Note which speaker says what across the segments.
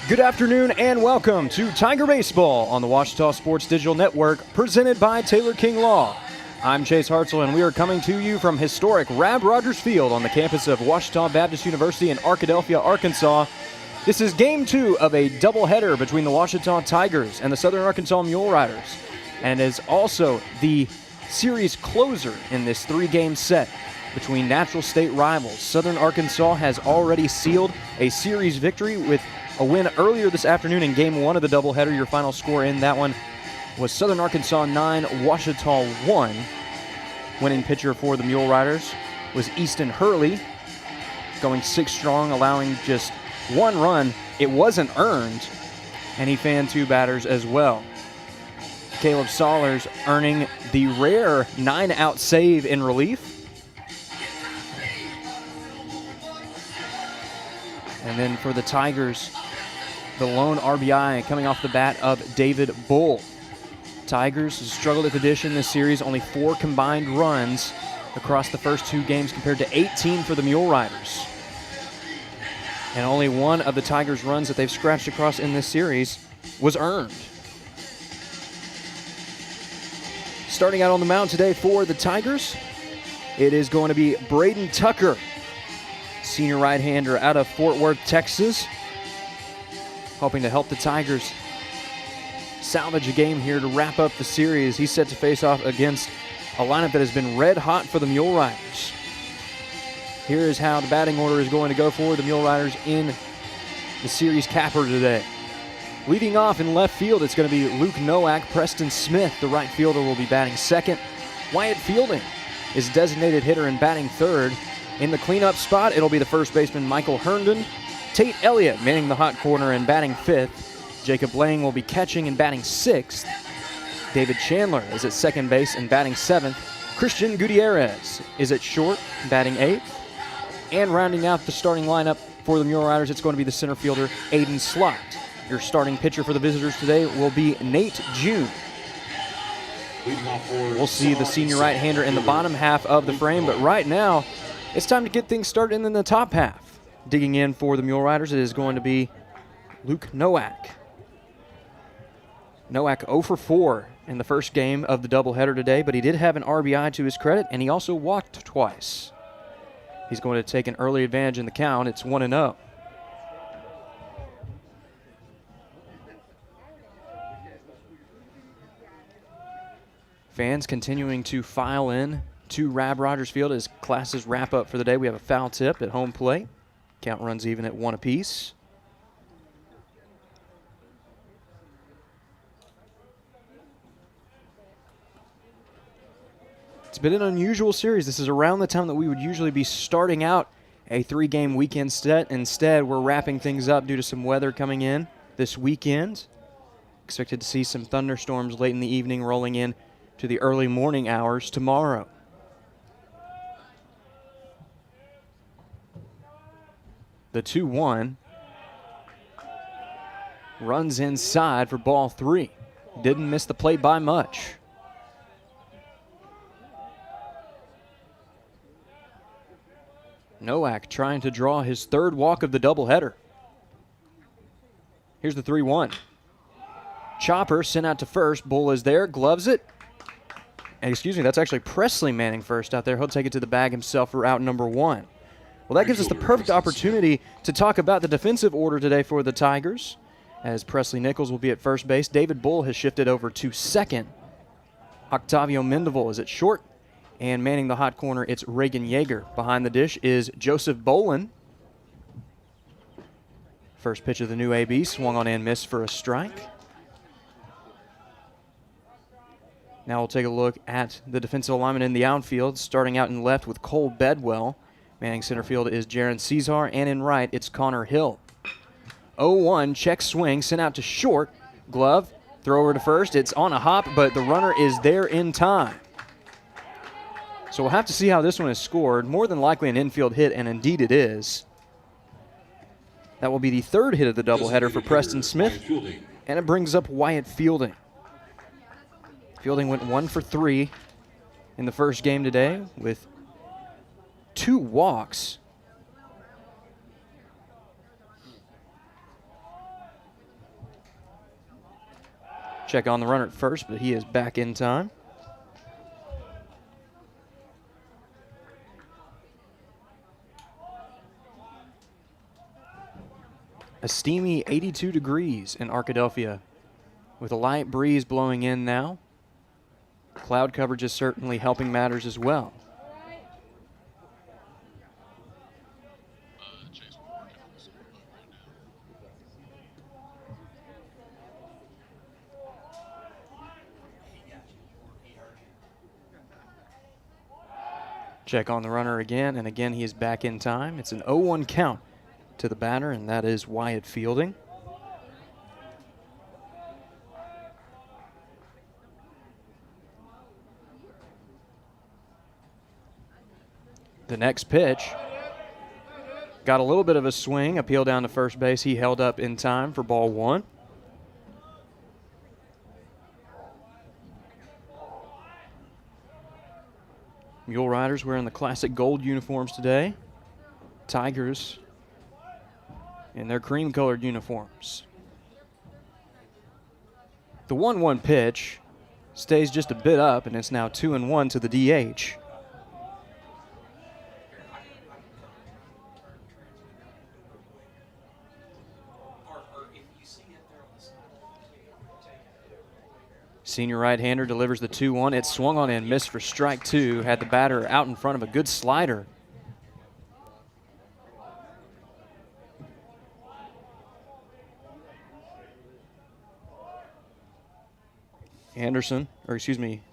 Speaker 1: Good afternoon and welcome to Tiger Baseball on the Ouachita Sports Digital Network, presented by Taylor King Law. I'm Chase Hartzell, and we are coming to you from historic Rab Rogers Field on the campus of Ouachita Baptist University in Arkadelphia, Arkansas. This is Game 2 of a doubleheader between the Ouachita Tigers and the Southern Arkansas Mule Riders, and is also the series closer in this three-game set between natural state rivals. Southern Arkansas has already sealed a series victory with a win earlier this afternoon in Game 1 of the doubleheader. Your final score in that one was Southern Arkansas 9, Ouachita 1. Winning pitcher for the Mule Riders was Easton Hurley, going 6 strong, allowing just 1 run. It wasn't earned, and he fanned 2 batters as well. Caleb Sahlers earning the rare 9-out save in relief. And then for the Tigers, the lone RBI coming off the bat of David Bull. Tigers struggled at the dish in this series, only 4 combined runs across the first 2 games compared to 18 for the Mule Riders. And only 1 of the Tigers' runs that they've scratched across in this series was earned. Starting out on the mound today for the Tigers, it is going to be Braden Tucker, senior right-hander out of Fort Worth, Texas, hoping to help the Tigers salvage a game here to wrap up the series. He's set to face off against a lineup that has been red hot for the Mule Riders. Here is how the batting order is going to go for the Mule Riders in the series capper today. Leading off in left field, it's going to be Luke Nowak. Preston Smith, the right fielder, will be batting second. Wyatt Fielding is designated hitter and batting third. In the cleanup spot, it'll be the first baseman Michael Herndon. Tate Elliott manning the hot corner and batting fifth. Jacob Lang will be catching and batting sixth. David Chandler is at second base and batting seventh. Christian Gutierrez is at short, batting eighth. And rounding out the starting lineup for the Mule Riders, it's going to be the center fielder, Aiden Slott. Your starting pitcher for the visitors today will be Nate June. We'll see the senior right-hander in the bottom half of the frame, but right now, it's time to get things started in the top half. Digging in for the Mule Riders, it is going to be Luke Nowak. Nowak 0 for 4 in the first game of the doubleheader today, but he did have an RBI to his credit, and he also walked twice. He's going to take an early advantage in the count. It's 1-0. Fans continuing to file in to Rab Rogers Field as classes wrap up for the day. We have a foul tip at home plate. Count runs even at 1 apiece. It's been an unusual series. This is around the time that we would usually be starting out a 3-game weekend set. Instead, we're wrapping things up due to some weather coming in this weekend. Expected to see some thunderstorms late in the evening rolling in to the early morning hours tomorrow. The 2-1 runs inside for ball 3. Didn't miss the plate by much. Nowak trying to draw his 3rd walk of the doubleheader. Here's the 3-1. Chopper sent out to first. Bull is there, gloves it. Excuse me, that's actually Presley manning first out there. He'll take it to the bag himself for out number 1. Well, that gives us the perfect opportunity to talk about the defensive order today for the Tigers, as Presley Nichols will be at first base. David Bull has shifted over to second. Octavio Mendival is at short, and manning the hot corner, it's Reagan Yeager. Behind the dish is Joseph Bolin. First pitch of the new AB, swung on and missed for a strike. Now we'll take a look at the defensive alignment in the outfield, starting out in left with Cole Bedwell. Manning center field is Jaron Cesar, and in right, it's Connor Hill. 0-1, check swing, sent out to short. Glove, throw over to first. It's on a hop, but the runner is there in time. So we'll have to see how this one is scored. More than likely an infield hit, and indeed it is. That will be the 3rd hit of the doubleheader for Preston Smith, and it brings up Wyatt Fielding. Fielding went 1 for 3 in the first game today with 2 walks. Check on the runner at first, but he is back in time. A steamy 82 degrees in Arkadelphia with a light breeze blowing in now. Cloud coverage is certainly helping matters as well. Check on the runner again, and again he is back in time. It's an 0-1 count to the batter, and that is Wyatt Fielding. The next pitch got a little bit of a swing, appeal down to first base. He held up in time for ball 1. Mule Riders wearing the classic gold uniforms today. Tigers in their cream-colored uniforms. The 1-1 pitch stays just a bit up, and it's now 2-1 to the DH. Senior right-hander delivers the 2-1. It swung on and missed for strike 2. Had the batter out in front of a good slider.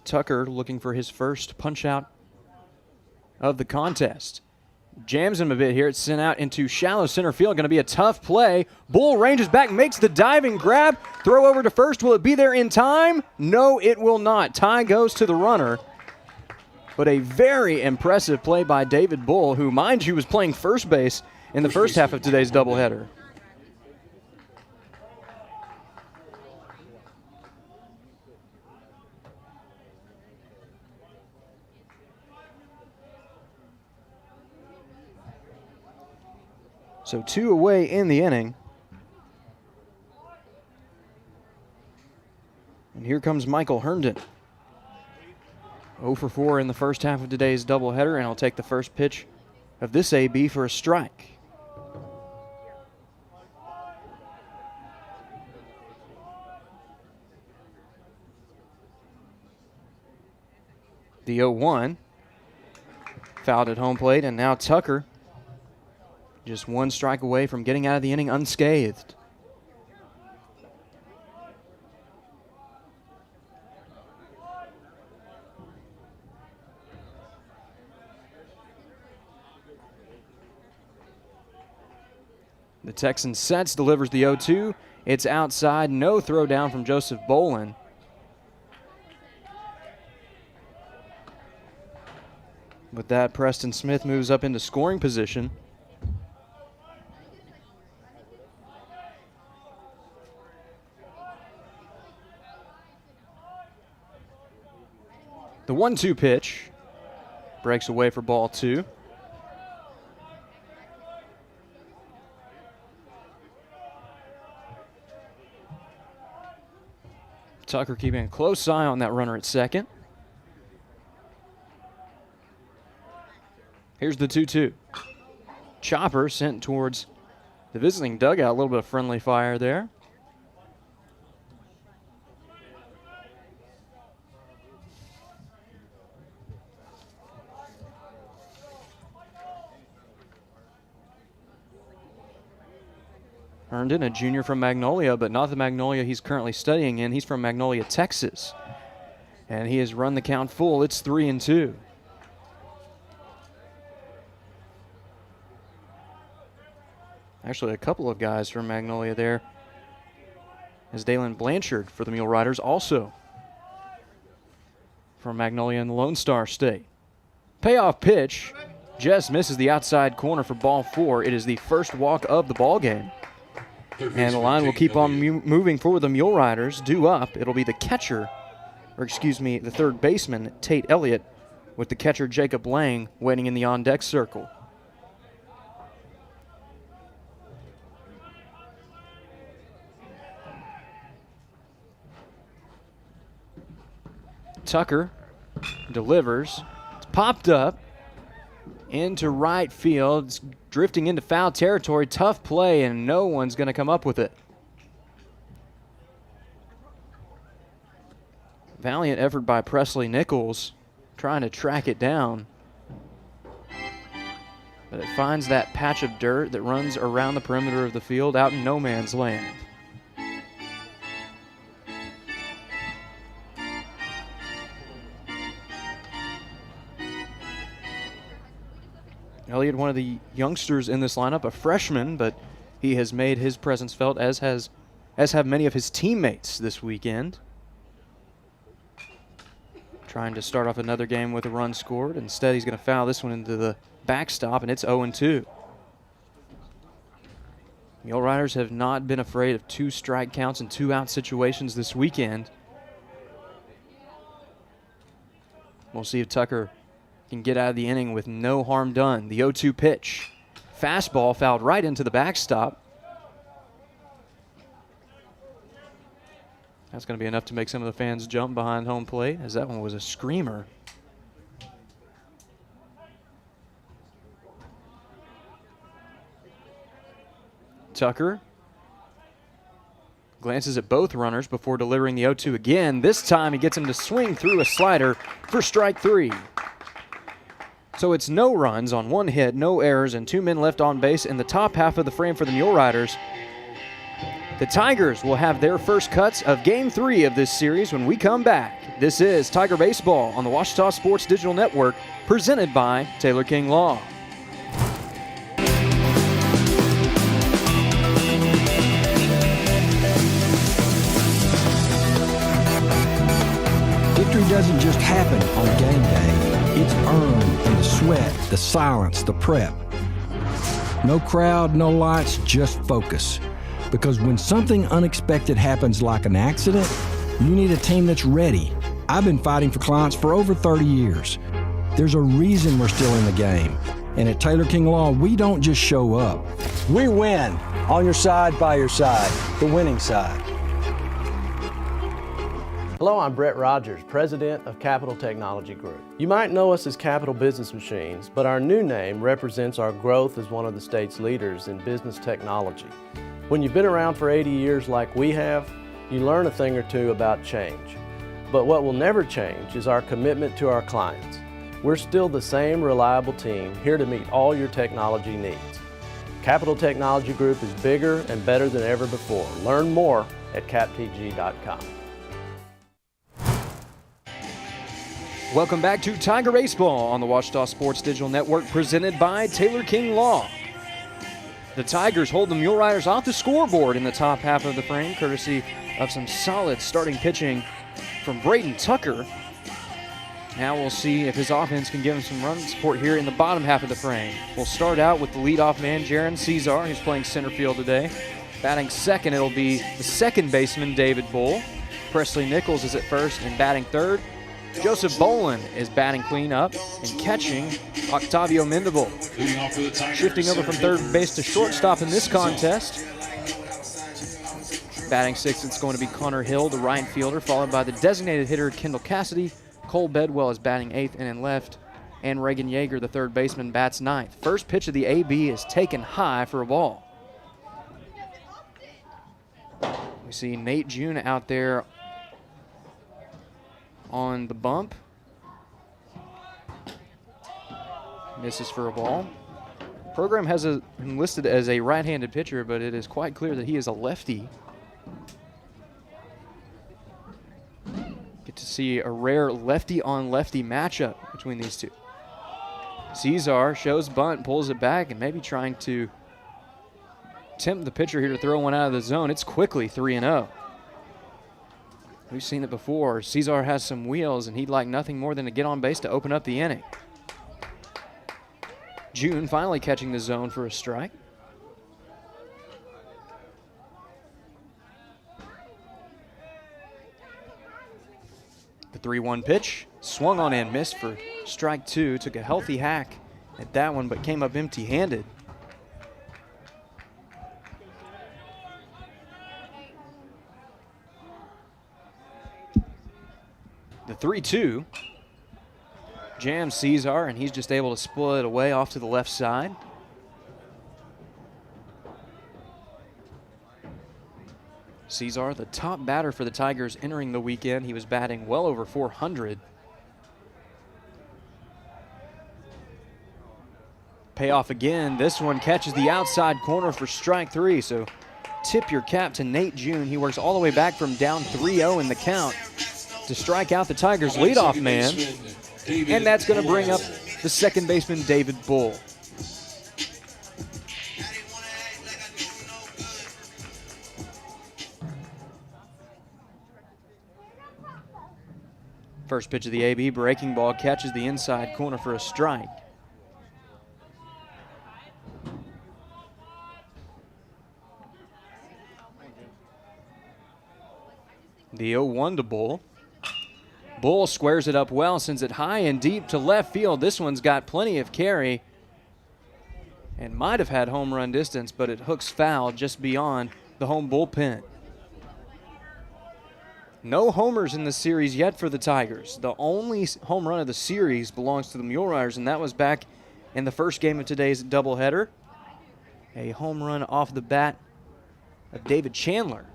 Speaker 1: Tucker looking for his first punch out of the contest. Jams him a bit here. It's sent out into shallow center field. Going to be a tough play. Bull ranges back, makes the diving grab. Throw over to first. Will it be there in time? No, it will not. Tie goes to the runner. But a very impressive play by David Bull, who, mind you, was playing first base in the first half of today's doubleheader. So 2 away in the inning. And here comes Michael Herndon. 0 for 4 in the first half of today's doubleheader, and I'll take the first pitch of this AB for a strike. The 0-1 fouled at home plate, and now Tucker just 1 strike away from getting out of the inning unscathed. The Texan sets, delivers the 0-2. It's outside, no throw down from Joseph Bolin. With that, Preston Smith moves up into scoring position. The 1-2 pitch breaks away for ball 2. Tucker keeping a close eye on that runner at second. Here's the 2-2. Chopper sent towards the visiting dugout. A little bit of friendly fire there. Herndon, a junior from Magnolia, but not the Magnolia he's currently studying in. He's from Magnolia, Texas. And he has run the count full. It's 3-2. Actually, a couple of guys from Magnolia there. As Dalen Blanchard for the Mule Riders, also from Magnolia in the Lone Star State. Payoff pitch just misses the outside corner for ball 4. It is the first walk of the ball game. And the line will keep on moving for the Mule Riders. Due up, it'll be the catcher, the third baseman, Tate Elliott, with the catcher, Jacob Lang, waiting in the on-deck circle. Tucker delivers. It's popped up into right field. It's drifting into foul territory. Tough play, and no one's going to come up with it. Valiant effort by Presley Nichols trying to track it down. But it finds that patch of dirt that runs around the perimeter of the field out in no man's land. Elliott, one of the youngsters in this lineup, a freshman, but he has made his presence felt, as have many of his teammates this weekend. Trying to start off another game with a run scored. Instead, he's going to foul this one into the backstop, and it's 0-2. Mule Riders have not been afraid of 2 strike counts and 2-out situations this weekend. We'll see if Tucker can get out of the inning with no harm done. The 0-2 pitch. Fastball fouled right into the backstop. That's going to be enough to make some of the fans jump behind home plate, as that one was a screamer. Tucker glances at both runners before delivering the 0-2 again. This time he gets him to swing through a slider for strike 3. So it's no runs on 1 hit, no errors, and 2 men left on base in the top half of the frame for the Mule Riders. The Tigers will have their first cuts of Game 3 of this series when we come back. This is Tiger Baseball on the Ouachita Sports Digital Network, presented by Taylor King Law.
Speaker 2: Victory doesn't just happen on game day. It's earned in the sweat, the silence, the prep. No crowd, no lights, just focus. Because when something unexpected happens like an accident, you need a team that's ready. I've been fighting for clients for over 30 years. There's a reason we're still in the game. And at Taylor King Law, we don't just show up. We win. On your side, by your side. The winning side.
Speaker 3: Hello, I'm Brett Rogers, President of Capital Technology Group. You might know us as Capital Business Machines, but our new name represents our growth as one of the state's leaders in business technology. When you've been around for 80 years like we have, you learn a thing or two about change. But what will never change is our commitment to our clients. We're still the same reliable team here to meet all your technology needs. Capital Technology Group is bigger and better than ever before. Learn more at captg.com.
Speaker 1: Welcome back to Tiger Baseball on the Ouachita Sports Digital Network, presented by Taylor King Law. The Tigers hold the Mule Riders off the scoreboard in the top half of the frame, courtesy of some solid starting pitching from Braden Tucker. Now we'll see if his offense can give him some run support here in the bottom half of the frame. We'll start out with the leadoff man, Jaron Cesar, who's playing center field today. Batting second, it'll be the second baseman, David Bull. Presley Nichols is at first, and batting third, Joseph Bolin is batting cleanup, and catching Octavio Mendable. Shifting over from third base to shortstop in this contest. Batting sixth, it's going to be Connor Hill, the right fielder, followed by the designated hitter Kendall Cassidy. Cole Bedwell is batting eighth and in left, and Reagan Yeager, the third baseman, bats ninth. First pitch of the AB is taken high for a ball. We see Nate June out there on the bump. Misses for a ball. Program has him listed as a right-handed pitcher, but it is quite clear that he is a lefty. Get to see a rare lefty-on-lefty matchup between these two. Cesar shows bunt, pulls it back, and maybe trying to tempt the pitcher here to throw one out of the zone. It's quickly 3-0. We've seen it before. Cesar has some wheels, and he'd like nothing more than to get on base to open up the inning. June finally catching the zone for a strike. The 3-1 pitch, swung on and missed for strike two. Took a healthy hack at that one, but came up empty-handed. The 3-2. Jams Cesar, and he's just able to split it away off to the left side. Cesar, the top batter for the Tigers entering the weekend. He was batting well over 400. Payoff again. This one catches the outside corner for strike 3. So tip your cap to Nate June. He works all the way back from down 3-0 in the count to strike out the Tigers' leadoff man. And that's going to bring up the second baseman, David Bull. First pitch of the AB, breaking ball, catches the inside corner for a strike. The 0-1 to Bull. Bull squares it up well, sends it high and deep to left field. This one's got plenty of carry and might have had home run distance, but it hooks foul just beyond the home bullpen. No homers in the series yet for the Tigers. The only home run of the series belongs to the Mule Riders, and that was back in the first game of today's doubleheader. A home run off the bat of David Chandler.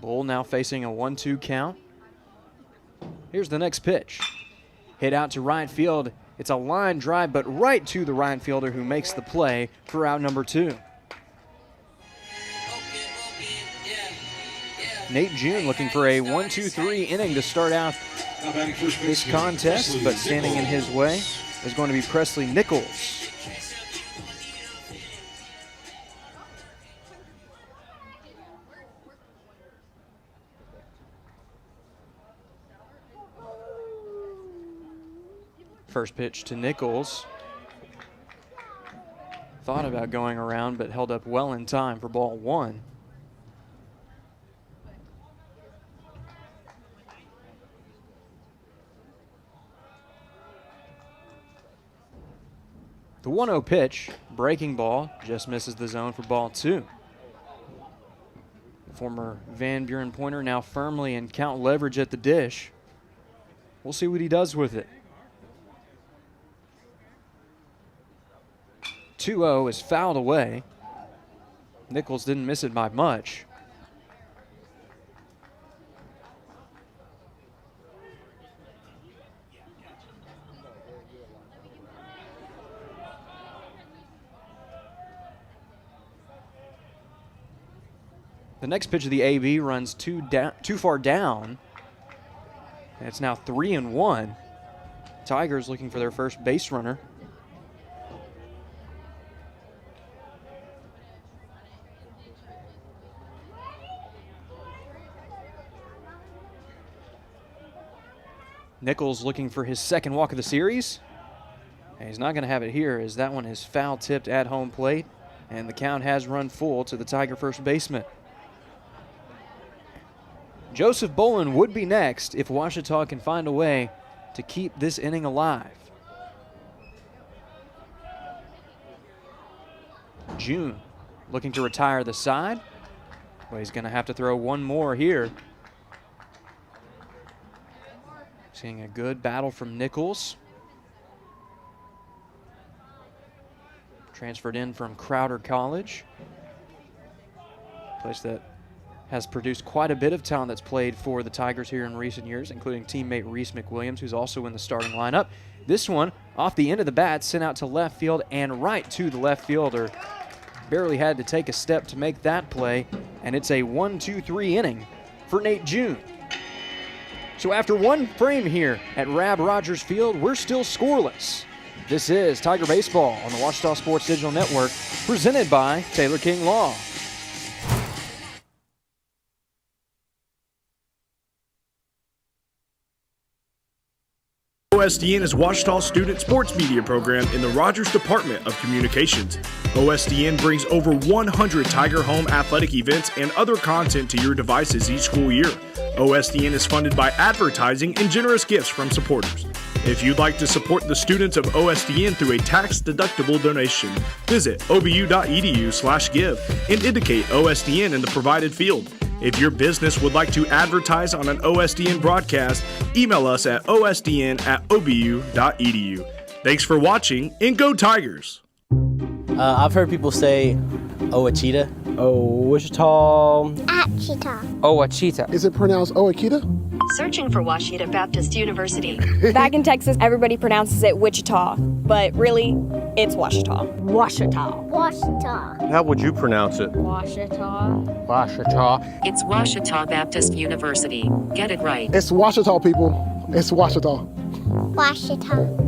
Speaker 1: Bull now facing a 1-2 count. Here's the next pitch. Hit out to right field. It's a line drive, but right to the right fielder who makes the play for out number 2. Nate June looking for a 1-2-3 inning to start out this contest, but standing in his way is going to be Presley Nichols. First pitch to Nichols. Thought about going around, but held up well in time for ball 1. The 1-0 pitch, breaking ball, just misses the zone for ball 2. Former Van Buren Pointer now firmly in count leverage at the dish. We'll see what he does with it. 2-0 is fouled away. Nichols didn't miss it by much. The next pitch of the AB runs too far down. And it's now 3-1. Tigers looking for their first base runner. Nichols looking for his second walk of the series. And he's not going to have it here, as that one is foul tipped at home plate, and the count has run full to the Tiger first baseman. Joseph Bolin would be next if Ouachita can find a way to keep this inning alive. June looking to retire the side. Well, he's going to have to throw one more here. Seeing a good battle from Nichols. Transferred in from Crowder College. Place that has produced quite a bit of talent that's played for the Tigers here in recent years, including teammate Reese McWilliams, who's also in the starting lineup. This one, off the end of the bat, sent out to left field and right to the left fielder. Barely had to take a step to make that play, and it's a 1-2-3 inning for Nate June. So after one frame here at Rab Rogers Field, we're still scoreless. This is Tiger Baseball on the Ouachita Sports Digital Network, presented by Taylor King Law.
Speaker 4: OSDN is Ouachita's student sports media program in the Rogers Department of Communications. OSDN brings over 100 Tiger home athletic events and other content to your devices each school year. OSDN is funded by advertising and generous gifts from supporters. If you'd like to support the students of OSDN through a tax-deductible donation, visit obu.edu/give and indicate OSDN in the provided field. If your business would like to advertise on an OSDN broadcast, email us at osdn@obu.edu. Thanks for watching, and go Tigers!
Speaker 5: I've heard people say Ouachita.
Speaker 3: Wichita.
Speaker 6: Achita.
Speaker 7: Ouachita.
Speaker 8: Is it pronounced Ouachita?
Speaker 9: Searching for Ouachita Baptist University.
Speaker 10: Back in Texas, everybody pronounces it Wichita, but really, it's Washita.
Speaker 6: Washita. Washita.
Speaker 11: How would you pronounce it?
Speaker 6: Washita.
Speaker 7: Washita.
Speaker 9: It's Ouachita Baptist University. Get it right.
Speaker 8: It's Washita, people. It's Washita.
Speaker 6: Washita.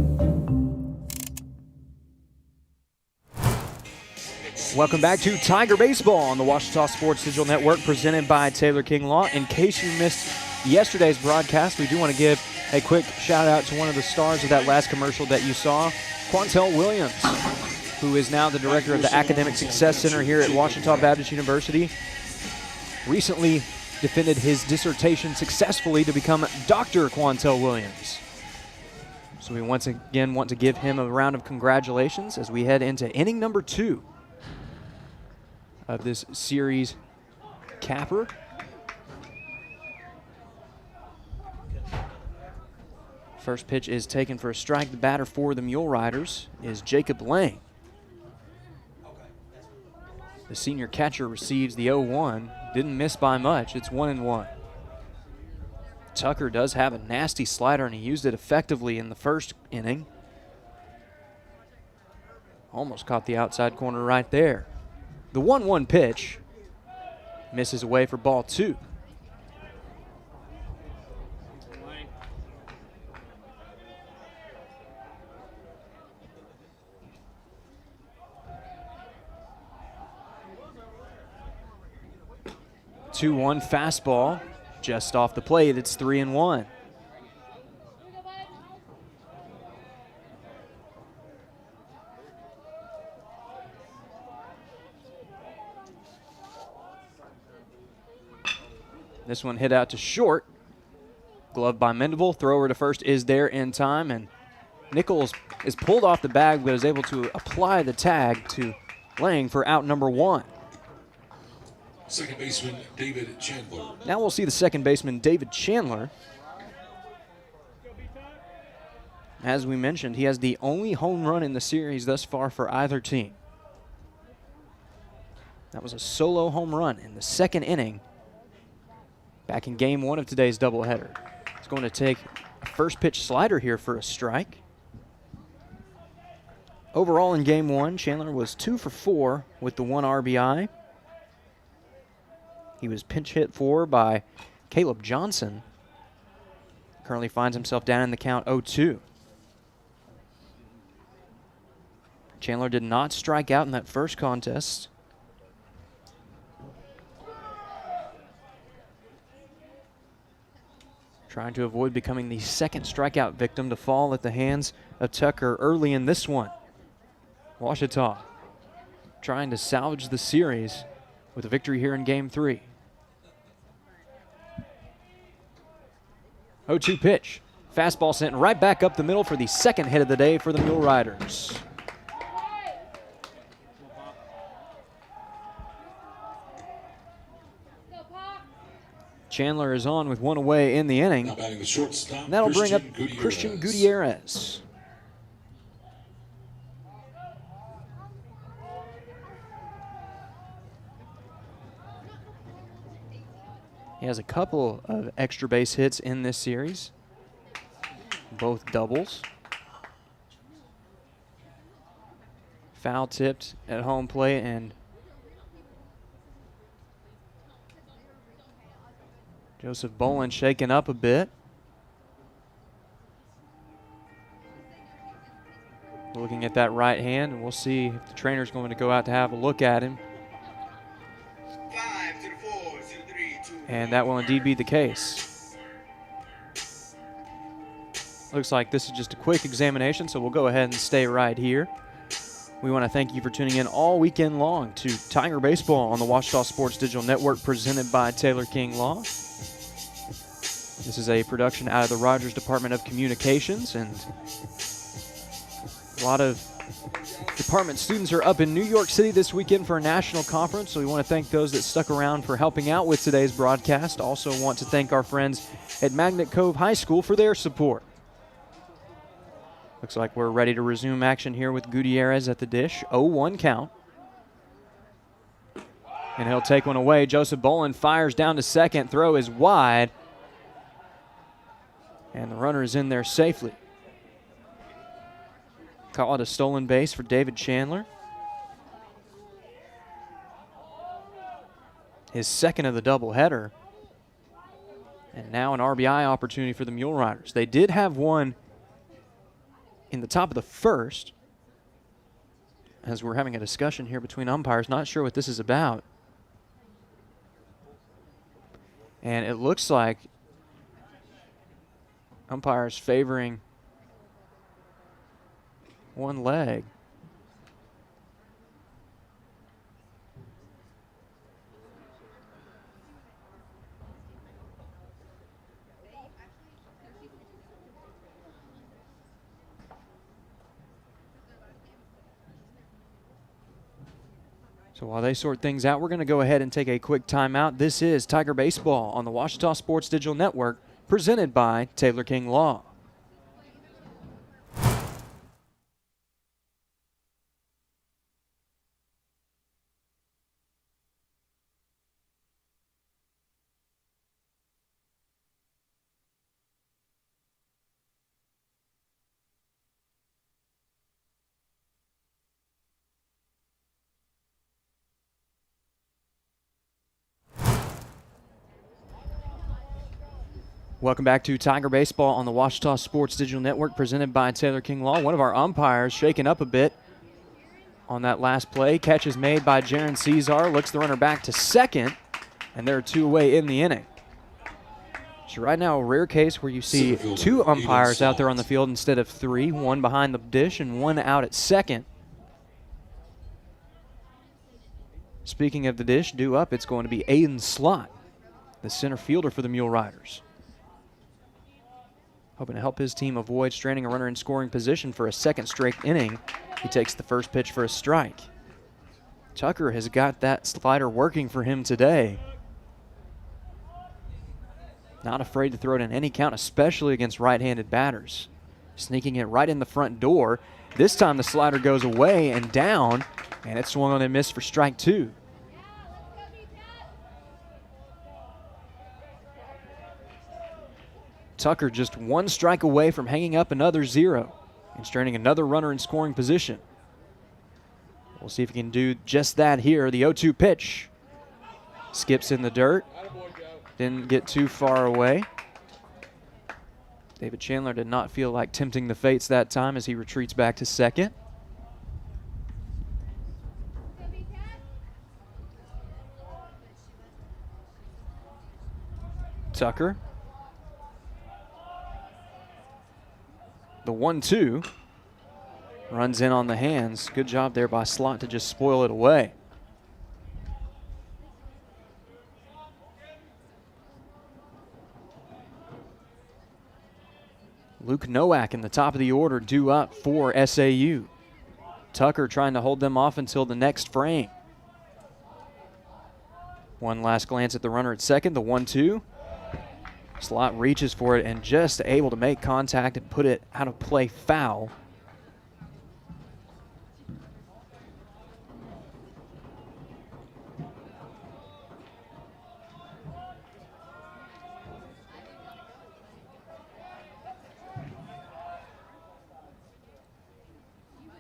Speaker 1: Welcome back to Tiger Baseball on the Washita Sports Digital Network, presented by Taylor King Law. In case you missed yesterday's broadcast, we do want to give a quick shout out to one of the stars of that last commercial that you saw, Quantel Williams, who is now the director of the Academic Success Center here at Washita Baptist University. Recently defended his dissertation successfully to become Dr. Quantel Williams. So we once again want to give him a round of congratulations as we head into inning number 2 of this series capper. First pitch is taken for a strike. The batter for the Mule Riders is Jacob Lang. The senior catcher receives the 0-1. Didn't miss by much. It's 1-1. Tucker does have a nasty slider, and he used it effectively in the first inning. Almost caught the outside corner right there. The 1-1 pitch misses away for ball 2. Two-one fastball just off the plate. It's 3-1. This one hit out to short. Glove by Mendable. Thrower to first is there in time, and Nichols is pulled off the bag but is able to apply the tag to Lang for out number 1.
Speaker 12: Second baseman David Chandler.
Speaker 1: Now we'll see the second baseman David Chandler. As we mentioned, he has the only home run in the series thus far for either team. That was a solo home run in the second inning back in game 1 of today's doubleheader. He's going to take a first pitch slider here for a strike. Overall in game 1, Chandler was 2 for 4 with the 1 RBI. He was pinch hit for by Caleb Johnson. Currently finds himself down in the count 0-2. Chandler did not strike out in that first contest. Trying to avoid becoming the second strikeout victim to fall at the hands of Tucker early in this one. Washita trying to salvage the series with a victory here in game 3. 0-2 pitch. Fastball sent right back up the middle for the second hit of the day for the Mule Riders. Chandler is on with 1 away in the inning.
Speaker 12: Now batting the shortstop,
Speaker 1: And that'll bring up
Speaker 12: Christian
Speaker 1: Christian
Speaker 12: Gutierrez.
Speaker 1: Gutierrez. He has a couple of extra base hits in this series, both doubles. Foul tipped at home plate, and Joseph Bolin shaken up a bit. Looking at that right hand, and we'll see if the trainer's going to go out to have a look at him. And that will indeed be the case. Looks like this is just a quick examination, so we'll go ahead and stay right here. We want to thank you for tuning in all weekend long to Tiger Baseball on the Washita Sports Digital Network, presented by Taylor King Law. This is a production out of the Rogers Department of Communications, and a lot of department students are up in New York City this weekend for a national conference, so we want to thank those that stuck around for helping out with today's broadcast. Also want to thank our friends at Magnet Cove High School for their support. Looks like we're ready to resume action here with Gutierrez at the dish. 0-1 count. And he'll take one away. Joseph Bolin fires down to second. Throw is wide. And the runner is in there safely. Call it a stolen base for David Chandler. His second of the doubleheader. And now an RBI opportunity for the Mule Riders. They did have one in the top of the first. As we're having a discussion here between umpires, not sure what this is about. And it looks like umpires favoring one leg. So while they sort things out, we're going to go ahead and take a quick timeout. This is Tiger Baseball on the Ouachita Sports Digital Network, presented by Taylor King Law. Welcome back to Tiger Baseball on the Ouachita Sports Digital Network, presented by Taylor King Law. One of our umpires shaken up a bit on that last play. Catch is made by Jaron Cesar, looks the runner back to second, and there are two away in the inning. So right now, a rare case where you see two umpires out there on the field instead of three, one behind the dish and one out at second. Speaking of the dish, due up, it's going to be Aiden Slott, the center fielder for the Mule Riders. Hoping to help his team avoid stranding a runner in scoring position for a second straight inning. He takes the first pitch for a strike. Tucker has got that slider working for him today. Not afraid to throw it in any count, especially against right-handed batters. Sneaking it right in the front door. This time the slider goes away and down, and it swung on and missed for strike two. Tucker just one strike away from hanging up another zero and stranding another runner in scoring position. We'll see if he can do just that here. The 0-2 pitch. Skips in the dirt. Didn't get too far away. David Chandler did not feel like tempting the fates that time as he retreats back to second. Tucker. The 1-2 runs in on the hands. Good job there by Slott to just spoil it away. Luke Nowak in the top of the order due up for SAU. Tucker trying to hold them off until the next frame. One last glance at the runner at second, the 1-2. Slott reaches for it and just able to make contact and put it out of play foul.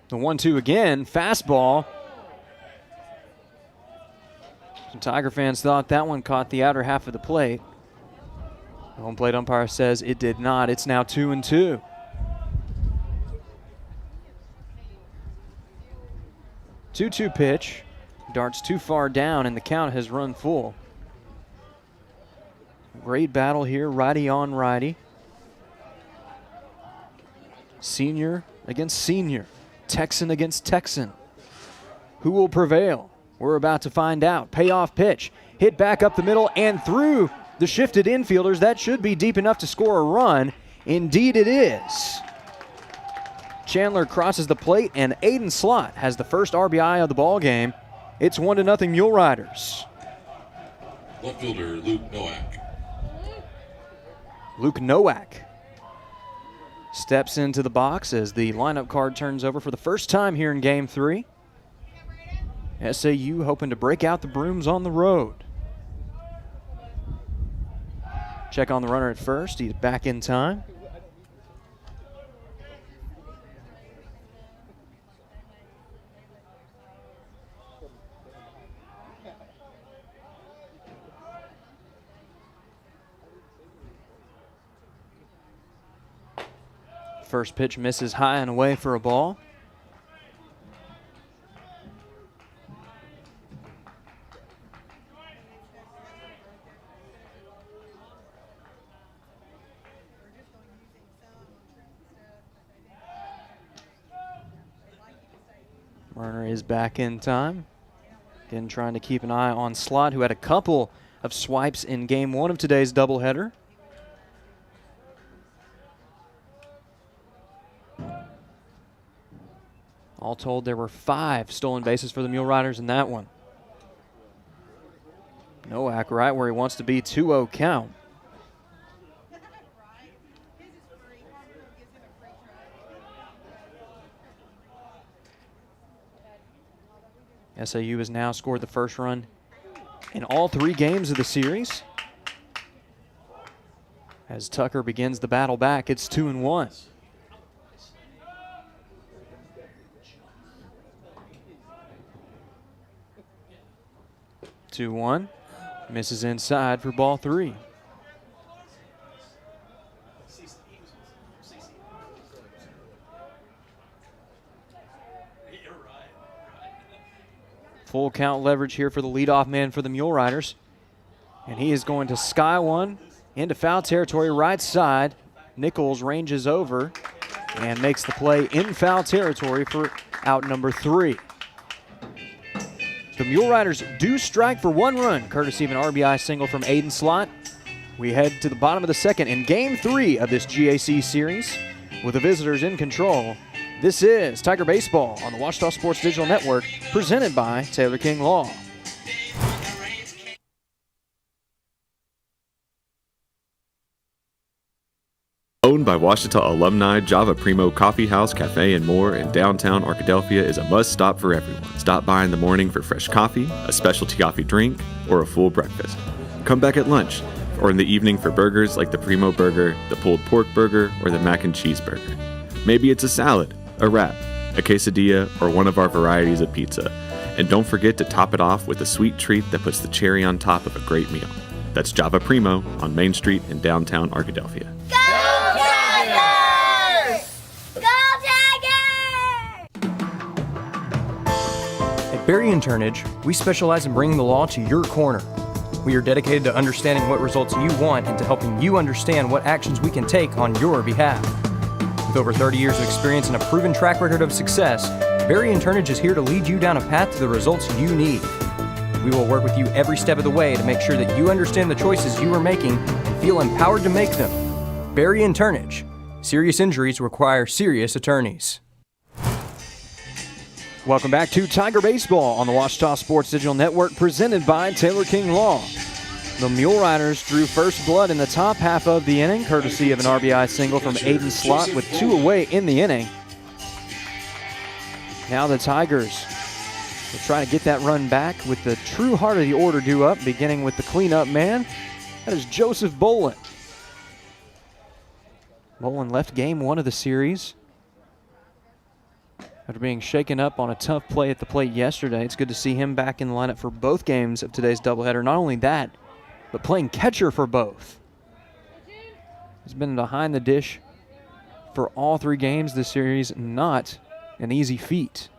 Speaker 1: The 1-2 again, fastball. Some Tiger fans thought that one caught the outer half of the plate. The home plate umpire says it did not. It's now 2-2. Two-two pitch. Darts too far down, and the count has run full. Great battle here, righty on righty. Senior against senior. Texan against Texan. Who will prevail? We're about to find out. Payoff pitch. Hit back up the middle and through the shifted infielders. That should be deep enough to score a run. Indeed it is. Chandler crosses the plate, and Aiden Slott has the first RBI of the ball game. It's 1-0 Mule Riders.
Speaker 12: Left fielder Luke Nowak.
Speaker 1: Luke Nowak steps into the box as the lineup card turns over for the first time here in Game 3. SAU hoping to break out the brooms on the road. Check on the runner at first. He's back in time. First pitch misses high and away for a ball. Runner is back in time. Again, trying to keep an eye on Slott, who had a couple of swipes in Game 1 of today's doubleheader. All told, there were 5 stolen bases for the Mule Riders in that one. Nowak right where he wants to be, 2-0 count. SAU has now scored the first run in all 3 games of the series. As Tucker begins the battle back, it's 2-1. Misses inside for ball 3. Full count leverage here for the leadoff man for the Mule Riders. And he is going to sky one into foul territory right side. Nichols ranges over and makes the play in foul territory for out number 3. The Mule Riders do strike for 1 run, courtesy of an RBI single from Aiden Slott. We head to the bottom of the second in Game 3 of this GAC series with the visitors in control. This is Tiger Baseball on the Ouachita Sports Digital Network, presented by Taylor King Law.
Speaker 7: Owned by Ouachita alumni, Java Primo Coffee House, Cafe, and more in downtown Arkadelphia is a must-stop for everyone. Stop by in the morning for fresh coffee, a specialty coffee drink, or a full breakfast. Come back at lunch, or in the evening for burgers like the Primo Burger, the Pulled Pork Burger, or the Mac and Cheese Burger. Maybe it's a salad, a wrap, a quesadilla, or one of our varieties of pizza. And don't forget to top it off with a sweet treat that puts the cherry on top of a great meal. That's Java Primo on Main Street in downtown Arkadelphia.
Speaker 11: At Berry & Turnage, we specialize in bringing the law to your corner. We are dedicated to understanding what results you want and to helping you understand what actions we can take on your behalf. With over 30 years of experience and a proven track record of success, Berry & Turnage is here to lead you down a path to the results you need. We will work with you every step of the way to make sure that you understand the choices you are making and feel empowered to make them. Berry & Turnage. Serious injuries require serious attorneys.
Speaker 1: Welcome back to Tiger Baseball on the Ouachita Sports Digital Network, presented by Taylor King Law. The Mule Riders drew first blood in the top half of the inning, courtesy of an RBI single from Aiden Slott with 2 away in the inning. Now the Tigers will try to get that run back with the true heart of the order due up, beginning with the cleanup man. That is Joseph Bolin. Bolin left Game 1 of the series after being shaken up on a tough play at the plate yesterday. It's good to see him back in the lineup for both games of today's doubleheader. Not only that, but playing catcher for both. He's been behind the dish for all 3 games this series. Not an easy feat.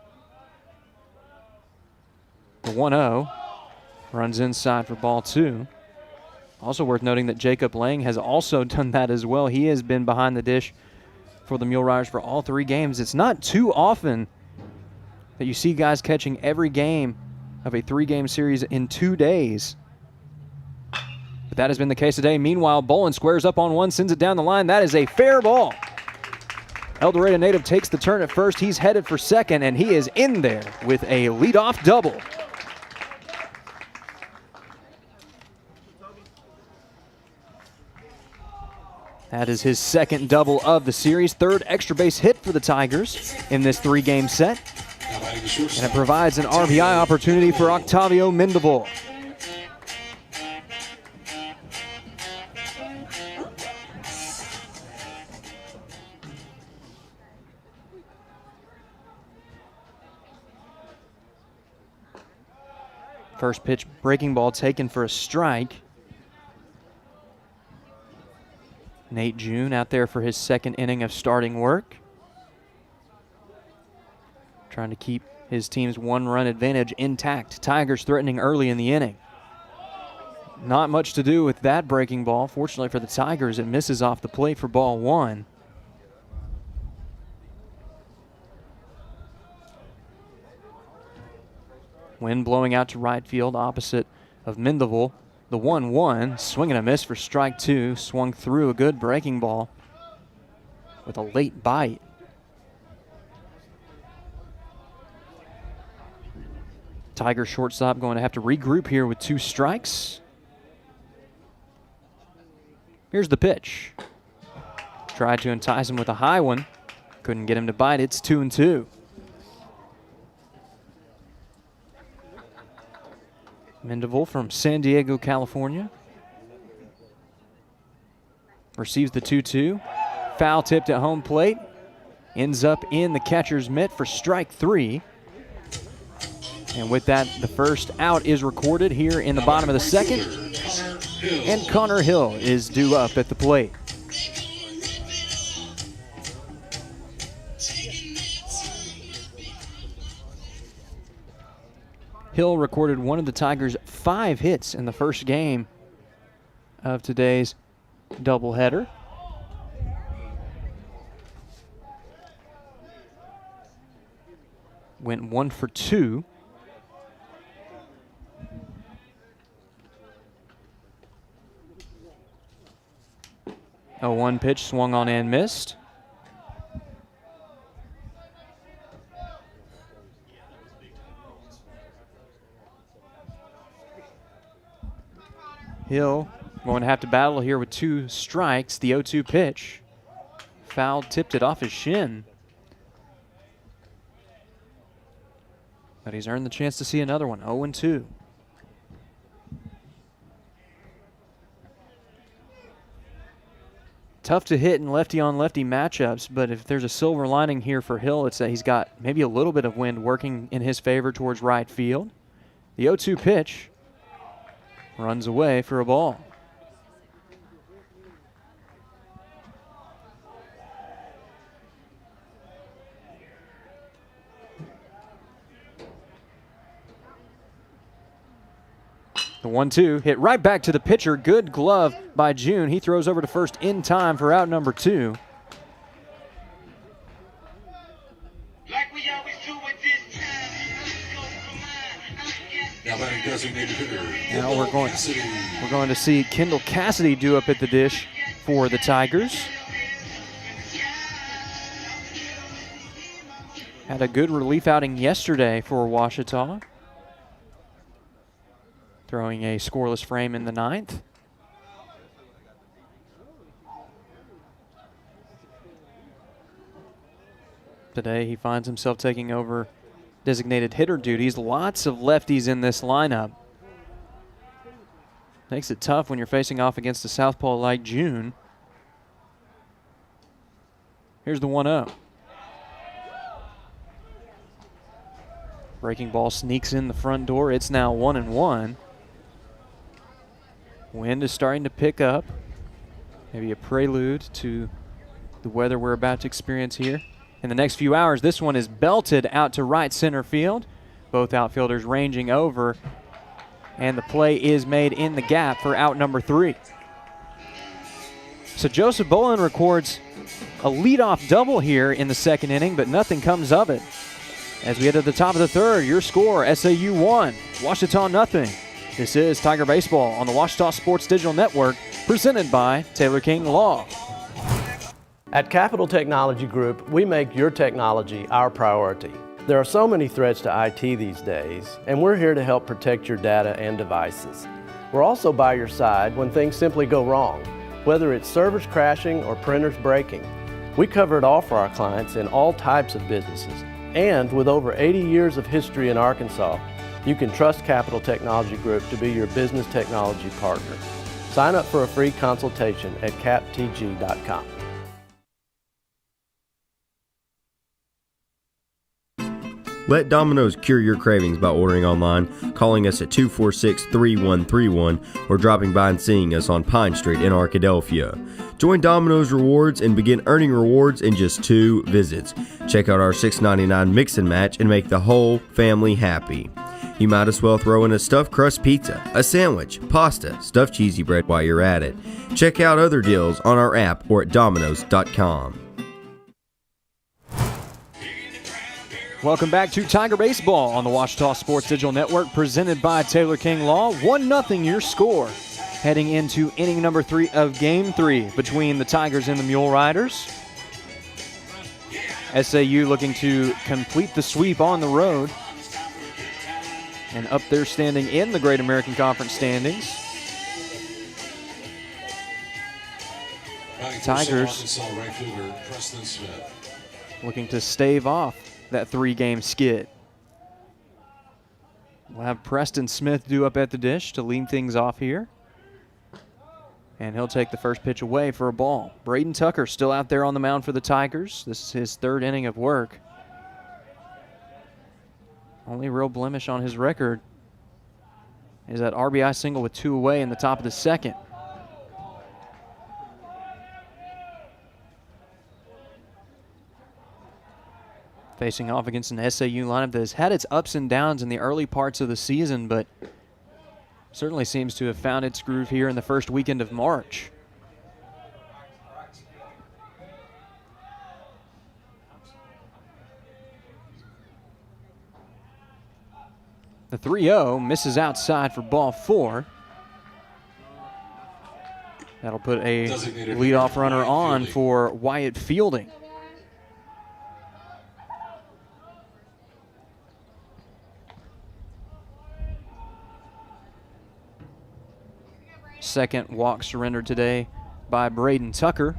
Speaker 1: The 1-0 runs inside for ball 2. Also worth noting that Jacob Lang has also done that as well. He has been behind the dish for the Mule Riders for all 3 games. It's not too often that you see guys catching every game of a 3-game series in 2 days. But But that has been the case today. Meanwhile, Bolin squares up on one, sends it down the line. That is a fair ball. El Dorado native takes the turn at first. He's headed for second, and he is in there with a leadoff double. That is his second double of the series, third extra base hit for the Tigers in this 3-game set. And it provides an RBI opportunity for Octavio Mendival. First pitch breaking ball taken for a strike. Nate June out there for his second inning of starting work. Trying to keep his team's one-run advantage intact. Tigers threatening early in the inning. Not much to do with that breaking ball. Fortunately for the Tigers, it misses off the plate for ball one. Wind blowing out to right field opposite of Mendival. The 1-1, swing and a miss for strike two. Swung through a good breaking ball with a late bite. Tiger shortstop going to have to regroup here with 2 strikes. Here's the pitch. Tried to entice him with a high one. Couldn't get him to bite. It's 2-2. Mendival from San Diego, California. Receives the 2-2. Foul tipped at home plate. Ends up in the catcher's mitt for strike 3. And with that, the first out is recorded here in the bottom of the second. And Connor Hill is due up at the plate. Hill recorded one of the Tigers' 5 hits in the first game of today's doubleheader. Went 1 for 2. A 1 pitch swung on and missed. Hill going to have to battle here with 2 strikes. The 0-2 pitch. Foul tipped it off his shin. But he's earned the chance to see another one. 0-2. Tough to hit in lefty-on-lefty matchups, but if there's a silver lining here for Hill, it's that he's got maybe a little bit of wind working in his favor towards right field. The 0-2 pitch runs away for a ball. The 1-2 hit right back to the pitcher. Good glove by June. He throws over to first in time for out number 2. Now we're going to see Kendall Cassidy due up at the dish for the Tigers. Had a good relief outing yesterday for Ouachita, throwing a scoreless frame in the 9th. Today he finds himself taking over designated hitter duties. Lots of lefties in this lineup. Makes it tough when you're facing off against a southpaw like June. Here's the 1-0. Breaking ball sneaks in the front door. It's now 1-1. Wind is starting to pick up. Maybe a prelude to the weather we're about to experience here. In the next few hours, this one is belted out to right center field. Both outfielders ranging over, and the play is made in the gap for out number 3. So Joseph Bolin records a leadoff double here in the second inning, but nothing comes of it. As we head to the top of the third, your score, SAU 1, Ouachita nothing. This is Tiger Baseball on the Ouachita Sports Digital Network, presented by Taylor King Law.
Speaker 3: At Capital Technology Group, we make your technology our priority. There are so many threats to IT these days, and we're here to help protect your data and devices. We're also by your side when things simply go wrong, whether it's servers crashing or printers breaking. We cover it all for our clients in all types of businesses. And with over 80 years of history in Arkansas, you can trust Capital Technology Group to be your business technology partner. Sign up for a free consultation at captg.com.
Speaker 13: Let Domino's cure your cravings by ordering online, calling us at 246-3131, or dropping by and seeing us on Pine Street in Arkadelphia. Join Domino's Rewards and begin earning rewards in just 2 visits. Check out our $6.99 mix and match and make the whole family happy. You might as well throw in a stuffed crust pizza, a sandwich, pasta, stuffed cheesy bread while you're at it. Check out other deals on our app or at Domino's.com.
Speaker 1: Welcome back to Tiger Baseball on the Ouachita Sports Digital Network, presented by Taylor King Law. 1-0 your score, heading into inning number 3 of Game 3 between the Tigers and the Mule Riders. SAU looking to complete the sweep on the road and up their standing in the Great American Conference standings. Tigers looking to stave off that 3-game skid. We'll have Preston Smith due up at the dish to lead things off here. And he'll take the first pitch away for a ball. Braden Tucker still out there on the mound for the Tigers. This is his 3rd inning of work. Only real blemish on his record is that RBI single with 2 away in the top of the 2nd. Facing off against an SAU lineup that has had its ups and downs in the early parts of the season, but certainly seems to have found its groove here in the first weekend of March. The 3-0 misses outside for ball 4. That'll put a leadoff runner on for Wyatt Fielding. Second walk surrendered today by Braden Tucker.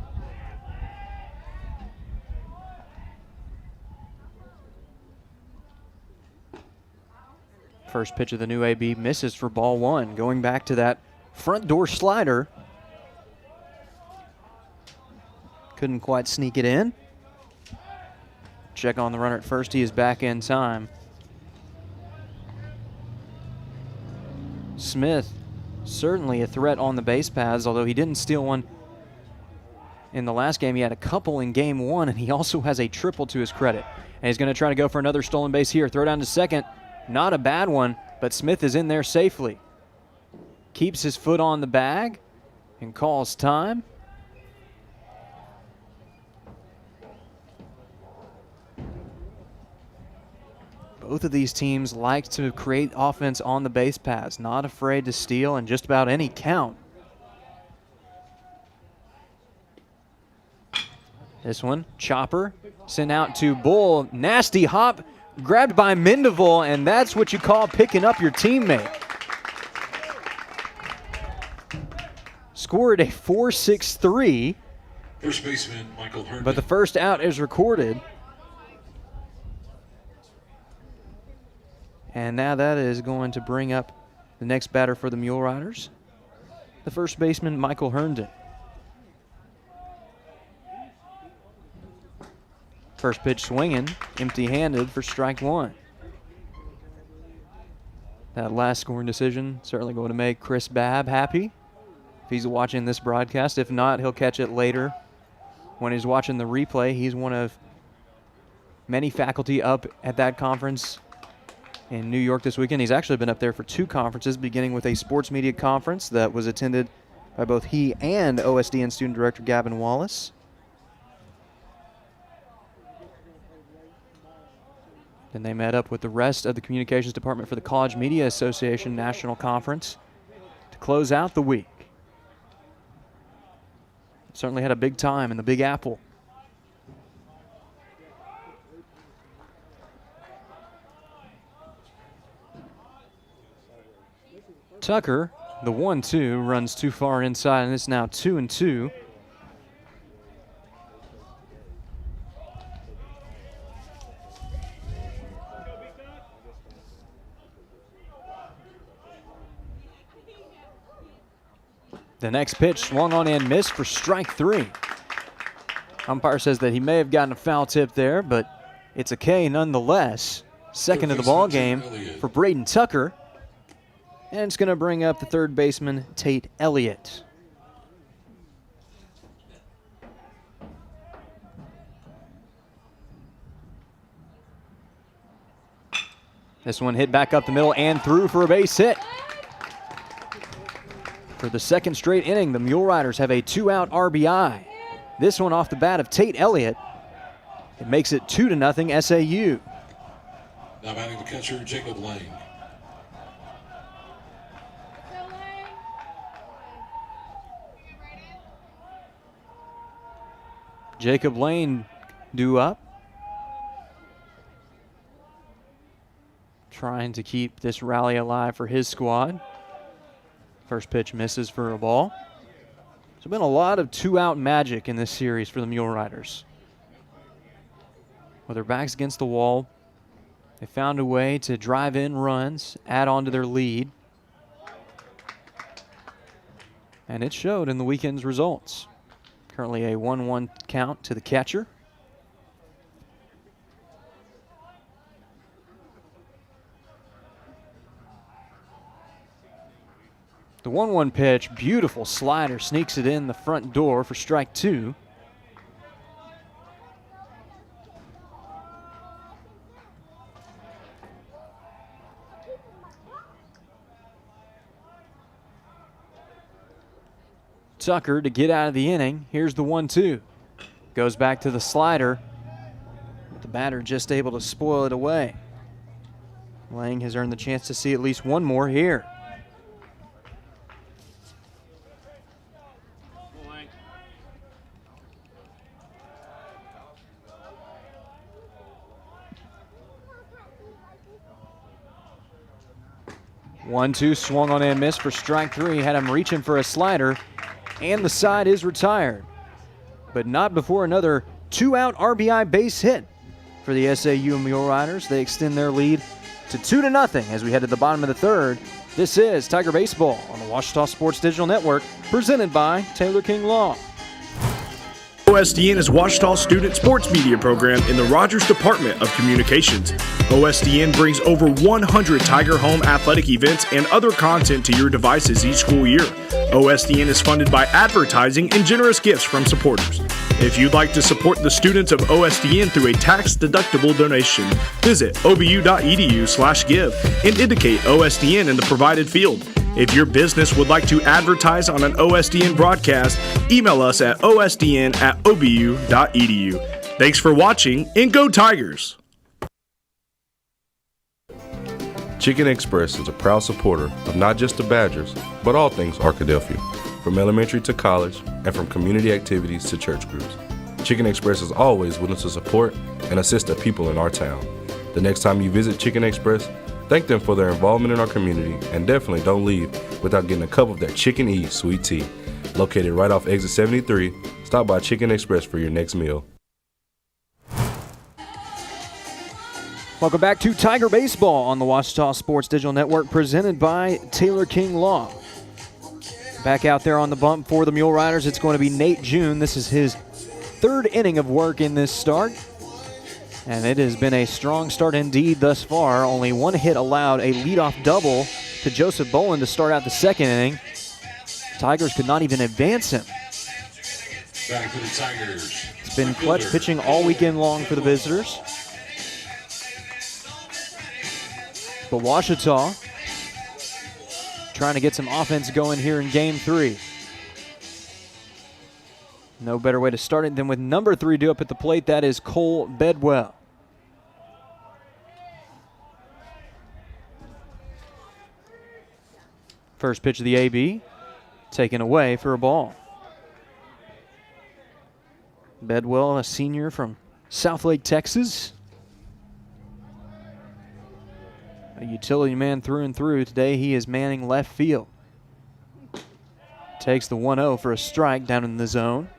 Speaker 1: First pitch of the new AB misses for ball 1. Going back to that front door slider. Couldn't quite sneak it in. Check on the runner at first. He is back in time. Smith, certainly a threat on the base paths, although he didn't steal one in the last game. He had a couple in game 1, and he also has a triple to his credit. And he's going to try to go for another stolen base here. Throw down to second. Not a bad one, but Smith is in there safely. Keeps his foot on the bag and calls time. Both of these teams like to create offense on the base paths, not afraid to steal in just about any count. This one, chopper, sent out to Bull. Nasty hop, grabbed by Mendeville, and that's what you call picking up your teammate. Scored a 4-6-3.
Speaker 12: First baseman Michael Herndon.
Speaker 1: But the first out is recorded. And now that is going to bring up the next batter for the Mule Riders, the first baseman, Michael Herndon. First pitch swinging, empty-handed for strike 1. That last scoring decision certainly going to make Chris Babb happy if he's watching this broadcast. If not, he'll catch it later when he's watching the replay. He's one of many faculty up at that conference in New York this weekend. He's actually been up there for 2 conferences, beginning with a sports media conference that was attended by both he and OSDN student director Gavin Wallace. Then they met up with the rest of the communications department for the College Media Association National Conference to close out the week. Certainly had a big time in the Big Apple. Tucker, the 1-2, runs too far inside, and it's now 2-2. The next pitch swung on and missed for strike 3. Umpire says that he may have gotten a foul tip there, but it's a K nonetheless. Second of the ball game for Braden Tucker. And it's going to bring up the third baseman, Tate Elliott. This one hit back up the middle and through for a base hit. For the second straight inning, the Mule Riders have a 2-out RBI. This one off the bat of Tate Elliott. It makes it 2-0 SAU.
Speaker 12: Now batting the catcher, Jacob Lang.
Speaker 1: Jacob Lane due up. Trying to keep this rally alive for his squad. First pitch misses for a ball. There's been a lot of 2-out magic in this series for the Mule Riders. With their backs against the wall, they found a way to drive in runs, add on to their lead. And it showed in the weekend's results. Currently a 1-1 count to the catcher. The 1-1 pitch, beautiful slider, sneaks it in the front door for strike 2. Tucker to get out of the inning. Here's the 1-2. Goes back to the slider. The batter just able to spoil it away. Lang has earned the chance to see at least one more here. One-two swung on and missed for strike 3. Had him reaching for a slider. And the side is retired. But not before another 2-out RBI base hit for the SAU Mule Riders. They extend their lead to 2-0 as we head to the bottom of the third. This is Tiger Baseball on the Ouachita Sports Digital Network, presented by Taylor King Law.
Speaker 4: OSDN is Ouachita's student sports media program in the Rogers Department of Communications. OSDN brings over 100 Tiger Home athletic events and other content to your devices each school year. OSDN is funded by advertising and generous gifts from supporters. If you'd like to support the students of OSDN through a tax-deductible donation, visit obu.edu/give and indicate OSDN in the provided field. If your business would like to advertise on an OSDN broadcast, email us at osdn@obu.edu. Thanks for watching, and go Tigers!
Speaker 14: Chicken Express is a proud supporter of not just the Badgers, but all things Arkadelphia, from elementary to college, and from community activities to church groups. Chicken Express is always willing to support and assist the people in our town. The next time you visit Chicken Express, thank them for their involvement in our community, and definitely don't leave without getting a cup of that Chicken E sweet tea. Located right off exit 73, stop by Chicken Express for your next meal.
Speaker 1: Welcome back to Tiger Baseball on the Ouachita Sports Digital Network, presented by Taylor King Law. Back out there on the bump for the Mule Riders, it's going to be Nate June. This is his third inning of work in this start. And it has been a strong start indeed thus far. Only one hit allowed, a leadoff double to Joseph Boland to start out the second inning. Tigers could not even advance him.
Speaker 12: Back for the Tigers.
Speaker 1: It's been clutch pitching all weekend long for the visitors. But Ouachita trying to get some offense going here in Game 3. No better way to start it than with number 3 due up at the plate. That is Cole Bedwell. First pitch of the AB, taken away for a ball. Bedwell, a senior from Southlake, Texas. A utility man through and through. Today he is manning left field. Takes the 1-0 for a strike down in the zone.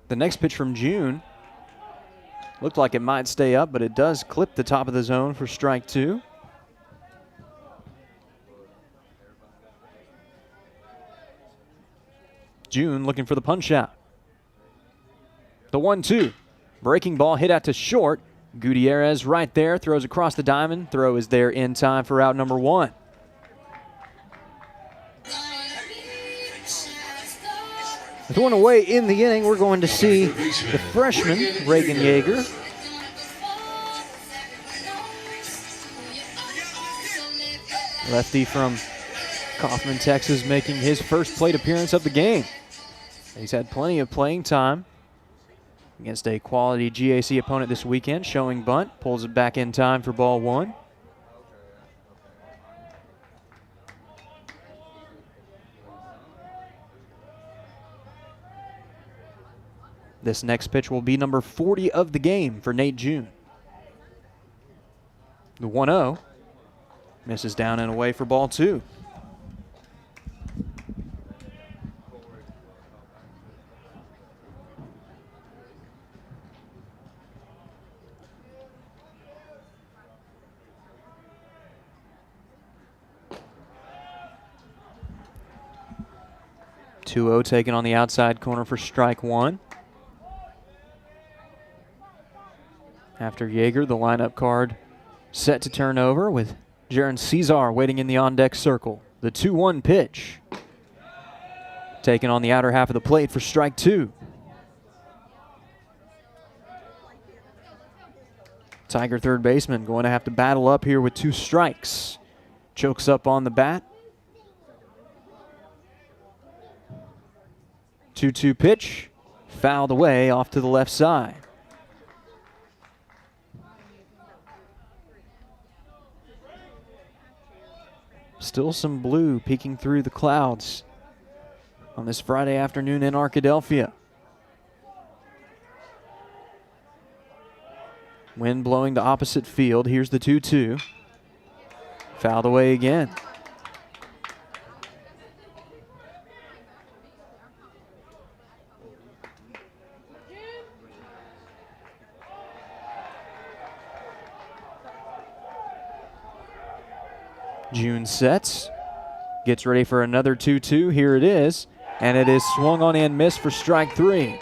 Speaker 1: The next pitch from June looked like it might stay up, but it does clip the top of the zone for strike 2. June looking for the punch out. The 1-2. Breaking ball hit out to short. Gutierrez right there, throws across the diamond. Throw is there in time for out number 1. With one away in the inning, we're going to see the freshman, Reagan Yeager. Lefty from Kaufman, Texas, making his first plate appearance of the game. He's had plenty of playing time against a quality GAC opponent this weekend, showing bunt, pulls it back in time for ball 1. This next pitch will be number 40 of the game for Nate June. The 1-0 misses down and away for ball 2. Two-0 taken on the outside corner for strike 1. After Yeager, the lineup card set to turn over with Jaron Cesar waiting in the on-deck circle. The 2-1 pitch. Taken on the outer half of the plate for strike 2. Tiger third baseman going to have to battle up here with 2 strikes. Chokes up on the bat. 2-2 pitch. Fouled away off to the left side. Still some blue peeking through the clouds on this Friday afternoon in Arkadelphia. Wind blowing to opposite field. Here's the 2-2. Fouled away again. June sets, gets ready for another 2-2. Here it is, and it is swung on and missed for strike 3.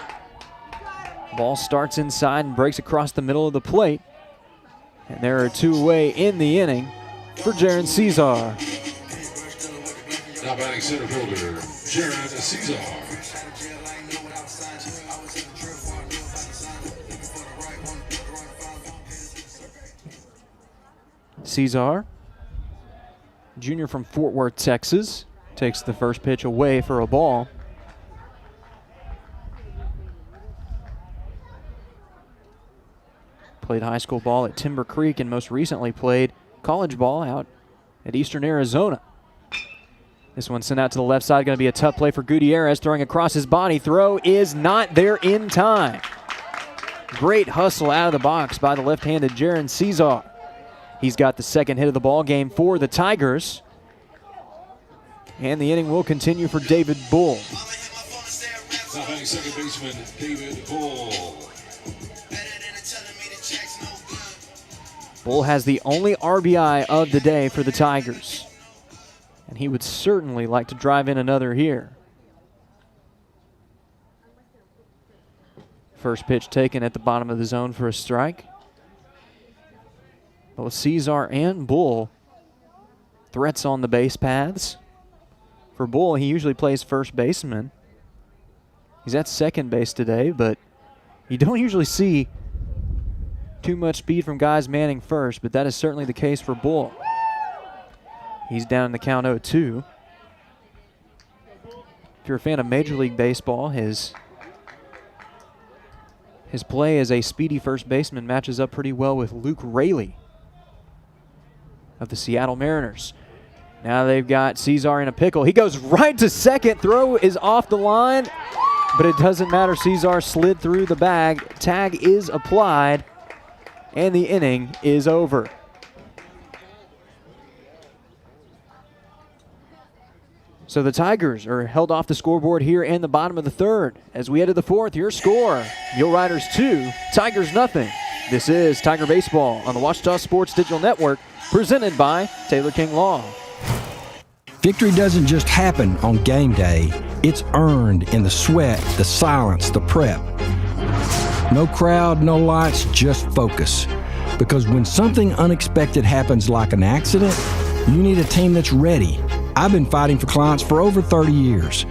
Speaker 1: Ball starts inside and breaks across the middle of the plate. And there are 2 away in the inning for Jaron Cesar.
Speaker 12: Now batting center fielder, Jaron Cesar.
Speaker 1: Cesar, junior from Fort Worth, Texas, takes the first pitch away for a ball. Played high school ball at Timber Creek and most recently played college ball out at Eastern Arizona. This one sent out to the left side, going to be a tough play for Gutierrez, throwing across his body. Throw is not there in time. Great hustle out of the box by the left-handed Jaron Cesar. He's got the second hit of the ball game for the Tigers. And the inning will continue for David Bull.
Speaker 12: Now batting second baseman, David Bull.
Speaker 1: Bull has the only RBI of the day for the Tigers. And he would certainly like to drive in another here. First pitch taken at the bottom of the zone for a strike. Both Cesar and Bull threats on the base paths. For Bull, he usually plays first baseman. He's at second base today, but you don't usually see too much speed from guys manning first, but that is certainly the case for Bull. He's down in the count 0-2. If you're a fan of Major League Baseball, his play as a speedy first baseman matches up pretty well with Luke Raley of the Seattle Mariners. Now they've got Cesar in a pickle. He goes right to second. Throw is off the line, but it doesn't matter. Cesar slid through the bag. Tag is applied, and the inning is over. So the Tigers are held off the scoreboard here in the bottom of the third. As we head to the fourth, your score, Mule Riders 2, Tigers nothing. This is Tiger Baseball on the Ouachita Sports Digital Network, presented by Taylor King Law.
Speaker 2: Victory doesn't just happen on game day. It's earned in the sweat, the silence, the prep. No crowd, no lights, just focus. Because when something unexpected happens like an accident, you need a team that's ready. I've been fighting for clients for over 30 years.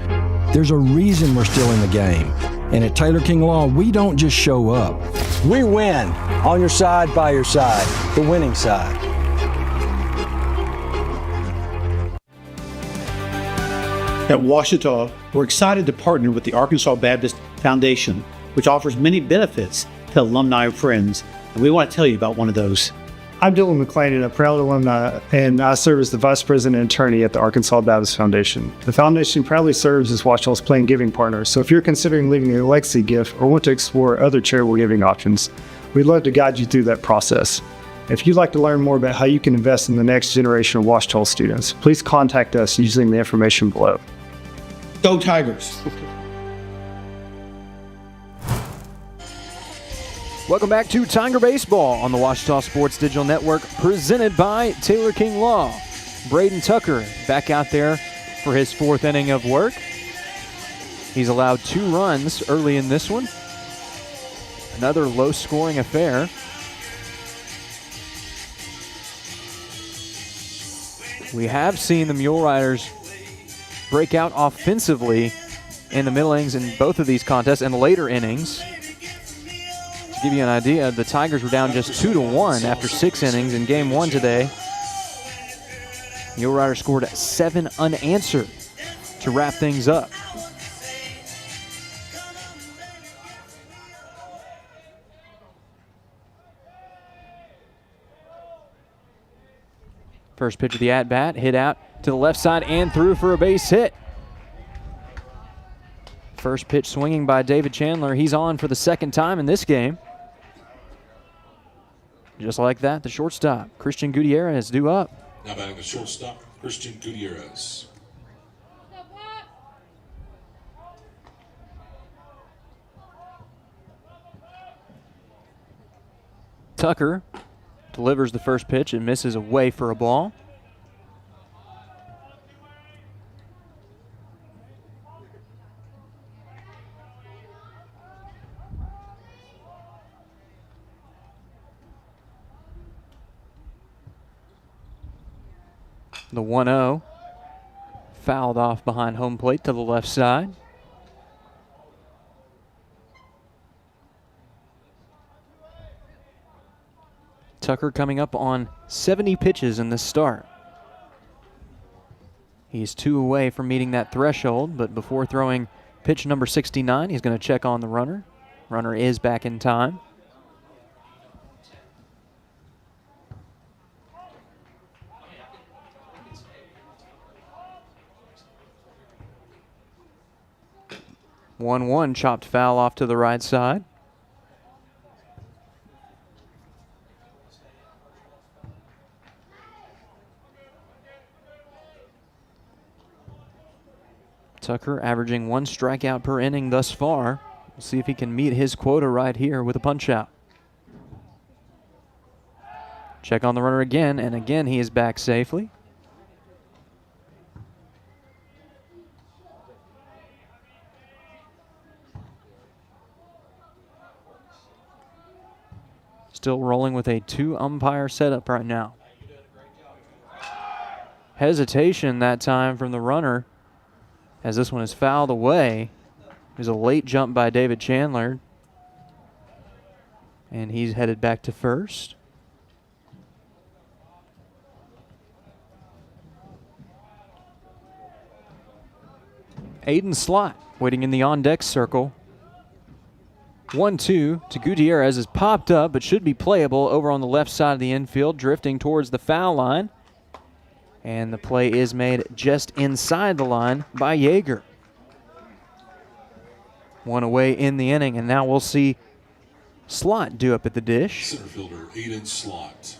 Speaker 2: There's a reason we're still in the game. And at Taylor King Law, we don't just show up.
Speaker 15: We win. On your side, by your side. The winning side.
Speaker 16: At Ouachita, we're excited to partner with the Arkansas Baptist Foundation, which offers many benefits to alumni and friends, and we want to tell you about one of those.
Speaker 17: I'm Dylan McClain, a proud alumni, and I serve as the Vice President and Attorney at the Arkansas Baptist Foundation. The foundation proudly serves as Ouachita's planned giving partner, so if you're considering leaving a legacy gift or want to explore other charitable giving options, we'd love to guide you through that process. If you'd like to learn more about how you can invest in the next generation of Ouachita students, please contact us using the information below.
Speaker 16: Go Tigers!
Speaker 1: Welcome back to Tiger Baseball on the Ouachita Sports Digital Network, presented by Taylor King Law. Braden Tucker back out there for his fourth inning of work. He's allowed 2 runs early in this one. Another low-scoring affair. We have seen the Mule Riders break out offensively in the middle innings in both of these contests and later innings. To give you an idea, the Tigers were down just 2-1 after 6 innings in Game 1 today. Mule Riders scored 7 unanswered to wrap things up. First pitch of the at-bat, hit out to the left side and through for a base hit. First pitch swinging by David Chandler. He's on for the second time in this game. Just like that, the shortstop, Christian Gutierrez, due up.
Speaker 12: Now batting the shortstop, Christian Gutierrez.
Speaker 1: Tucker delivers the first pitch and misses away for a ball. The 1-0 fouled off behind home plate to the left side. Tucker coming up on 70 pitches in this start. He's 2 away from meeting that threshold, but before throwing pitch number 69, he's going to check on the runner. Runner is back in time. One chopped foul off to the right side. Tucker averaging 1 strikeout per inning thus far. We'll see if he can meet his quota right here with a punch out. Check on the runner again, and again he is back safely. Still rolling with a 2-umpire setup right now. Hesitation that time from the runner as this one is fouled away. There's a late jump by David Chandler, and he's headed back to first. Aiden Slott waiting in the on-deck circle. 1-2 to Gutierrez is popped up, but should be playable over on the left side of the infield, drifting towards the foul line. And the play is made just inside the line by Yeager. One away in the inning, and now we'll see Slott due up at the dish.
Speaker 12: Center fielder Aiden Slott.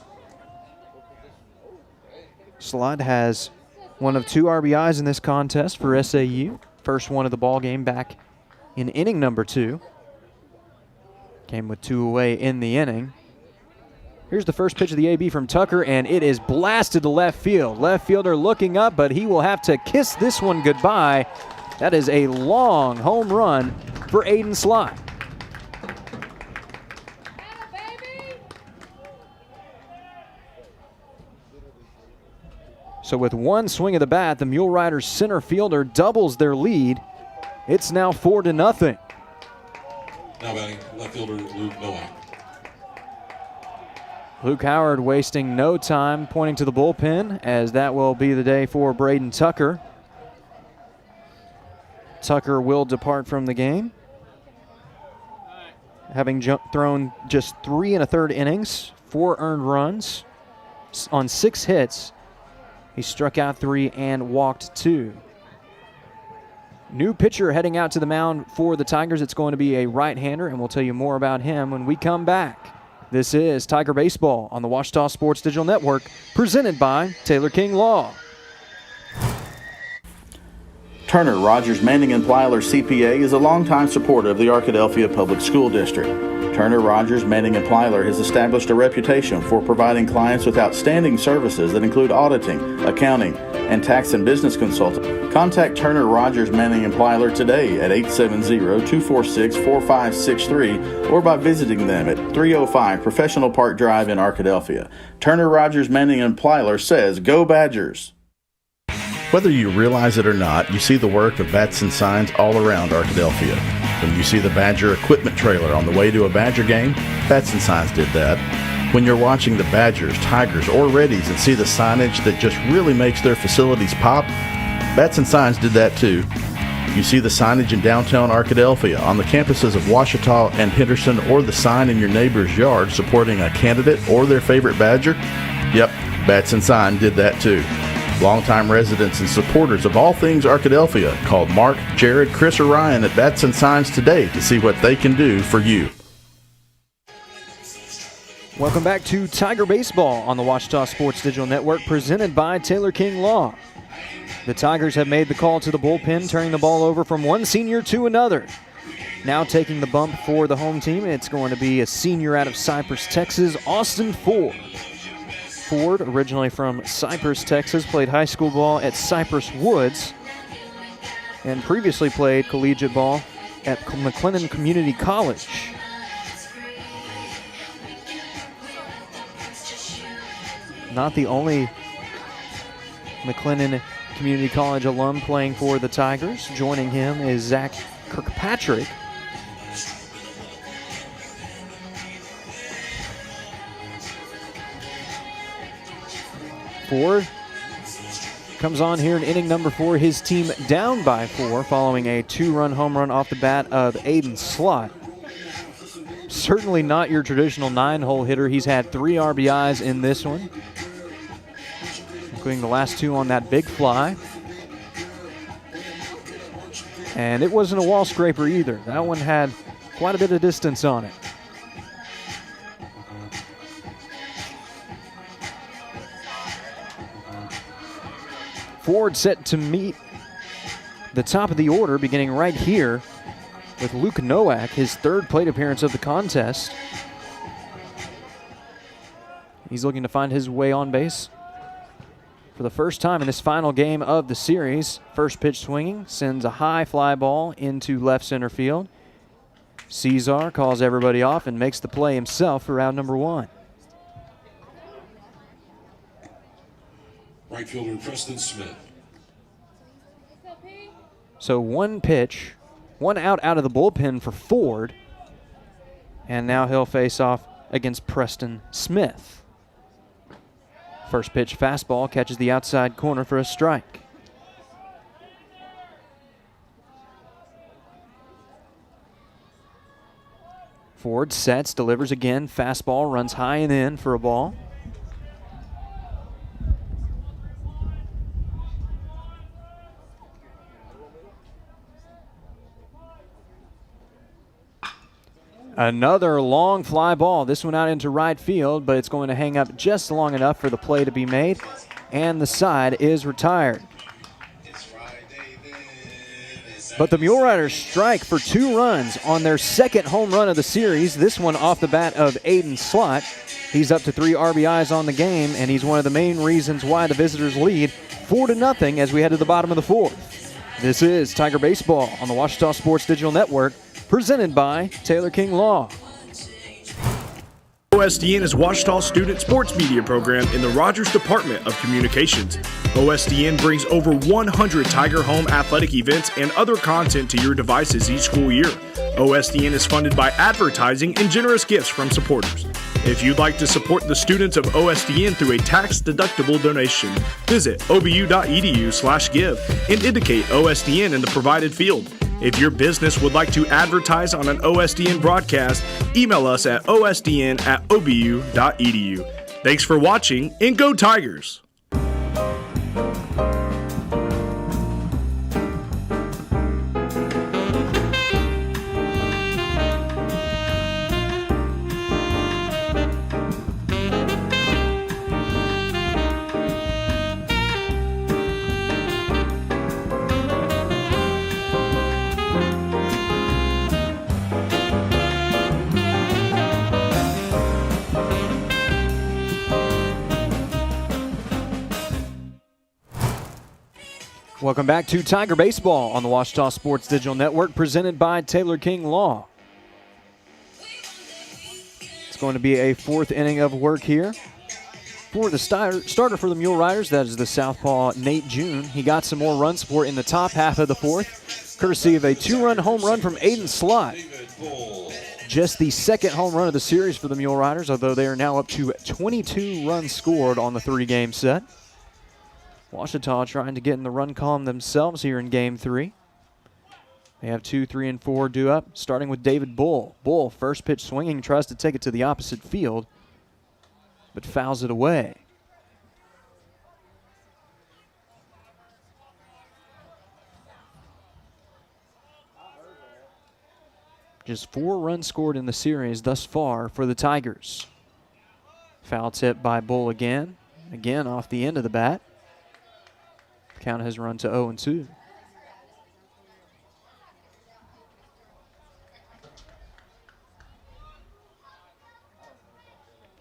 Speaker 1: Slott has one of 2 RBIs in this contest for SAU. First one of the ball game back in inning number 2. Came with 2 away in the inning. Here's the first pitch of the AB from Tucker, and it is blasted to left field. Left fielder looking up, but he will have to kiss this one goodbye. That is a long home run for Aiden Slott. So with one swing of the bat, the Mule Riders center fielder doubles their lead. It's now 4-0.
Speaker 12: Now batting left fielder Luke Nowak.
Speaker 1: Luke Howard wasting no time pointing to the bullpen, as that will be the day for Braden Tucker. Tucker will depart from the game, having thrown just 3 1/3 innings, 4 earned runs on 6 hits. He struck out 3 and walked 2. New pitcher heading out to the mound for the Tigers. It's going to be a right-hander, and we'll tell you more about him when we come back. This is Tiger Baseball on the Ouachita Sports Digital Network, presented by Taylor King Law.
Speaker 18: Turner, Rogers, Manning & Plyler CPA is a longtime supporter of the Arkadelphia Public School District. Turner, Rogers, Manning & Plyler has established a reputation for providing clients with outstanding services that include auditing, accounting, and tax and business consulting. Contact Turner, Rogers, Manning & Plyler today at 870-246-4563 or by visiting them at 305 Professional Park Drive in Arkadelphia. Turner, Rogers, Manning & Plyler says, "Go Badgers!"
Speaker 19: Whether you realize it or not, you see the work of Batson Signs all around Arkadelphia. When you see the Badger equipment trailer on the way to a Badger game, Batson Signs did that. When you're watching the Badgers, Tigers, or Reddies and see the signage that just really makes their facilities pop, Batson Signs did that too. You see the signage in downtown Arkadelphia, on the campuses of Ouachita and Henderson, or the sign in your neighbor's yard supporting a candidate or their favorite Badger? Yep, Batson Sign did that too. Longtime residents and supporters of all things Arkadelphia called Mark, Jared, Chris, or Ryan at Batson Signs today to see what they can do for you.
Speaker 1: Welcome back to Tiger Baseball on the Ouachita Sports Digital Network, presented by Taylor King Law. The Tigers have made the call to the bullpen, turning the ball over from one senior to another. Now taking the bump for the home team, it's going to be a senior out of Cypress, Texas, Austin Ford. Ford, originally from Cypress, Texas, played high school ball at Cypress Woods and previously played collegiate ball at McLennan Community College. Not the only McLennan Community College alum playing for the Tigers. Joining him is Zach Kirkpatrick. Ford comes on here in inning number 4. His team down by 4 following a 2-run home run off the bat of Aiden Slott. Certainly not your traditional 9-hole hitter. He's had 3 RBIs in this one, including the last 2 on that big fly. And it wasn't a wall scraper either. That one had quite a bit of distance on it. Ford set to meet the top of the order, beginning right here with Luke Nowak, his 3rd plate appearance of the contest. He's looking to find his way on base for the first time in this final game of the series. First pitch swinging, sends a high fly ball into left center field. Cesar calls everybody off and makes the play himself for out number 1.
Speaker 12: Right fielder Preston Smith.
Speaker 1: So 1 pitch, 1 out of the bullpen for Ford. And now he'll face off against Preston Smith. First pitch fastball catches the outside corner for a strike. Ford sets, delivers again. Fastball, runs high and in for a ball. Another long fly ball. This one out into right field, but it's going to hang up just long enough for the play to be made, and the side is retired. But the Mule Riders strike for 2 runs on their second home run of the series, this one off the bat of Aiden Slott. He's up to 3 RBIs on the game, and he's one of the main reasons why the visitors lead 4-0 as we head to the bottom of the 4th. This is Tiger Baseball on the Ouachita Sports Digital Network, presented by Taylor King Law.
Speaker 4: OSDN is Ouachita's student sports media program in the Rogers Department of Communications. OSDN brings over 100 Tiger Home athletic events and other content to your devices each school year. OSDN is funded by advertising and generous gifts from supporters. If you'd like to support the students of OSDN through a tax-deductible donation, visit obu.edu/give and indicate OSDN in the provided field. If your business would like to advertise on an OSDN broadcast, email us at osdn@obu.edu. Thanks for watching, and go Tigers!
Speaker 1: Welcome back to Tiger Baseball on the Ouachita Sports Digital Network, presented by Taylor King Law. It's going to be a 4th inning of work here. For the starter for the Mule Riders, that is the southpaw Nate June. He got some more run support in the top half of the 4th, courtesy of a 2-run home run from Aiden Slott. Just the 2nd home run of the series for the Mule Riders, although they are now up to 22 runs scored on the 3-game set. Ouachita trying to get in the run column themselves here in Game 3. They have 2, 3, and 4 due up, starting with David Bull. Bull, first pitch swinging, tries to take it to the opposite field, but fouls it away. Just 4 runs scored in the series thus far for the Tigers. Foul tip by Bull again off the end of the bat. Count has run to 0-2.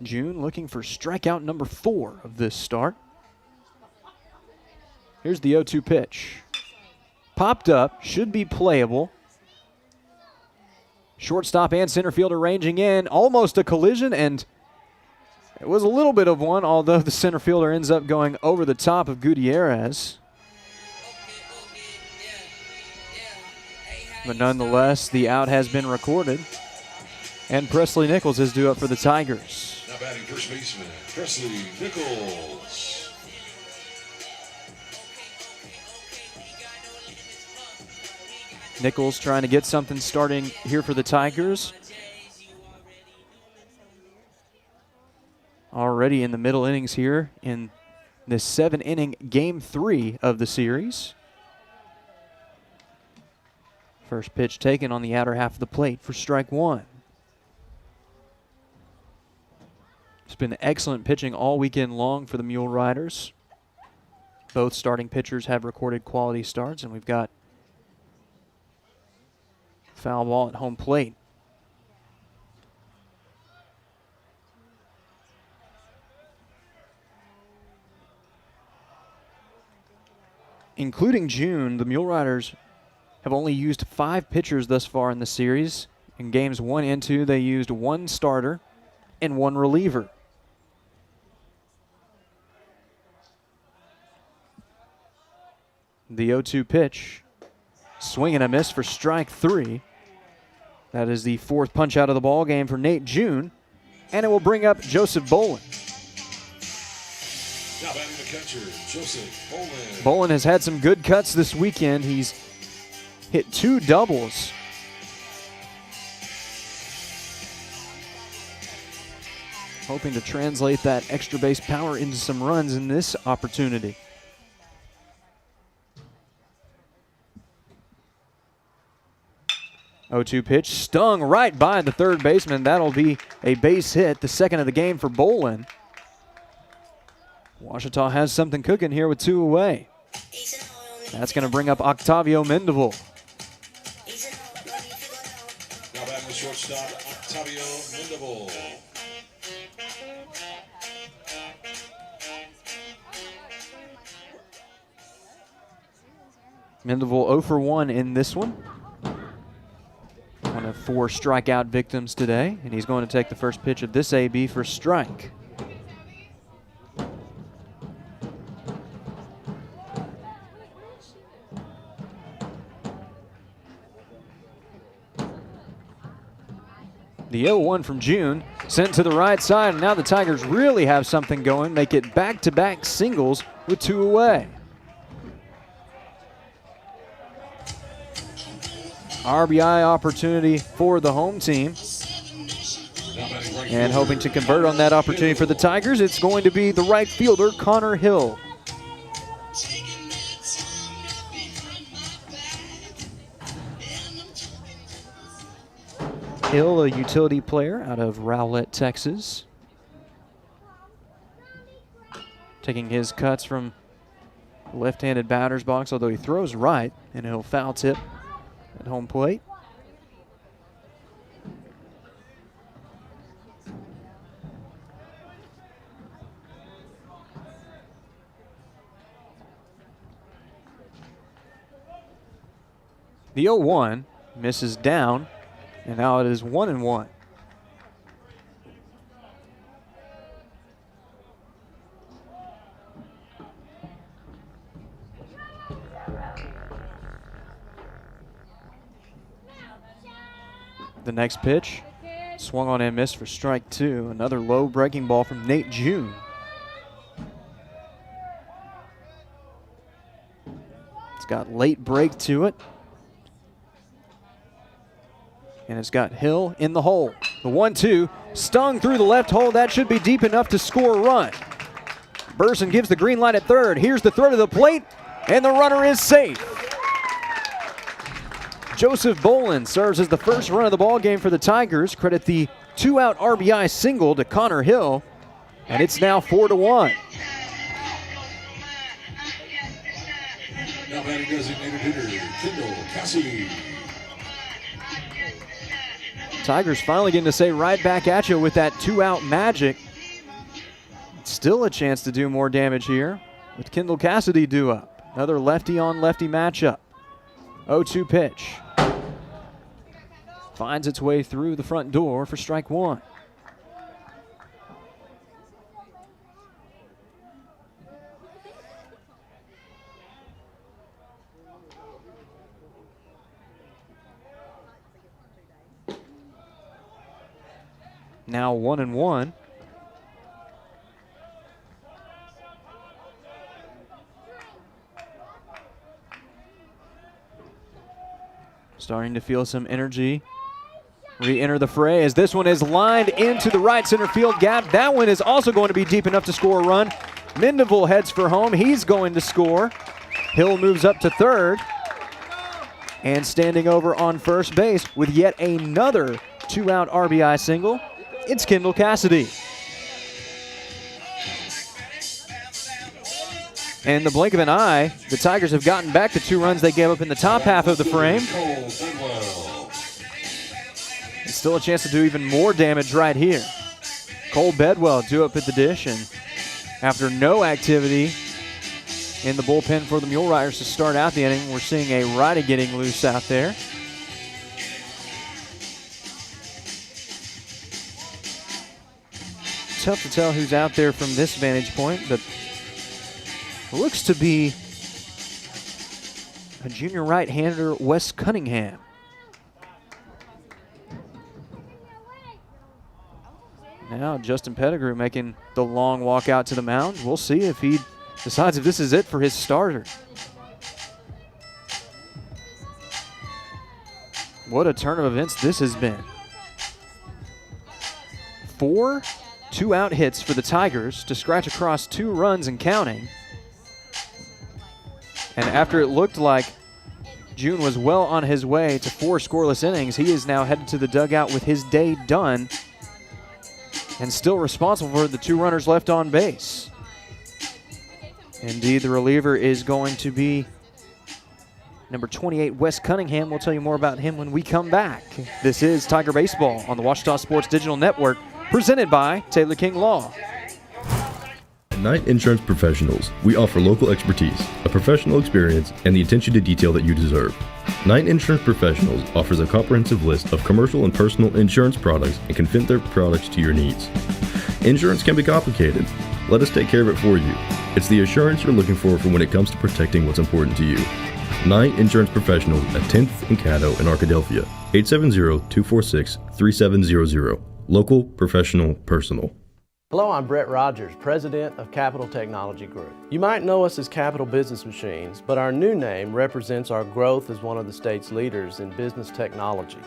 Speaker 1: June looking for strikeout number 4 of this start. Here's the 0-2 pitch. Popped up, should be playable. Shortstop and center fielder ranging in, almost a collision, and it was a little bit of one, although the center fielder ends up going over the top of Gutierrez. But nonetheless, the out has been recorded, and Presley Nichols is due up for the Tigers.
Speaker 12: Now batting first baseman, Presley Nichols.
Speaker 1: Nichols trying to get something starting here for the Tigers. Already in the middle innings here in this 7-inning Game 3 of the series. First pitch taken on the outer half of the plate for strike 1. It's been excellent pitching all weekend long for the Mule Riders. Both starting pitchers have recorded quality starts, and we've got foul ball at home plate. Including June, the Mule Riders have only used 5 pitchers thus far in the series. In games 1 and 2, they used 1 starter and 1 reliever. The 0-2 pitch, swing and a miss for strike 3. That is the 4th punch out of the ball game for Nate June, and it will bring up Joseph Bolin.
Speaker 12: Now batting the catcher, Joseph Bolin.
Speaker 1: Bolin has had some good cuts this weekend. He's hit 2 doubles. hoping to translate that extra base power into some runs in this opportunity. Oh-2 pitch stung right by the third baseman. That'll be a base hit, the second of the game for Bolin. Ouachita has something cooking here with 2 away. That's going to bring up Octavio Mendeville.
Speaker 12: Now back with shortstop Octavio Mendeville.
Speaker 1: Mendeville 0 for 1 in this one. One of 4 strikeout victims today, and he's going to take the first pitch of this AB for strike. The 0-1 from June sent to the right side, and now the Tigers really have something going. Make it back-to-back singles with 2 away. RBI opportunity for the home team. And hoping to convert on that opportunity for the Tigers, it's going to be the right fielder, Connor Hill. Hill, a utility player out of Rowlett, Texas. Taking his cuts from left-handed batter's box, although he throws right, and he'll foul tip at home plate. The 0-1 misses down, and now it is 1-1. The next pitch, swung on and missed for strike 2. Another low breaking ball from Nate June. It's got late break to it. And it's got Hill in the hole. The 1-2 stung through the left hole. That should be deep enough to score a run. Burson gives the green light at third. Here's the throw to the plate, and the runner is safe. Joseph Bolin serves as the first run of the ball game for the Tigers. Credit the 2-out RBI single to Connor Hill, and it's now 4-1.
Speaker 12: Now batting designated hitter, Kendall Cassidy.
Speaker 1: Tigers finally getting to say right back at you with that 2-out magic. Still a chance to do more damage here with Kendall Cassidy due up. Another lefty on lefty matchup. 0-2 pitch. Finds its way through the front door for strike 1. Now 1-1. Starting to feel some energy re-enter the fray as this one is lined into the right center field gap. That one is also going to be deep enough to score a run. Mendeville heads for home. He's going to score. Hill moves up to third. And standing over on first base with yet another 2-out RBI single, it's Kendall Cassidy. In the blink of an eye, the Tigers have gotten back the 2 runs they gave up in the top half of the frame. It's still a chance to do even more damage right here. Cole Bedwell due up at the dish, and after no activity in the bullpen for the Mule Riders to start out the inning, we're seeing a righty getting loose out there. Tough to tell who's out there from this vantage point, but looks to be a junior right-hander, Wes Cunningham. Now Justin Pettigrew making the long walk out to the mound. We'll see if he decides if this is it for his starter. What a turn of events this has been. 4 2 out hits for the Tigers to scratch across 2 runs and counting. And after it looked like June was well on his way to 4 scoreless innings, he is now headed to the dugout with his day done and still responsible for the 2 runners left on base. Indeed, the reliever is going to be number 28, Wes Cunningham. We'll tell you more about him when we come back. This is Tiger Baseball on the Ouachita Sports Digital Network, presented by Taylor King Law.
Speaker 20: At Knight Insurance Professionals, we offer local expertise, a professional experience, and the attention to detail that you deserve. Knight Insurance Professionals offers a comprehensive list of commercial and personal insurance products and can fit their products to your needs. Insurance can be complicated. Let us take care of it for you. It's the assurance you're looking for when it comes to protecting what's important to you. Knight Insurance Professionals at 10th and Caddo in Arkadelphia. 870-246-3700. Local, professional, personal.
Speaker 3: Hello, I'm Brett Rogers, President of Capital Technology Group. You might know us as Capital Business Machines, but our new name represents our growth as one of the state's leaders in business technology.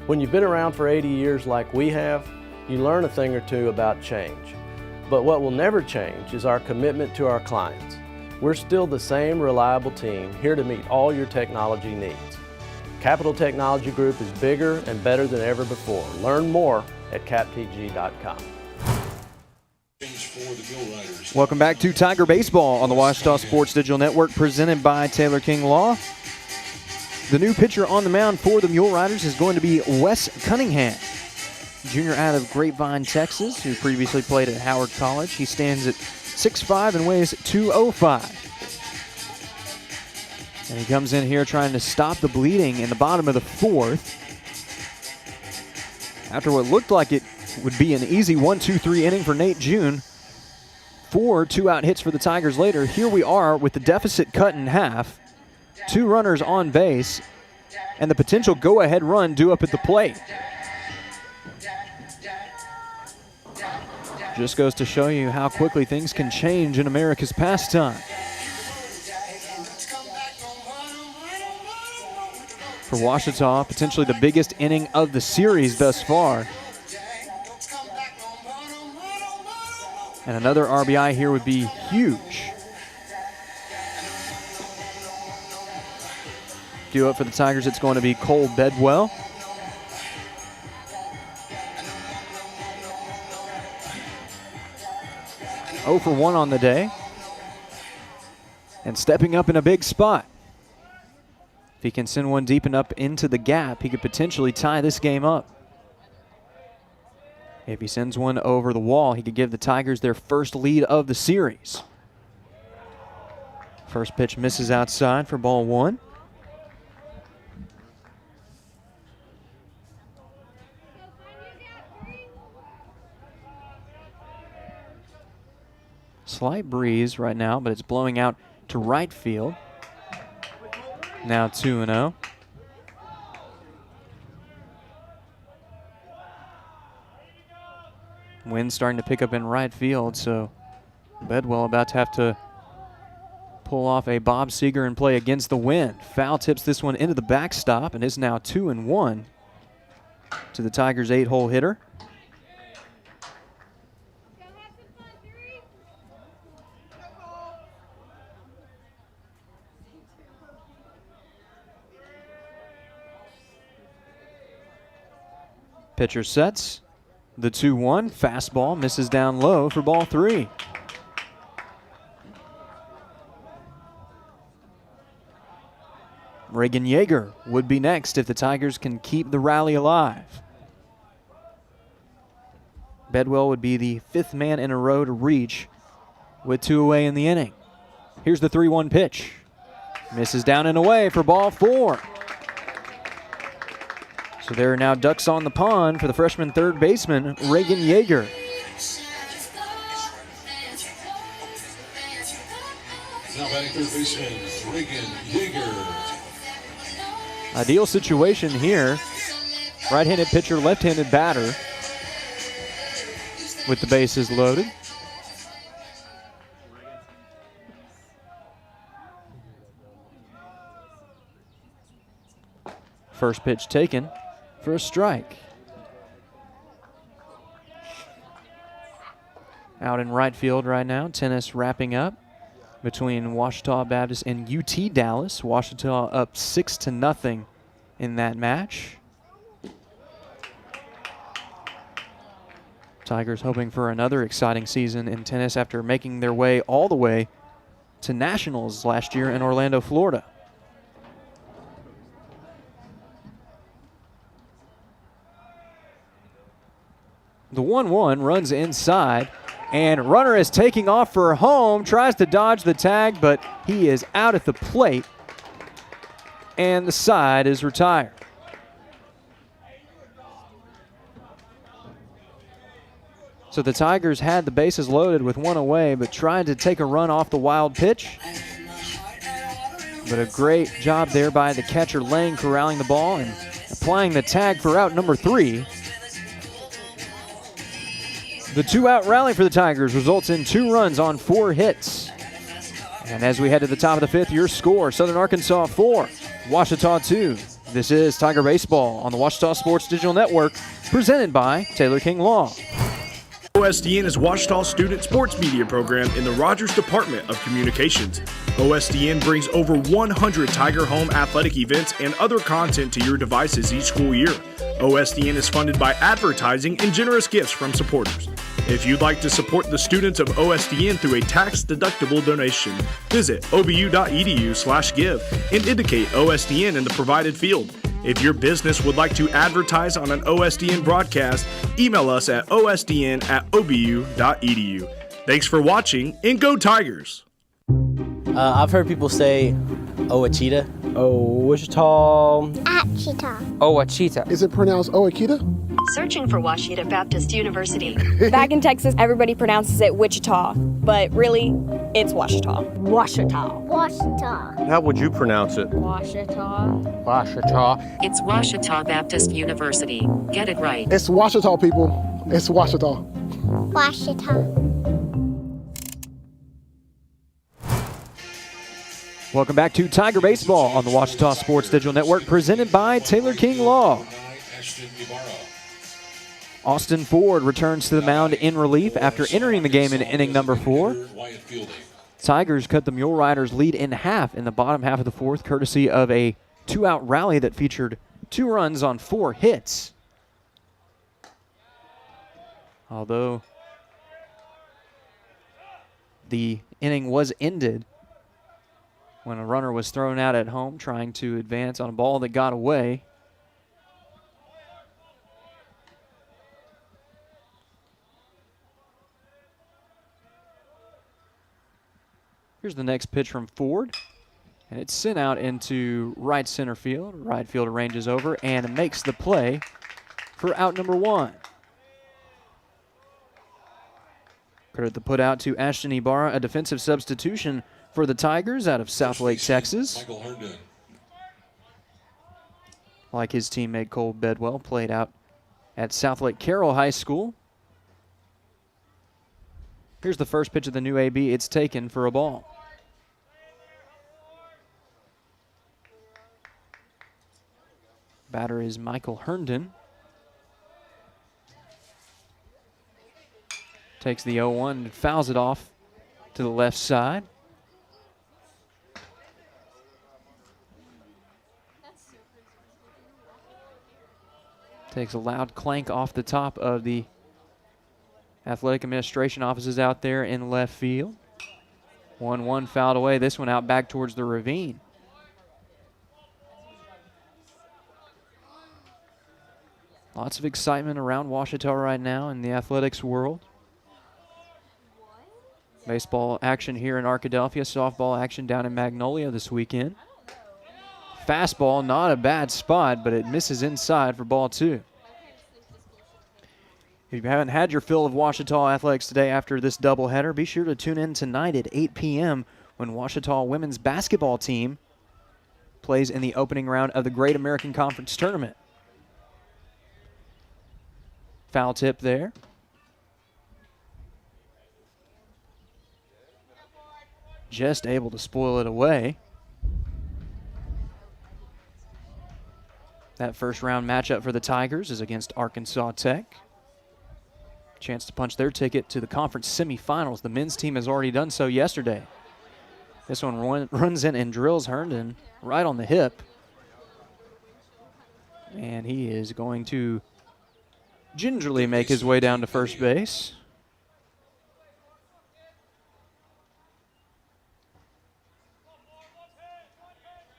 Speaker 3: When you've been around for 80 years like we have, you learn a thing or two about change. But what will never change is our commitment to our clients. We're still the same reliable team here to meet all your technology needs. Capital Technology Group is bigger and better than ever before. Learn more at captg.com.
Speaker 1: Welcome back to Tiger Baseball on the Ouachita Sports Digital Network, presented by Taylor King Law. The new pitcher on the mound for the Mule Riders is going to be Wes Cunningham, junior out of Grapevine, Texas, who previously played at Howard College. He stands at 6'5" and weighs 205. And he comes in here trying to stop the bleeding in the bottom of the 4th. After what looked like it would be an easy 1-2-3 inning for Nate June, 4 2-out hits for the Tigers later. Here we are with the deficit cut in half, 2 runners on base, and the potential go-ahead run due up at the plate. Just goes to show you how quickly things can change in America's pastime. For Ouachita, potentially the biggest inning of the series thus far. And another RBI here would be huge. Due up for the Tigers, it's going to be Cole Bedwell. Oh for 1 on the day. And stepping up in a big spot. If he can send one deep and up into the gap, he could potentially tie this game up. If he sends one over the wall, he could give the Tigers their first lead of the series. First pitch misses outside for ball 1. Slight breeze right now, but it's blowing out to right field. Now 2-0. Wind starting to pick up in right field, so Bedwell about to have to pull off a Bob Seger and play against the wind. Foul tips this one into the backstop and is now 2-1 to the Tigers' 8-hole hitter. Pitcher sets. The 2-1. Fastball misses down low for ball 3. Reagan Yeager would be next if the Tigers can keep the rally alive. Bedwell would be the 5th man in a row to reach with 2 away in the inning. Here's the 3-1 pitch. Misses down and away for ball 4. So there are now ducks on the pond for the freshman third baseman, Reagan Yeager.
Speaker 12: Now batting third baseman, Reagan Yeager.
Speaker 1: Ideal situation here. Right-handed pitcher, left-handed batter with the bases loaded. First pitch taken for a strike. out in right field right now. Tennis wrapping up between Ouachita Baptist and UT Dallas. Ouachita up 6-0 in that match. Tigers hoping for another exciting season in tennis after making their way all the way to nationals last year in Orlando, Florida. The 1-1 runs inside, and runner is taking off for home, tries to dodge the tag, but he is out at the plate, and the side is retired. So the Tigers had the bases loaded with one away, but tried to take a run off the wild pitch. But a great job there by the catcher Lang corralling the ball and applying the tag for out number 3. The 2-out rally for the Tigers results in 2 runs on 4 hits. And as we head to the top of the 5th, your score, Southern Arkansas 4, Ouachita 2. This is Tiger Baseball on the Ouachita Sports Digital Network, presented by Taylor King Law.
Speaker 4: OSDN is Ouachita's student sports media program in the Rogers Department of Communications. OSDN brings over 100 Tiger Home athletic events and other content to your devices each school year. OSDN is funded by advertising and generous gifts from supporters. If you'd like to support the students of OSDN through a tax-deductible donation, visit obu.edu/give and indicate OSDN in the provided field. If your business would like to advertise on an OSDN broadcast, email us at osdn@obu.edu. Thanks for watching, and go Tigers!
Speaker 5: I've heard people say Ouachita.
Speaker 15: Wichita.
Speaker 6: Ouachita.
Speaker 8: Ouachita. Is it pronounced Ouachita?
Speaker 9: Searching for Ouachita Baptist University.
Speaker 10: Back in Texas, everybody pronounces it Wichita, but really, it's Ouachita.
Speaker 6: Ouachita. Ouachita.
Speaker 15: How would you pronounce it?
Speaker 6: Ouachita.
Speaker 15: Ouachita.
Speaker 9: It's Ouachita Baptist University. Get it right.
Speaker 8: It's Ouachita, people. It's Ouachita.
Speaker 6: Ouachita.
Speaker 1: Welcome back to Tiger Baseball on the Ouachita Sports Digital Network, presented by Taylor King Law. Austin Ford returns to the mound in relief after entering the game in inning number 4. Tigers cut the Mule Riders' lead in half in the bottom half of the 4th, courtesy of a 2-out rally that featured 2 runs on 4 hits. Although the inning was ended when a runner was thrown out at home trying to advance on a ball that got away. Here's the next pitch from Ford, and it's sent out into right center field. Right field arranges over and makes the play for out number 1. Credit the put out to Ashton Ibarra, a defensive substitution for the Tigers out of Southlake, Texas. Like his teammate Cole Bedwell, played out at Southlake Carroll High School. Here's the first pitch of the new AB. It's taken for a ball. Batter is Michael Herndon. Takes the 0-1 and fouls it off to the left side. Takes a loud clank off the top of the athletic administration offices out there in left field. 1-1 fouled away. This one out back towards the ravine. Lots of excitement around Ouachita right now in the athletics world. Baseball action here in Arkadelphia. Softball action down in Magnolia this weekend. Fastball, not a bad spot, but it misses inside for ball 2. If you haven't had your fill of Ouachita athletics today after this doubleheader, be sure to tune in tonight at 8 p.m. when Ouachita women's basketball team plays in the opening round of the Great American Conference Tournament. Foul tip there. Just able to spoil it away. That first round matchup for the Tigers is against Arkansas Tech. Chance to punch their ticket to the conference semifinals. The men's team has already done so yesterday. This one runs in and drills Herndon right on the hip. And he is going to gingerly make his way down to first base.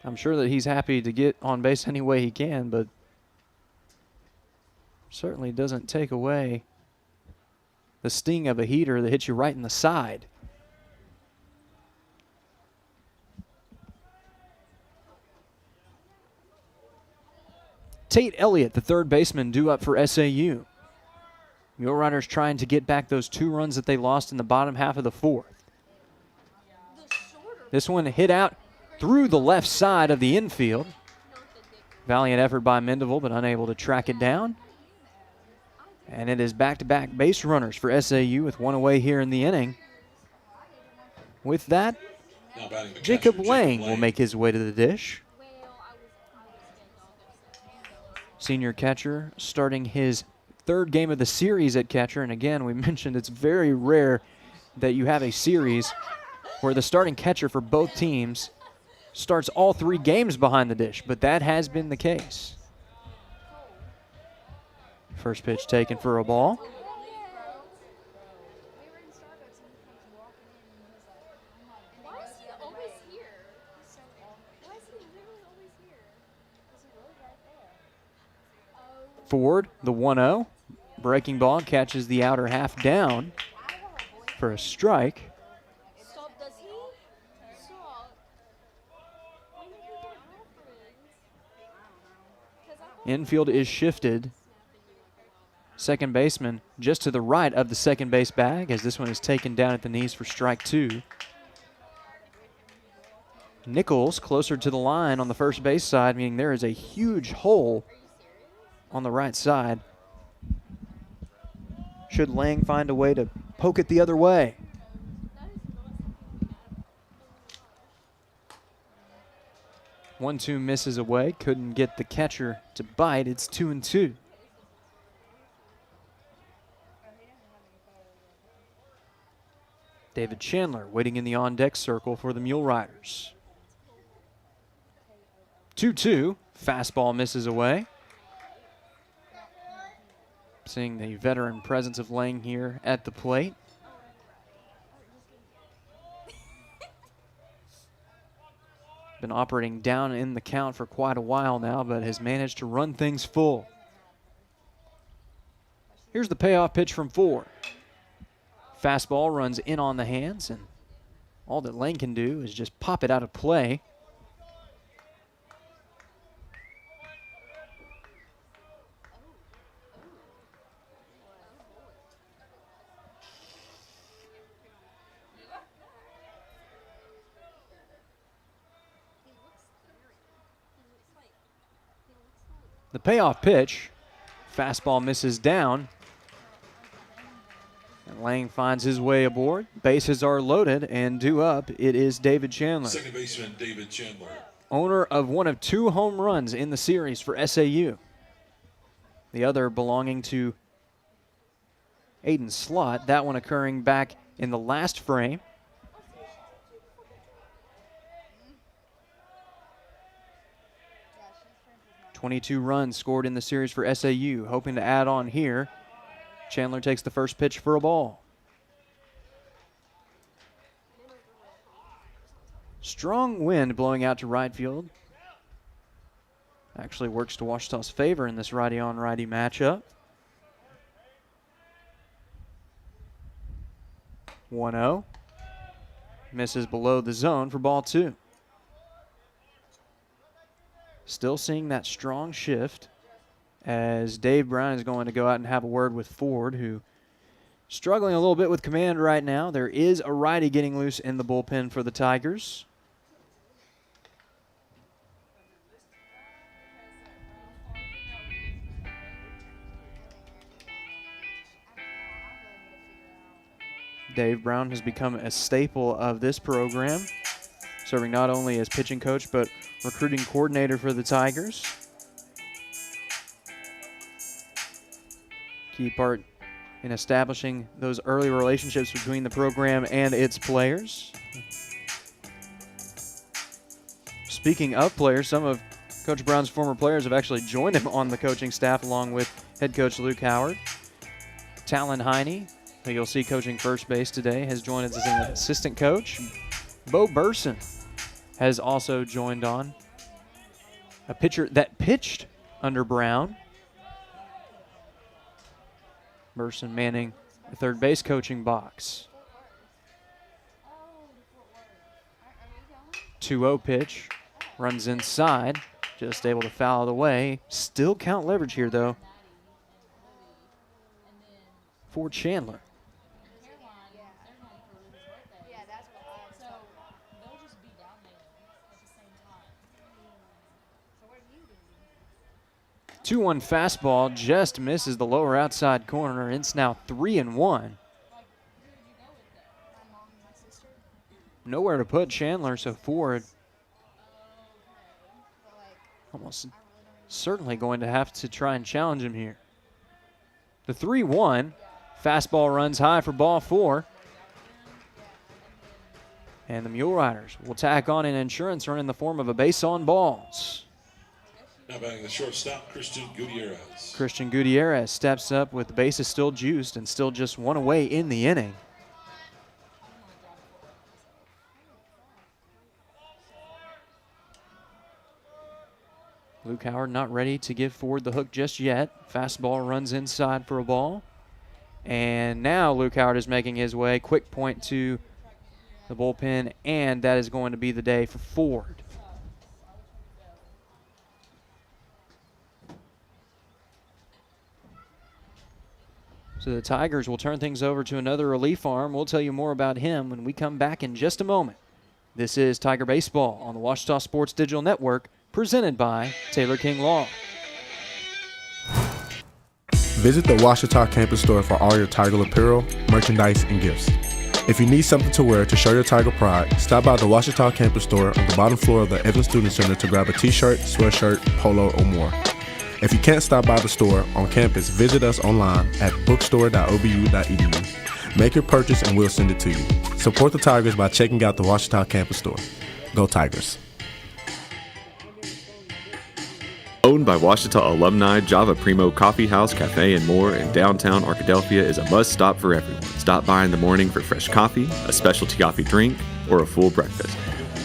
Speaker 1: I'm sure that he's happy to get on base any way he can, but certainly doesn't take away the sting of a heater that hits you right in the side. Tate Elliott, the third baseman, due up for SAU. Mule Riders trying to get back those 2 runs that they lost in the bottom half of the 4th. This one hit out through the left side of the infield. Valiant effort by Mendeville, but unable to track it down. And it is back-to-back base runners for SAU with 1 away here in the inning. With that, Jacob Lang will make his way to the dish. Senior catcher starting his 3rd game of the series at catcher. And again, we mentioned it's very rare that you have a series where the starting catcher for both teams starts all 3 games behind the dish, but that has been the case. First pitch taken for a ball. Ford, the 1-0. Breaking ball, catches the outer half down for a strike. Infield is shifted. Second baseman just to the right of the second base bag as this one is taken down at the knees for strike 2. Nichols closer to the line on the first base side, meaning there is a huge hole on the right side. Should Lang find a way to poke it the other way? One-two misses away. Couldn't get the catcher to bite. It's 2-2. David Chandler waiting in the on-deck circle for the Mule Riders. 2-2. Fastball misses away. Seeing the veteran presence of Lang here at the plate. Been operating down in the count for quite a while now, but has managed to run things full. Here's the payoff pitch from Ford. Fastball runs in on the hands, and all that Lang can do is just pop it out of play. The payoff pitch, fastball misses down. And Lang finds his way aboard. Bases are loaded, and due up, it is David Chandler.
Speaker 12: Second baseman David Chandler.
Speaker 1: Owner of one of 2 home runs in the series for SAU. The other belonging to Aiden Slott, that one occurring back in the last frame. .22 runs scored in the series for SAU. Hoping to add on here. Chandler takes the first pitch for a ball. Strong wind blowing out to right field. Actually works to Ouachita's favor in this righty-on-righty matchup. 1-0. Misses below the zone for ball 2. Still seeing that strong shift as Dave Brown is going to go out and have a word with Ford, who struggling a little bit with command right now. There is a righty getting loose in the bullpen for the Tigers. Dave Brown has become a staple of this program, serving not only as pitching coach but recruiting coordinator for the Tigers. Key part in establishing those early relationships between the program and its players. Speaking of players, some of Coach Brown's former players have actually joined him on the coaching staff along with head coach Luke Howard. Talon Heine, who you'll see coaching first base today, has joined as an assistant coach. Bo Burson has also joined on. A pitcher that pitched under Brown. Burson manning the third base coaching box. 2-0 pitch. Runs inside. Just able to foul it away. Still count leverage here, though, for Chandler. The 2-1 fastball just misses the lower outside corner. It's now 3-1. Nowhere to put Chandler, so Ford almost certainly going to have to try and challenge him here. The 3-1. Fastball runs high for ball 4. And the Mule Riders will tack on an insurance run in the form of a base on balls.
Speaker 12: Now batting the shortstop, Christian Gutierrez.
Speaker 1: Christian Gutierrez steps up with the bases still juiced and still just one away in the inning. Luke Howard not ready to give Ford the hook just yet. Fastball runs inside for a ball. And now Luke Howard is making his way. Quick point to the bullpen, and that is going to be the day for Ford. So the Tigers will turn things over to another relief arm. We'll tell you more about him when we come back in just a moment. This is Tiger Baseball on the Ouachita Sports Digital Network, presented by Taylor King Law.
Speaker 21: Visit the Ouachita campus store for all your Tiger apparel, merchandise, and gifts. If you need something to wear to show your Tiger pride, stop by the Ouachita campus store on the bottom floor of the Evans Student Center to grab a t-shirt, sweatshirt, polo, or more. If you can't stop by the store on campus, visit us online at bookstore.obu.edu. Make your purchase and we'll send it to you. Support the Tigers by checking out the Ouachita campus store. Go Tigers.
Speaker 7: Owned by Ouachita alumni, Java Primo Coffee House, Cafe, and more in downtown Arkadelphia is a must-stop for everyone. Stop by in the morning for fresh coffee, a specialty coffee drink, or a full breakfast.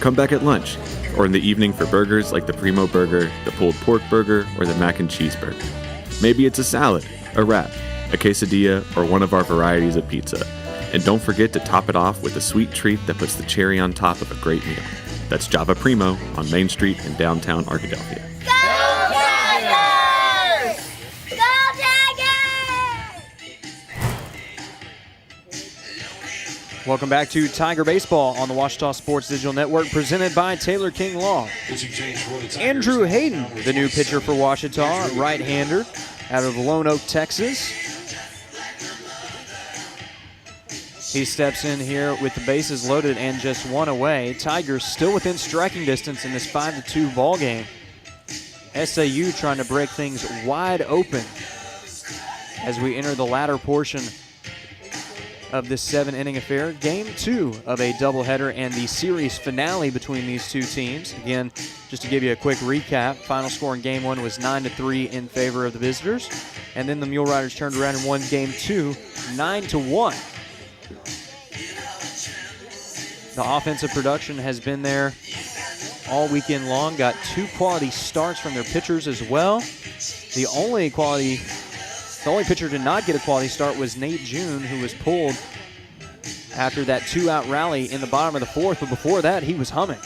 Speaker 7: Come back at lunch, or in the evening for burgers like the Primo Burger, the pulled pork burger, or the mac and cheese burger. Maybe it's a salad, a wrap, a quesadilla, or one of our varieties of pizza. And don't forget to top it off with a sweet treat that puts the cherry on top of a great meal. That's Java Primo on Main Street in downtown Arkadelphia.
Speaker 1: Welcome back to Tiger Baseball on the Ouachita Sports Digital Network, presented by Taylor King Law. Andrew Hayden, the new pitcher for Ouachita, right-hander out of Lone Oak, Texas. He steps in here with the bases loaded and just one away. Tigers still within striking distance in this 5-2 ball game. SAU trying to break things wide open as we enter the latter portion of this 7-inning affair. Game 2 of a doubleheader and the series finale between these two teams. Again, just to give you a quick recap, final score in Game 1 was 9-3 in favor of the visitors. And then the Mule Riders turned around and won Game 2, 9-1. The offensive production has been there all weekend long. Got 2 quality starts from their pitchers as well. The only pitcher to not get a quality start was Nate June, who was pulled after that 2-out rally in the bottom of the 4th, but before that, he was humming.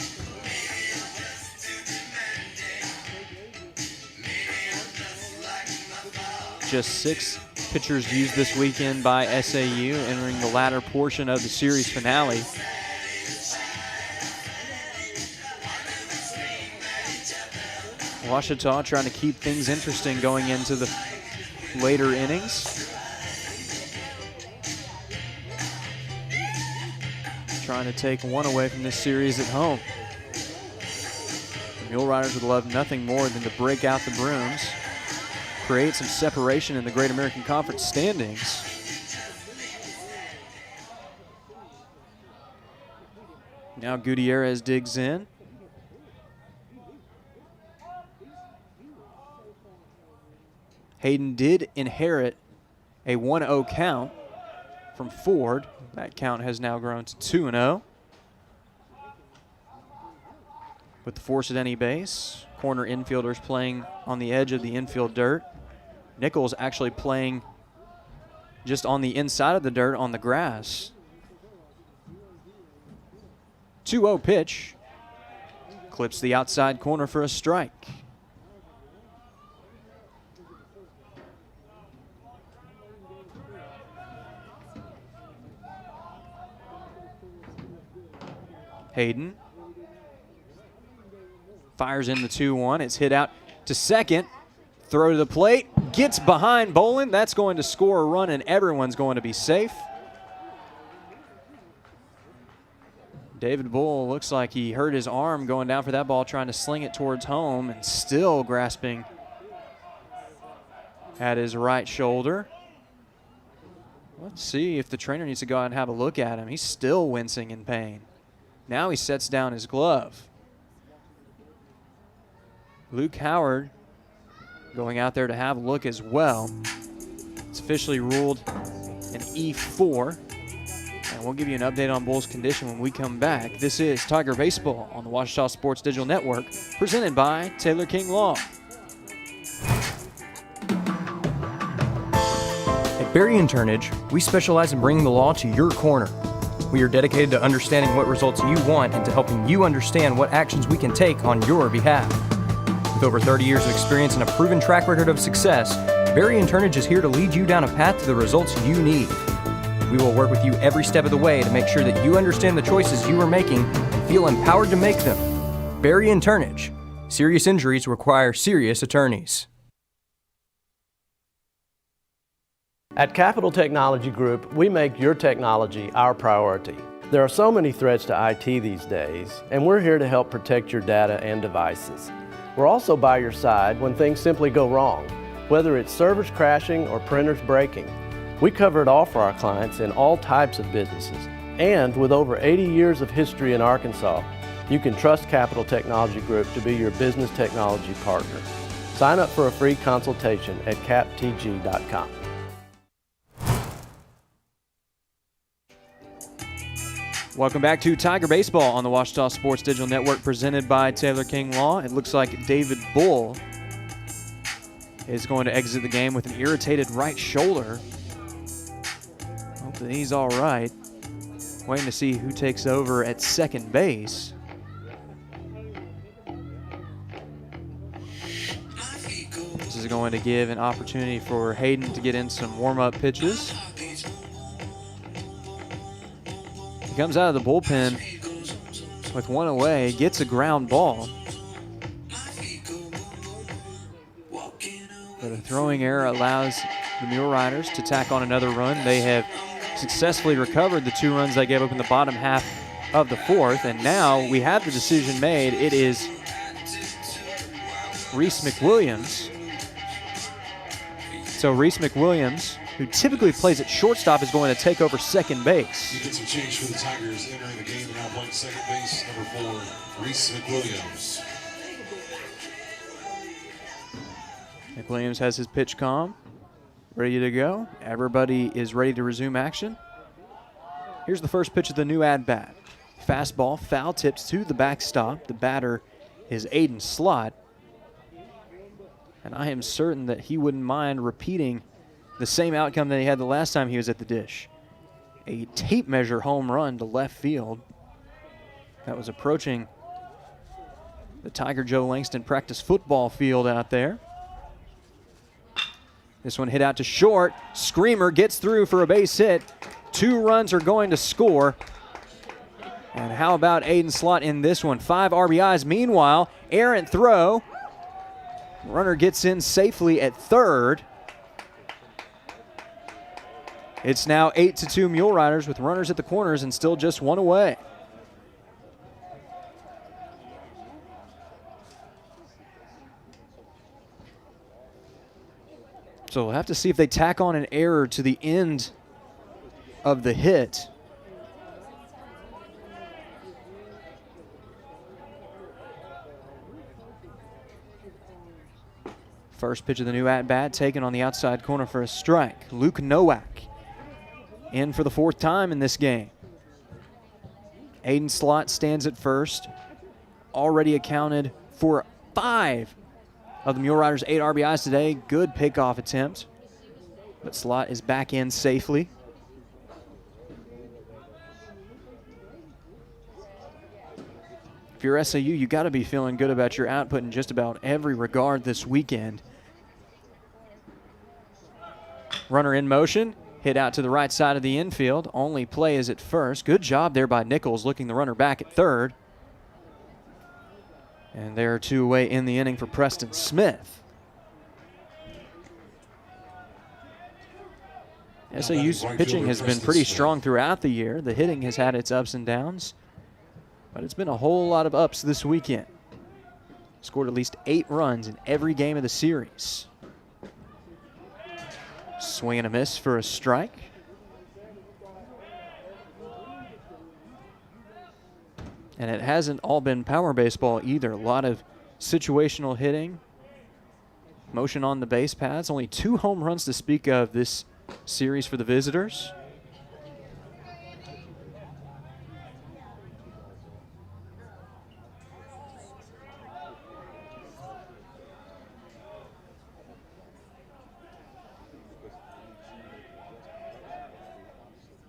Speaker 1: Just 6 pitchers used this weekend by SAU, entering the latter portion of the series finale. Ouachita trying to keep things interesting going into the later innings. Trying to take one away from this series at home. The Mule Riders would love nothing more than to break out the brooms, create some separation in the Great American Conference standings, Now Gutierrez digs in. Hayden did inherit a 1-0 count from Ford. That count has now grown to 2-0. With the force at any base, corner infielders playing on the edge of the infield dirt. Nichols actually playing just on the inside of the dirt on the grass. 2-0 pitch. Clips the outside corner for a strike. Hayden fires in the 2-1. It's hit out to second. Throw to the plate. Gets behind Bolin. That's going to score a run, and everyone's going to be safe. David Bull looks like he hurt his arm going down for that ball, trying to sling it towards home, and still grasping at his right shoulder. Let's see if the trainer needs to go out and have a look at him. He's still wincing in pain. Now he sets down his glove. Luke Howard going out there to have a look as well. It's officially ruled an E4. And we'll give you an update on Bull's condition when we come back. This is Tiger Baseball on the Ouachita Sports Digital Network, presented by Taylor King Law.
Speaker 11: At Berry & Turnage, we specialize in bringing the law to your corner. We are dedicated to understanding what results you want and to helping you understand what actions we can take on your behalf. With over 30 years of experience and a proven track record of success, Berry & Turnage is here to lead you down a path to the results you need. We will work with you every step of the way to make sure that you understand the choices you are making and feel empowered to make them. Berry & Turnage. Serious injuries require serious attorneys.
Speaker 3: At Capital Technology Group, we make your technology our priority. There are so many threats to IT these days, and we're here to help protect your data and devices. We're also by your side when things simply go wrong, whether it's servers crashing or printers breaking. We cover it all for our clients in all types of businesses. And with over 80 years of history in Arkansas, you can trust Capital Technology Group to be your business technology partner. Sign up for a free consultation at captg.com.
Speaker 1: Welcome back to Tiger Baseball on the Ouachita Sports Digital Network, presented by Taylor King Law. It looks like David Bull is going to exit the game with an irritated right shoulder. Hope that he's all right. Waiting to see who takes over at second base. This is going to give an opportunity for Hayden to get in some warm-up pitches. He comes out of the bullpen with one away, gets a ground ball. But a throwing error allows the Mule Riders to tack on another run. They have successfully recovered the 2 runs they gave up in the bottom half of the 4th, and now we have the decision made. It is Reese McWilliams. So Reese McWilliams, who typically plays at shortstop, is going to take over second base.
Speaker 12: You get some change for the Tigers entering the game, now playing second base, number 4, Reese McWilliams.
Speaker 1: McWilliams has his pitch calm, ready to go. Everybody is ready to resume action. Here's the first pitch of the new at-bat. Fastball, foul tips to the backstop. The batter is Aiden Slott. And I am certain that he wouldn't mind repeating the same outcome that he had the last time he was at the dish. A tape measure home run to left field that was approaching the Tiger Joe Langston practice football field out there. This one hit out to short. Screamer gets through for a base hit. 2 runs are going to score. And how about Aiden Slott in this one? 5 RBIs. Meanwhile, errant throw. Runner gets in safely at third. It's now 8-2 Mule Riders with runners at the corners and still just 1 away. So we'll have to see if they tack on an error to the end of the hit. First pitch of the new at-bat taken on the outside corner for a strike. Luke Nowak in for the 4th time in this game. Aiden Slott stands at first. Already accounted for 5 of the Mule Riders' 8 RBIs today. Good pickoff attempt. But Slott is back in safely. If you're SAU, you got to be feeling good about your output in just about every regard this weekend. Runner in motion, hit out to the right side of the infield. Only play is at first. Good job there by Nichols, looking the runner back at third. And there are 2 away in the inning for Preston Smith. SAU's pitching has been pretty strong throughout the year. The hitting has had its ups and downs, but it's been a whole lot of ups this weekend. Scored at least 8 runs in every game of the series. Swing and a miss for a strike. And it hasn't all been power baseball either. A lot of situational hitting, motion on the base paths. Only 2 home runs to speak of this series for the visitors.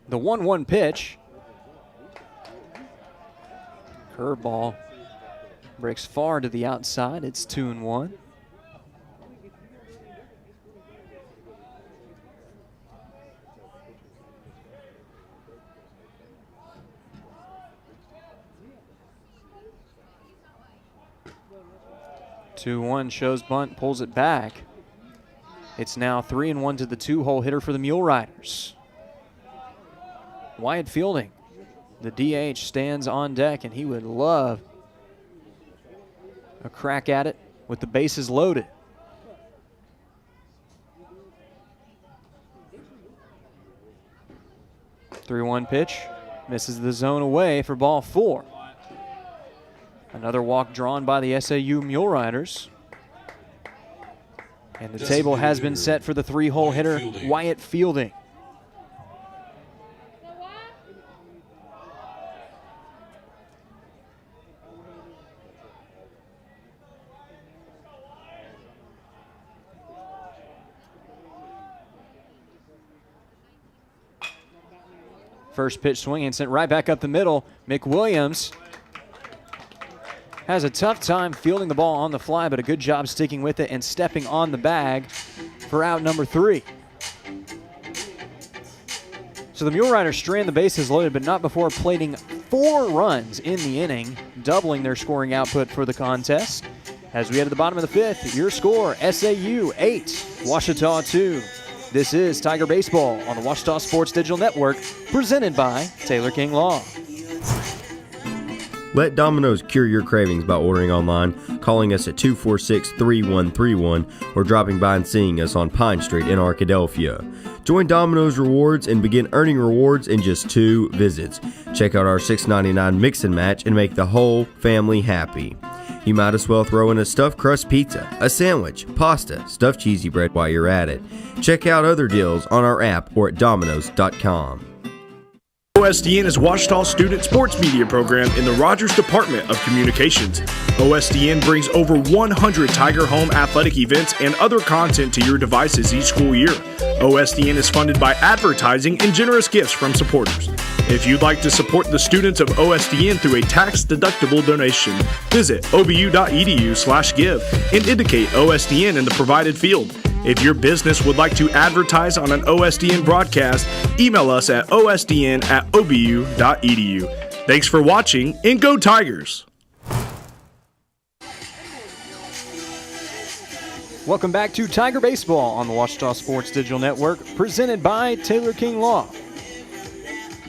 Speaker 1: The 1-1 pitch. Curveball breaks far to the outside. It's 2-1. Shows bunt, pulls it back. It's now 3-1 to the 2-hole hitter for the Mule Riders. Wyatt Fielding, the DH, stands on deck, and he would love a crack at it with the bases loaded. The 3-1 pitch misses the zone away for ball 4. Another walk drawn by the SAU Mule Riders. And the table has been set for the 3-hole hitter, Wyatt Fielding. First pitch swinging, sent right back up the middle. McWilliams has a tough time fielding the ball on the fly, but a good job sticking with it and stepping on the bag for out number 3. So the Mule Riders strand the bases loaded, but not before plating 4 runs in the inning, doubling their scoring output for the contest. As we head to the bottom of the 5th, your score, SAU 8, Ouachita 2. This is Tiger Baseball on the Ouachita Sports Digital Network, presented by Taylor King Law.
Speaker 20: Let Domino's cure your cravings by ordering online, calling us at 246-3131, or dropping by and seeing us on Pine Street in Arkadelphia. Join Domino's Rewards and begin earning rewards in just 2 visits. Check out our $6.99 mix and match and make the whole family happy. You might as well throw in a stuffed crust pizza, a sandwich, pasta, stuffed cheesy bread while you're at it. Check out other deals on our app or at Domino's.com.
Speaker 4: OSDN is Ouachita's student sports media program in the Rogers Department of Communications. OSDN brings over 100 Tiger Home athletic events and other content to your devices each school year. OSDN is funded by advertising and generous gifts from supporters. If you'd like to support the students of OSDN through a tax-deductible donation, visit obu.edu/give and indicate OSDN in the provided field. If your business would like to advertise on an OSDN broadcast, email us at osdn@obu.edu. Thanks for watching, and go Tigers!
Speaker 1: Welcome back to Tiger Baseball on the Ouachita Sports Digital Network, presented by Taylor King Law.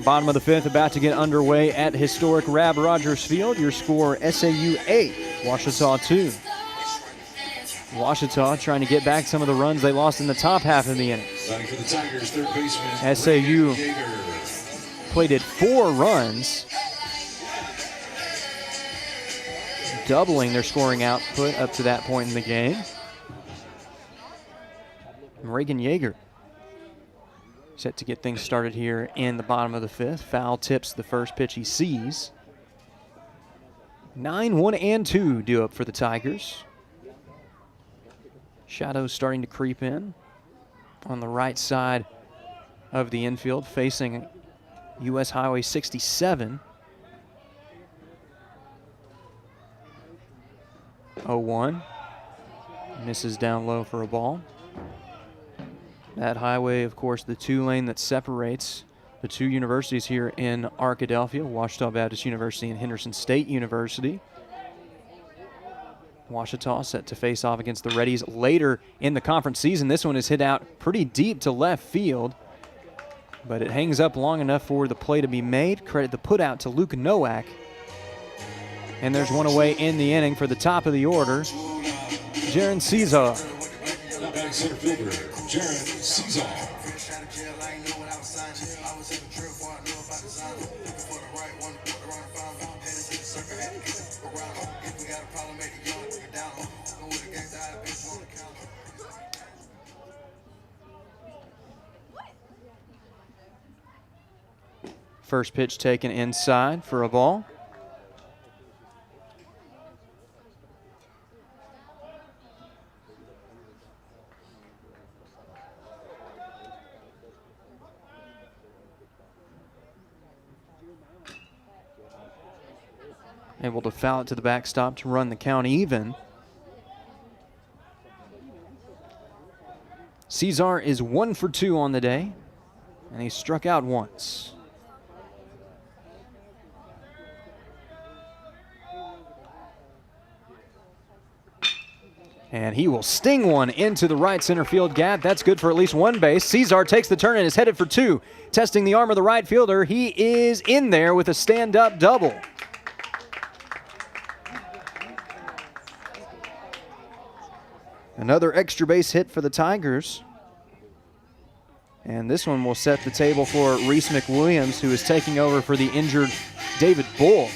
Speaker 1: Bottom of the 5th, about to get underway at historic Rab Rogers Field. Your score, SAU 8, Ouachita 2. Ouachita trying to get back some of the runs they lost in the top half of the inning.
Speaker 12: For the Tigers, third baseman,
Speaker 1: SAU plated 4 runs, doubling their scoring output up to that point in the game. Reagan Yeager set to get things started here in the bottom of the 5th. Foul tips the first pitch he sees. 9-1-2 due up for the Tigers. Shadows starting to creep in on the right side of the infield, facing U.S. Highway 67. 0-1. Misses down low for a ball. That highway, of course, the 2-lane that separates the 2 universities here in Arkadelphia, Ouachita Baptist University and Henderson State University. Ouachita set to face off against the Reddies later in the conference season. This one is hit out pretty deep to left field, but it hangs up long enough for the play to be made. Credit the put out to Luke Nowak. And there's one away in the inning for the top of the order, Jaron Caesar.
Speaker 12: Batting center fielder, Jaron Caesar.
Speaker 1: First pitch taken inside for a ball. Able to foul it to the backstop to run the count even. Caesar is 1 for 2 on the day, and he struck out once. And he will sting one into the right center field gap. That's good for at least one base. Caesar takes the turn and is headed for 2. Testing the arm of the right fielder. He is in there with a stand-up double. Another extra base hit for the Tigers. And this one will set the table for Reese McWilliams, who is taking over for the injured David Bull.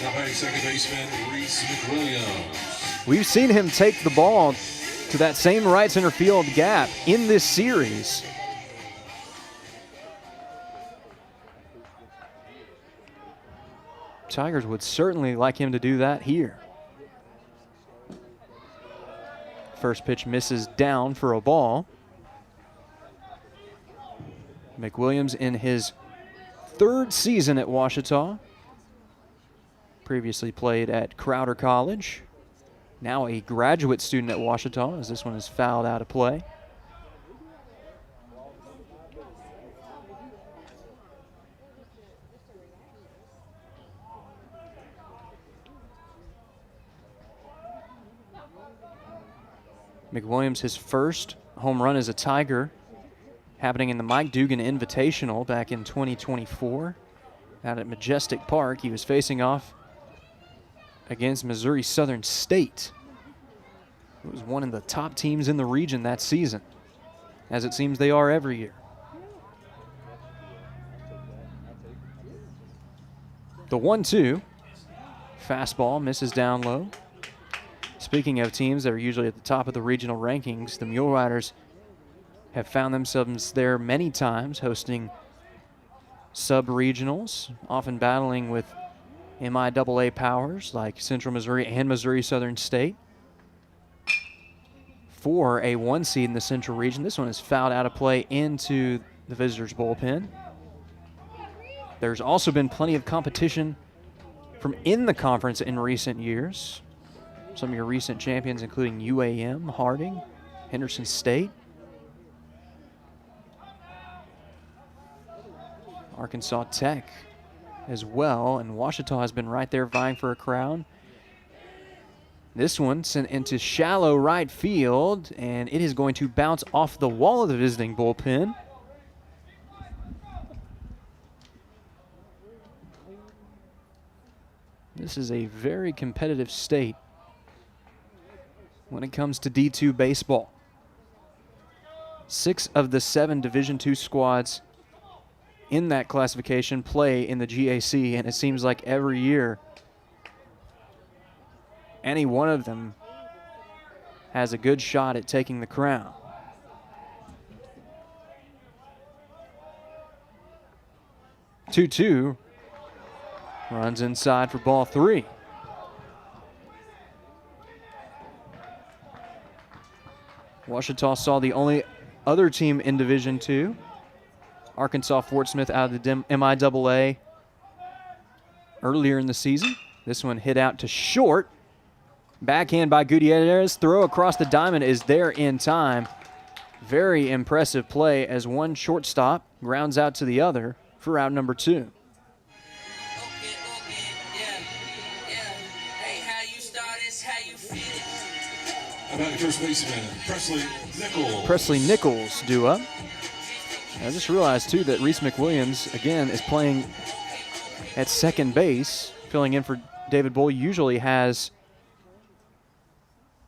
Speaker 12: Now batting second baseman, Reese McWilliams.
Speaker 1: We've seen him take the ball to that same right center field gap in this series. Tigers would certainly like him to do that here. First pitch misses down for a ball. McWilliams in his 3rd season at Ouachita. Previously played at Crowder College. Now a graduate student at Ouachita, as this one is fouled out of play. McWilliams, his first home run as a Tiger, happening in the Mike Dugan Invitational back in 2024 out at Majestic Park. He was facing off against Missouri Southern State, who was one of the top teams in the region that season, as it seems they are every year. The 1-2, fastball misses down low. Speaking of teams that are usually at the top of the regional rankings, the Mule Riders have found themselves there many times, hosting sub-regionals, often battling with MIAA powers like Central Missouri and Missouri Southern State for a 1 seed in the Central region. This one is fouled out of play into the visitors' bullpen. There's also been plenty of competition from in the conference in recent years. Some of your recent champions, including UAM, Harding, Henderson State, Arkansas Tech as well, and Ouachita has been right there vying for a crown. This one sent into shallow right field, and it is going to bounce off the wall of the visiting bullpen. This is a very competitive state when it comes to D2 baseball. 6 of the 7 Division II squads in that classification play in the GAC, and it seems like every year any one of them has a good shot at taking the crown. 2-2. Runs inside for ball 3. Ouachita saw the only other team in Division II, Arkansas Fort Smith, out of the MIAA earlier in the season. This one hit out to short. Backhand by Gutierrez. Throw across the diamond is there in time. Very impressive play as one shortstop grounds out to the other for out number 2.
Speaker 12: First baseman Presley Nichols.
Speaker 1: Presley Nichols due up. I just realized too that Reese McWilliams again is playing at second base, filling in for David Bull. Usually has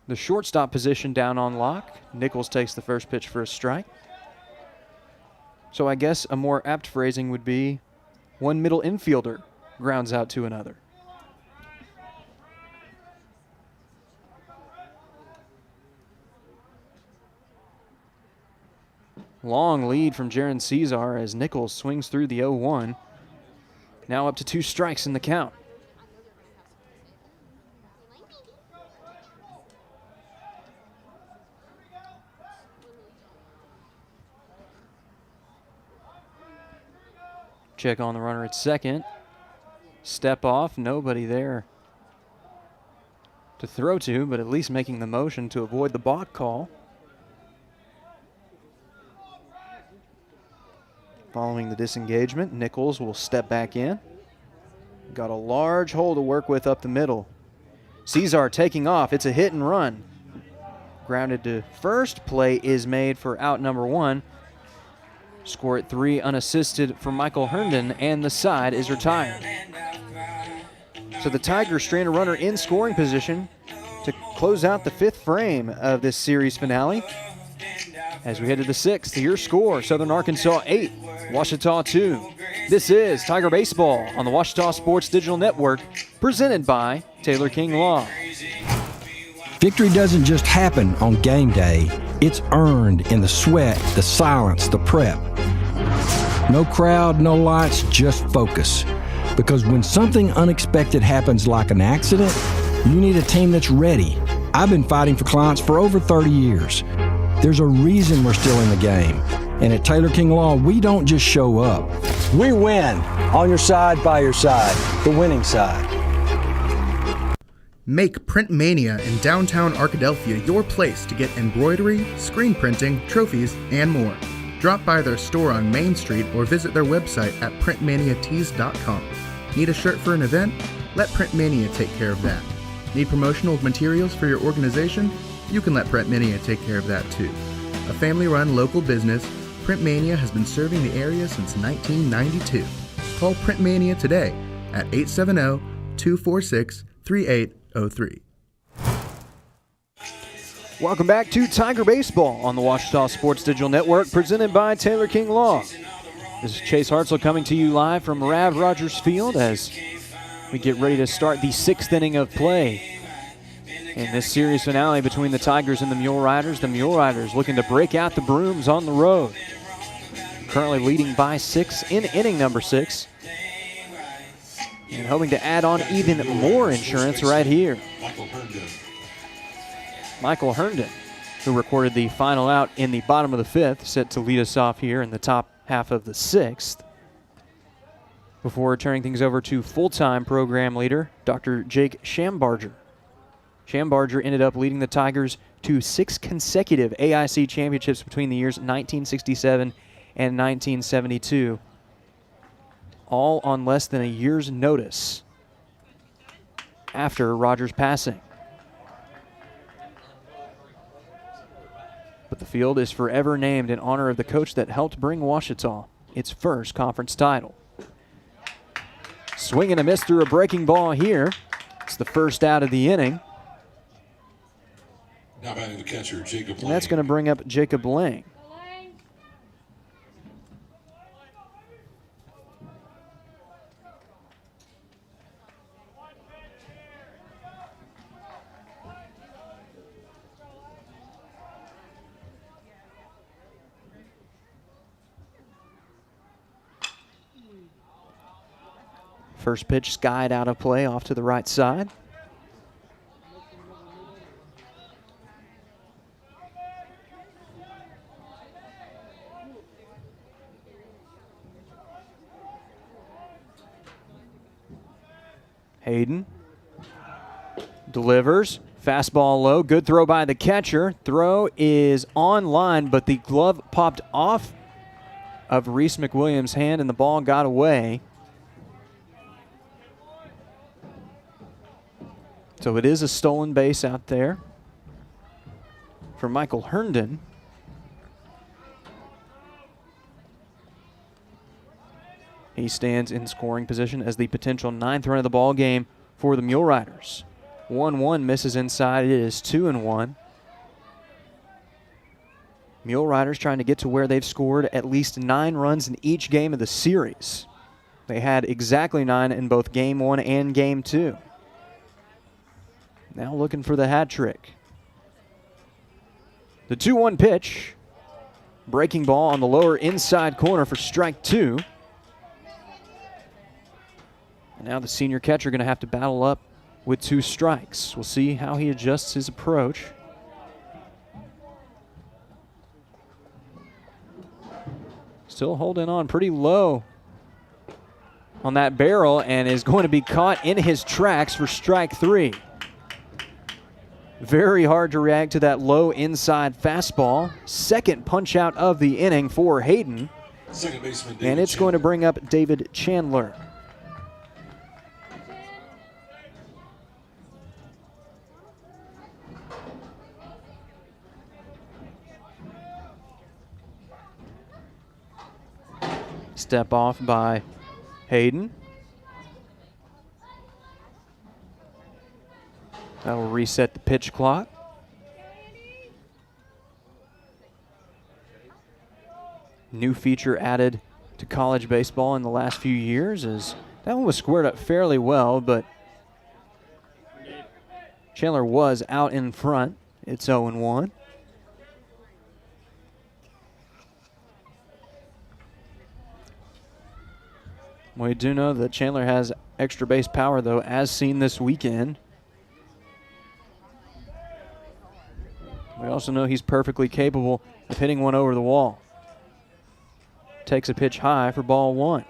Speaker 1: the shortstop position down on lock. Nichols takes the first pitch for a strike. So I guess a more apt phrasing would be one middle infielder grounds out to another. Long lead from Jaron Cesar as Nichols swings through the 0-1. Now up to 2 strikes in the count. Check on the runner at second. Step off, nobody there to throw to, but at least making the motion to avoid the balk call. Following the disengagement, Nichols will step back in. Got a large hole to work with up the middle. Cesar taking off. It's a hit and run. Grounded to first. Play is made for out number 1. Score at 3 unassisted for Michael Herndon, and the side is retired. So the Tigers strand a runner in scoring position to close out the 5th frame of this series finale. As we head to the 6th, your score, Southern Arkansas 8, Ouachita 2. This is Tiger Baseball on the Ouachita Sports Digital Network, presented by Taylor King Law.
Speaker 2: Victory doesn't just happen on game day. It's earned in the sweat, the silence, the prep. No crowd, no lights, just focus. Because when something unexpected happens like an accident, you need a team that's ready. I've been fighting for clients for over 30 years. There's a reason we're still in the game. And at Taylor King Law, we don't just show up.
Speaker 15: We win. On your side, by your side. The winning side.
Speaker 13: Make Print Mania in downtown Arkadelphia your place to get embroidery, screen printing, trophies, and more. Drop by their store on Main Street or visit their website at printmaniatees.com. Need a shirt for an event? Let Print Mania take care of that. Need promotional materials for your organization? You can let Print Mania take care of that too. A family-run local business, Print Mania has been serving the area since 1992. Call Print Mania today at 870-246-3803.
Speaker 1: Welcome back to Tiger Baseball on the Ouachita Sports Digital Network, presented by Taylor King Law. This is Chase Hartzell coming to you live from Rav Rogers Field as we get ready to start the 6th inning of play in this series finale between the Tigers and the Mule Riders. The Mule Riders looking to break out the brooms on the road. Currently leading by 6 in inning number 6. And hoping to add on even more insurance right here. Michael Herndon, who recorded the final out in the bottom of the 5th, set to lead us off here in the top half of the 6th. Before turning things over to full-time program leader, Dr. Jake Schambarger. Schambarger ended up leading the Tigers to 6 consecutive AIC championships between the years 1967 and 1972, all on less than a year's notice after Rogers' passing. But the field is forever named in honor of the coach that helped bring Ouachita its first conference title. Swing and a miss through a breaking ball here. It's the first out of the inning.
Speaker 12: Now batting the catcher, Jacob Lang.
Speaker 1: And that's going to bring up Jacob Lang. First pitch skied out of play off to the right side. Hayden delivers. Fastball low. Good throw by the catcher. Throw is on line, but the glove popped off of Reese McWilliams' hand and the ball got away. So it is a stolen base out there for Michael Herndon. He stands in scoring position as the potential 9th run of the ball game for the Mule Riders. 1-1 misses inside. It is 2-1. Mule Riders trying to get to where they've scored at least 9 runs in each game of the series. They had exactly 9 in both Game 1 and Game 2. Now looking for the hat trick. The 2-1 pitch. Breaking ball on the lower inside corner for strike 2. And now the senior catcher going to have to battle up with 2 strikes. We'll see how he adjusts his approach. Still holding on pretty low on that barrel and is going to be caught in his tracks for strike 3. Very hard to react to that low inside fastball. Second punch out of the inning for Hayden.
Speaker 12: Second baseman David
Speaker 1: And it's
Speaker 12: Chandler.
Speaker 1: going to bring up David Chandler. Step off by Hayden. That will reset the pitch clock. New feature added to college baseball in the last few years is that one was squared up fairly well, but Chandler was out in front. It's 0-1. We do know that Chandler has extra base power, though, as seen this weekend. We also know he's perfectly capable of hitting one over the wall. Takes a pitch high for ball 1.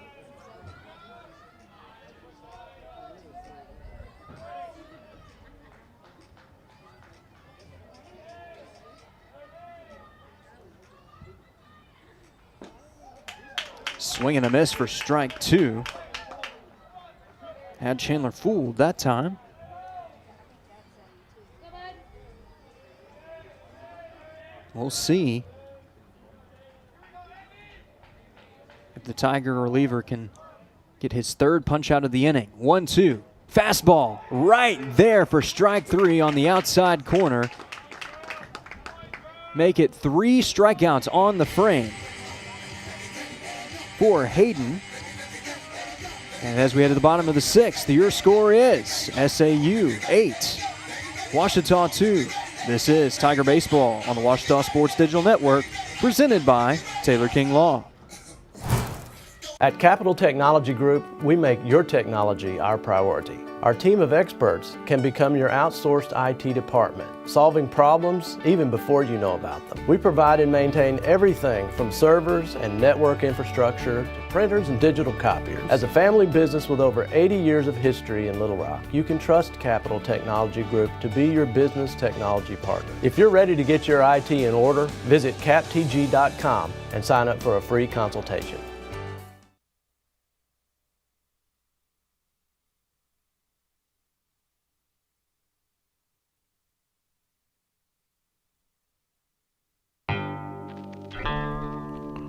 Speaker 1: Swing and a miss for strike 2. Had Chandler fooled that time. We'll see if the Tiger reliever can get his 3rd punch out of the inning. 1-2. Fastball right there for strike 3 on the outside corner. Make it 3 strikeouts on the frame for Hayden. And as we head to the bottom of the 6th, your score is SAU 8, Ouachita 2. This is Tiger Baseball on the Ouachita Sports Digital Network, presented by Taylor King Law.
Speaker 3: At Capital Technology Group, we make your technology our priority. Our team of experts can become your outsourced IT department, solving problems even before you know about them. We provide and maintain everything from servers and network infrastructure to printers and digital copiers. As a family business with over 80 years of history in Little Rock, you can trust Capital Technology Group to be your business technology partner. If you're ready to get your IT in order, visit captg.com and sign up for a free consultation.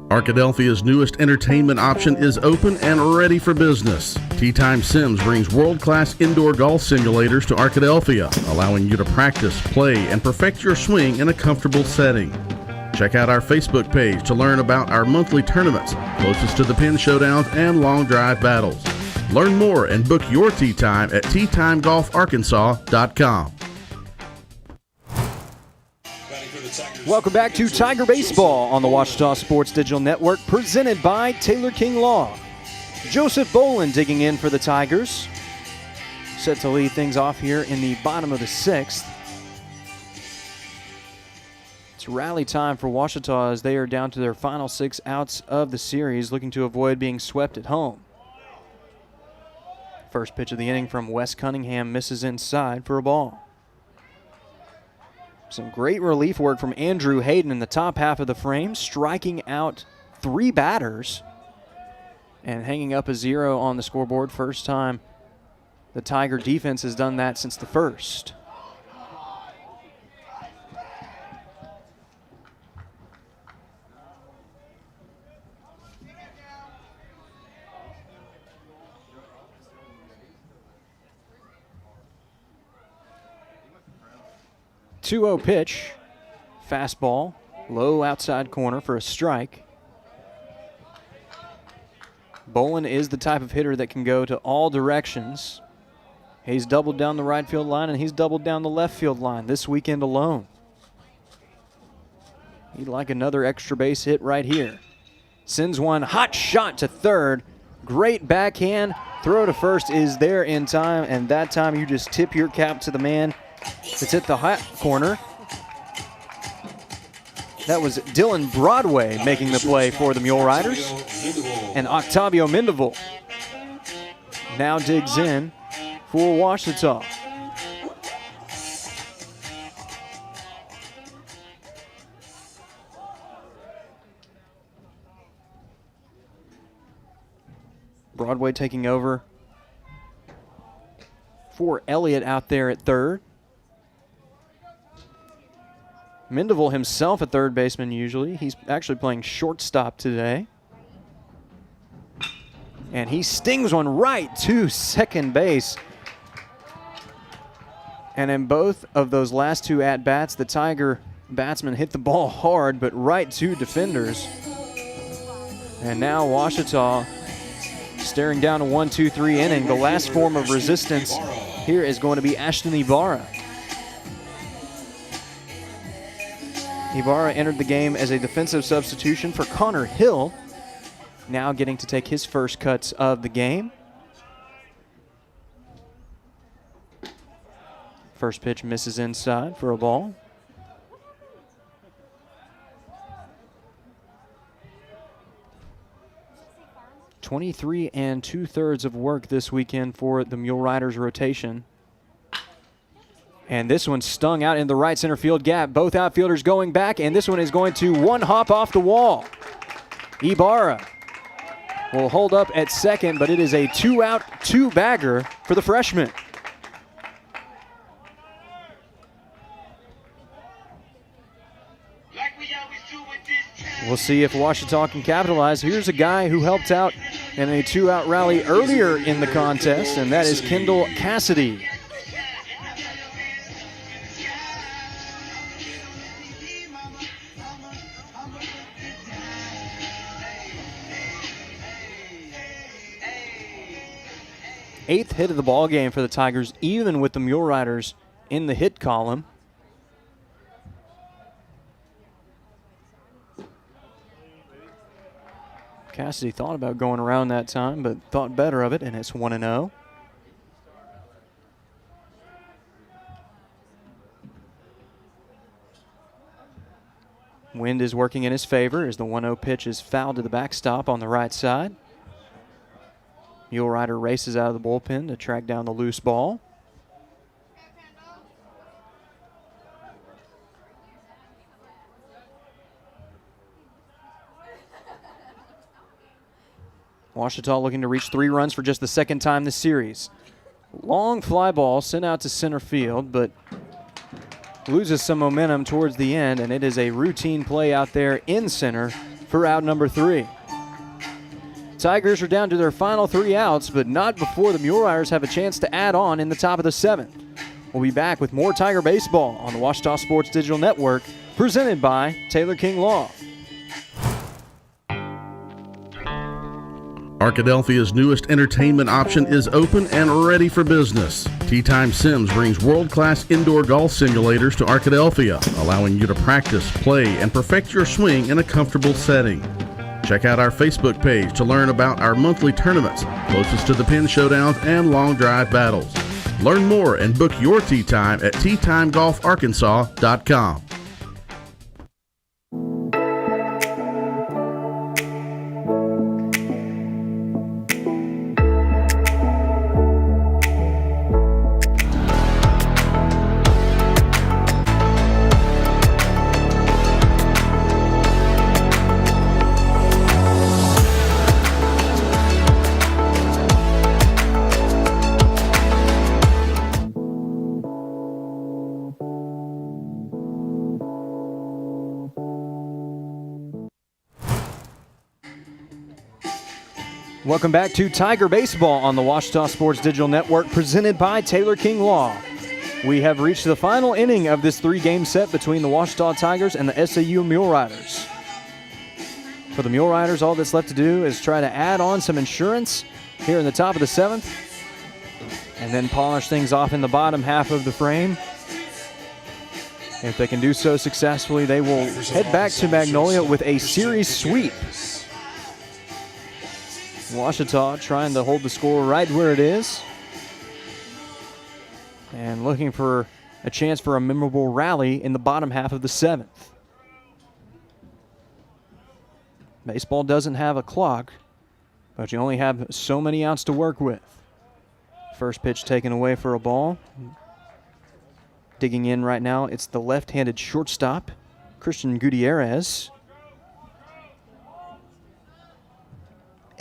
Speaker 19: Arkadelphia's newest entertainment option is open and ready for business. Tee Time Sims brings world-class indoor golf simulators to Arkadelphia, allowing you to practice, play, and perfect your swing in a comfortable setting. Check out our Facebook page to learn about our monthly tournaments, closest to the pin showdowns and long drive battles. Learn more and book your tee time at teetimegolfarkansas.com.
Speaker 1: Welcome back to Tiger Baseball on the Ouachita Sports Digital Network, presented by Taylor King Law. Joseph Bolin digging in for the Tigers. Set to lead things off here in the bottom of the 6th. It's rally time for Ouachita as they are down to their final 6 outs of the series, looking to avoid being swept at home. First pitch of the inning from Wes Cunningham misses inside for a ball. Some great relief work from Andrew Hayden in the top half of the frame, striking out 3 batters and hanging up a 0 on the scoreboard. First time the Tiger defense has done that since the first. Two-0 pitch, fastball, low outside corner for a strike. Bolin is the type of hitter that can go to all directions. He's doubled down the right field line, and he's doubled down the left field line this weekend alone. He'd like another extra base hit right here. Sends one hot shot to third. Great backhand. Throw to first is there in time, and that time you just tip your cap to the man that's hit the hot corner. That was Dylan Broadway making the play for the Mule Riders. And Octavio Mendival now digs in for Ouachita. Broadway taking over for Elliott out there at third. Mendival himself a third baseman usually. He's actually playing shortstop today. And he stings one right to second base. And in both of those last 2 at-bats, the Tiger batsman hit the ball hard, but right to defenders. And now Ouachita staring down a 1-2-3 inning. The last form of resistance here is going to be Ashton Ibarra. Ibarra entered the game as a defensive substitution for Connor Hill, now getting to take his first cuts of the game. First pitch misses inside for a ball. .23 2/3 of work this weekend for the Mule Riders rotation. And this one stung out in the right center field gap. Both outfielders going back, and this one is going to one hop off the wall. Ibarra will hold up at second, but it is a 2-out, 2-bagger for the freshman. We'll see if Ouachita can capitalize. Here's a guy who helped out in a 2-out rally earlier in the contest, and that is Kendall Cassidy. Eighth hit of the ball game for the Tigers, even with the Mule Riders in the hit column. Cassidy thought about going around that time, but thought better of it, and it's 1-0. Wind is working in his favor as the 1-0 pitch is fouled to the backstop on the right side. Mule Rider races out of the bullpen to track down the loose ball. Ouachita looking to reach 3 runs for just the second time this series. Long fly ball sent out to center field, but loses some momentum towards the end, and it is a routine play out there in center for out number 3. Tigers are down to their final 3 outs, but not before the Mule Riders have a chance to add on in the top of the 7th. We'll be back with more Tiger baseball on the Ouachita Sports Digital Network, presented by Taylor King Law.
Speaker 19: Arkadelphia's newest entertainment option is open and ready for business. Tee Time Sims brings world-class indoor golf simulators to Arkadelphia, allowing you to practice, play, and perfect your swing in a comfortable setting.
Speaker 14: Check out our Facebook page to learn about our monthly tournaments, closest to the pin showdowns and long drive battles. Learn more and book your tee time at teetimegolfarkansas.com.
Speaker 1: Welcome back to Tiger Baseball on the Ouachita Sports Digital Network, presented by Taylor King Law. We have reached the final inning of this three-game set between the Ouachita Tigers and the SAU Mule Riders. For the Mule Riders, all that's left to do is try to add on some insurance here in the top of the seventh, and then polish things off in the bottom half of the frame. If they can do so successfully, they will head back to Magnolia with a series sweep. Ouachita trying to hold the score right where it is and looking for a chance for a memorable rally in the bottom half of the seventh. Baseball doesn't have a clock, but you only have so many outs to work with. First pitch taken away for a ball. Digging in right now, it's the left-handed shortstop, Christian Gutierrez.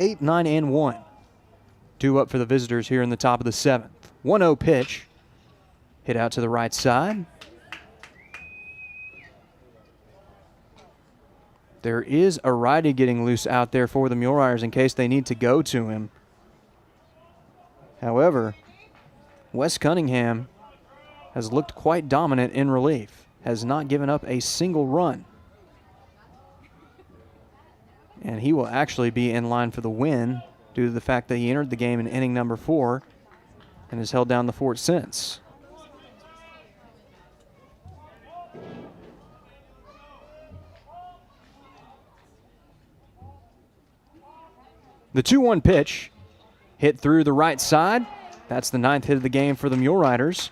Speaker 1: 8, 9, and 1. Due up for the visitors here in the top of the seventh. 1-0 pitch. Hit out to the right side. There is a righty getting loose out there for the Mule Riders in case they need to go to him. However, Wes Cunningham has looked quite dominant in relief. Has not given up a single run. And he will actually be in line for the win due to the fact that he entered the game in inning number 4 and has held down the fort since. The 2-1 pitch hit through the right side. That's the 9th hit of the game for the Mule Riders.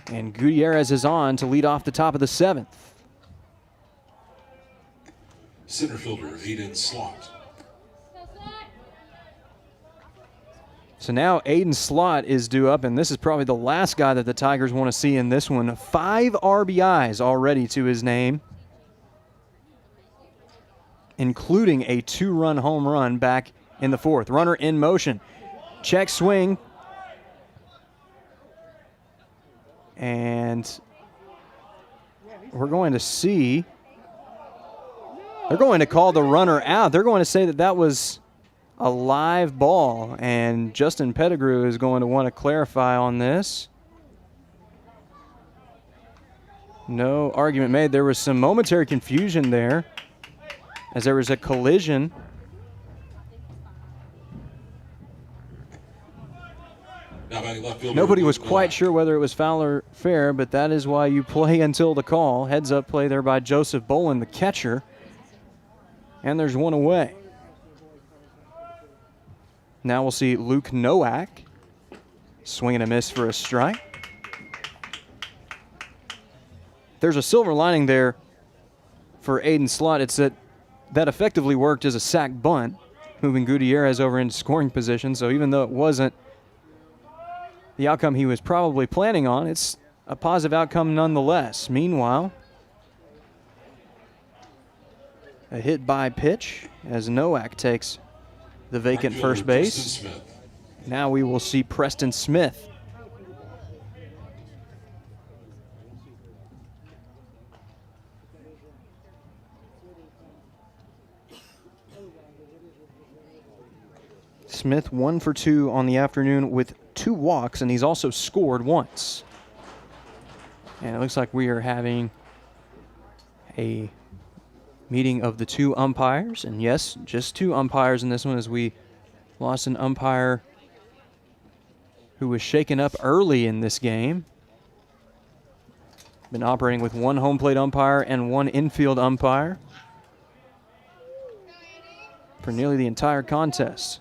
Speaker 1: And Gutierrez is on to lead off the top of the 7th.
Speaker 12: Center fielder, Aiden Slott.
Speaker 1: So now Aiden Slott is due up, and this is probably the last guy that the Tigers want to see in this one. 5 RBIs already to his name, including a 2-run home run back in the 4th. Runner in motion. Check swing. And we're going to see... They're going to call the runner out. They're going to say that that was a live ball, and Justin Pettigrew is going to want to clarify on this. No argument made. There was some momentary confusion there as there was a collision. Nobody was quite sure whether it was foul or fair, but that is why you play until the call. Heads up play there by Joseph Bolin, the catcher. And there's one away. Now we'll see Luke Nowak swing and a miss for a strike. There's a silver lining there for Aiden Slott. It's that effectively worked as a sac bunt, moving Gutierrez over into scoring position. So even though it wasn't the outcome he was probably planning on, it's a positive outcome nonetheless. Meanwhile, a hit by pitch as Nowak takes the vacant first base. Now we will see Preston Smith. Smith 1 for 2 on the afternoon with 2 walks, and he's also scored once. And it looks like we are having a meeting of the 2 umpires, and yes, just 2 umpires in this one as we lost an umpire who was shaken up early in this game. Been operating with 1 home plate umpire and 1 infield umpire. for nearly the entire contest.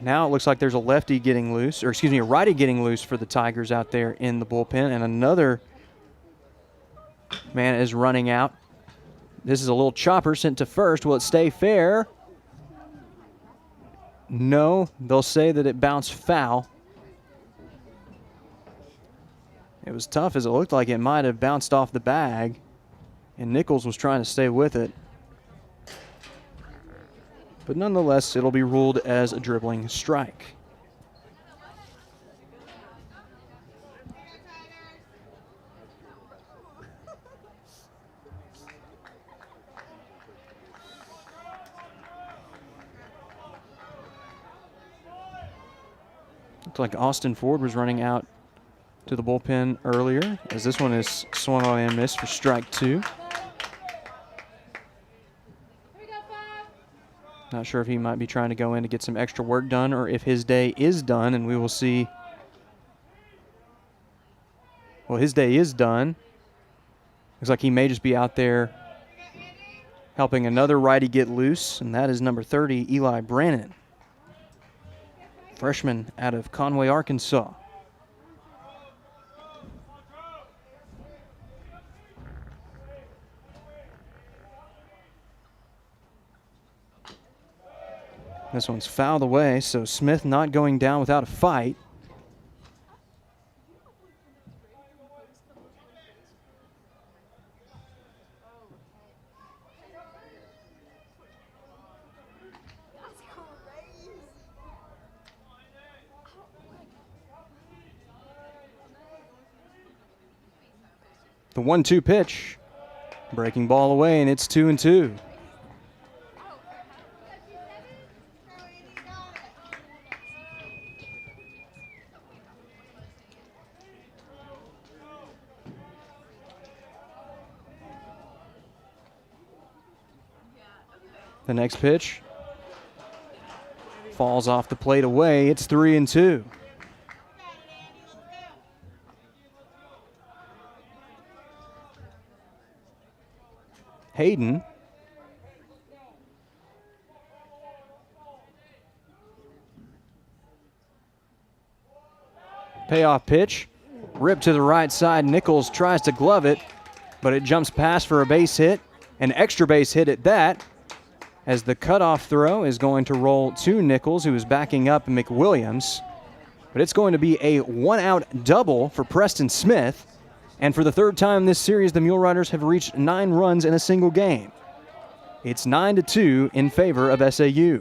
Speaker 1: Now it looks like there's a lefty getting loose, or excuse me, a righty getting loose for the Tigers out there in the bullpen, and another man is running out. This is a little chopper sent to first. Will it stay fair? No, they'll say that it bounced foul. It was tough as it looked like it might have bounced off the bag, and Nichols was trying to stay with it. But nonetheless, it'll be ruled as a dribbling strike. Looks like Austin Ford was running out to the bullpen earlier, as this one is swung on and missed for strike 2. Not sure if he might be trying to go in to get some extra work done or if his day is done, and we will see. Well, his day is done. Looks like he may just be out there helping another righty get loose, and that is number 30, Eli Brannon, freshman out of Conway, Arkansas. This one's fouled away, so Smith not going down without a fight. The 1-2 pitch. Breaking ball away, and it's 2-2. The next pitch falls off the plate away. It's 3-2. Hayden. Payoff pitch. Ripped to the right side. Nichols tries to glove it, but it jumps past for a base hit. An extra base hit at that, as the cutoff throw is going to roll to Nichols, who is backing up McWilliams. But it's going to be a one-out double for Preston Smith. And for the third time this series, the Mule Riders have reached 9 runs in a single game. It's 9-2 in favor of SAU.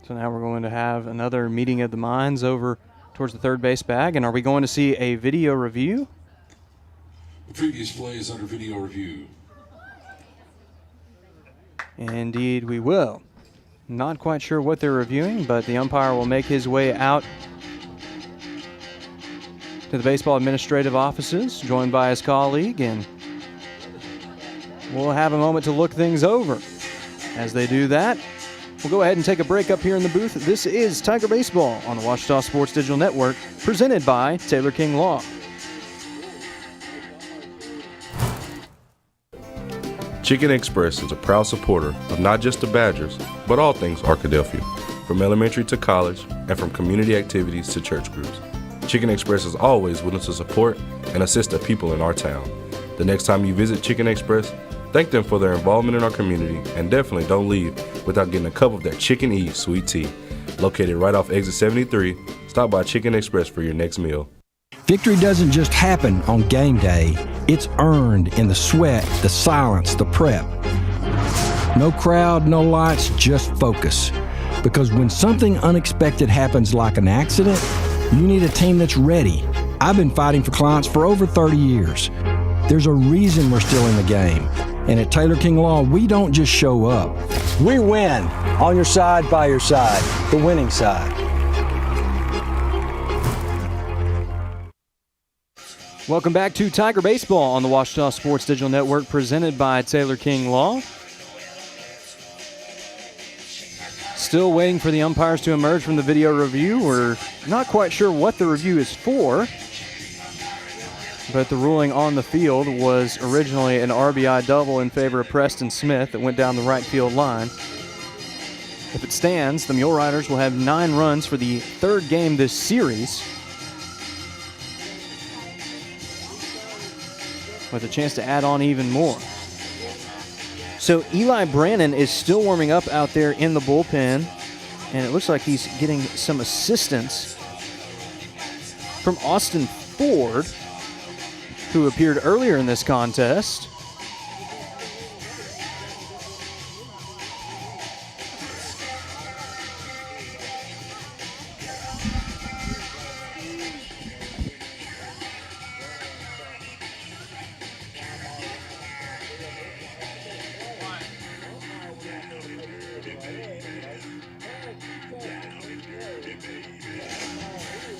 Speaker 1: So now we're going to have another meeting of the minds over towards the third base bag. And are we going to see a video review?
Speaker 12: The previous play is under video review.
Speaker 1: Indeed, we will. Not quite sure what they're reviewing, but the umpire will make his way out to the baseball administrative offices, joined by his colleague, and we'll have a moment to look things over. As they do that, we'll go ahead and take a break up here in the booth. This is Tiger Baseball on the Ouachita Sports Digital Network, presented by Taylor King Law.
Speaker 17: Chicken Express is a proud supporter of not just the Badgers, but all things Arkadelphia, from elementary to college, and from community activities to church groups. Chicken Express is always willing to support and assist the people in our town. The next time you visit Chicken Express, thank them for their involvement in our community, and definitely don't leave without getting a cup of their Chicken E sweet tea. Located right off exit 73, stop by Chicken Express for your next meal.
Speaker 2: Victory doesn't just happen on game day. It's earned in the sweat, the silence, the prep. No crowd, no lights, just focus. Because when something unexpected happens like an accident, you need a team that's ready. I've been fighting for clients for over 30 years. There's a reason we're still in the game. And at Taylor King Law, we don't just show up.
Speaker 15: We win. On your side, by your side. The winning side.
Speaker 1: Welcome back to Tiger Baseball on the Ouachita Sports Digital Network, presented by Taylor King Law. Still waiting for the umpires to emerge from the video review. We're not quite sure what the review is for, but the ruling on the field was originally an RBI double in favor of Preston Smith that went down the right field line. If it stands, the Mule Riders will have 9 runs for the 3rd game this series, with a chance to add on even more. So Eli Brannon is still warming up out there in the bullpen, and it looks like he's getting some assistance from Austin Ford, who appeared earlier in this contest.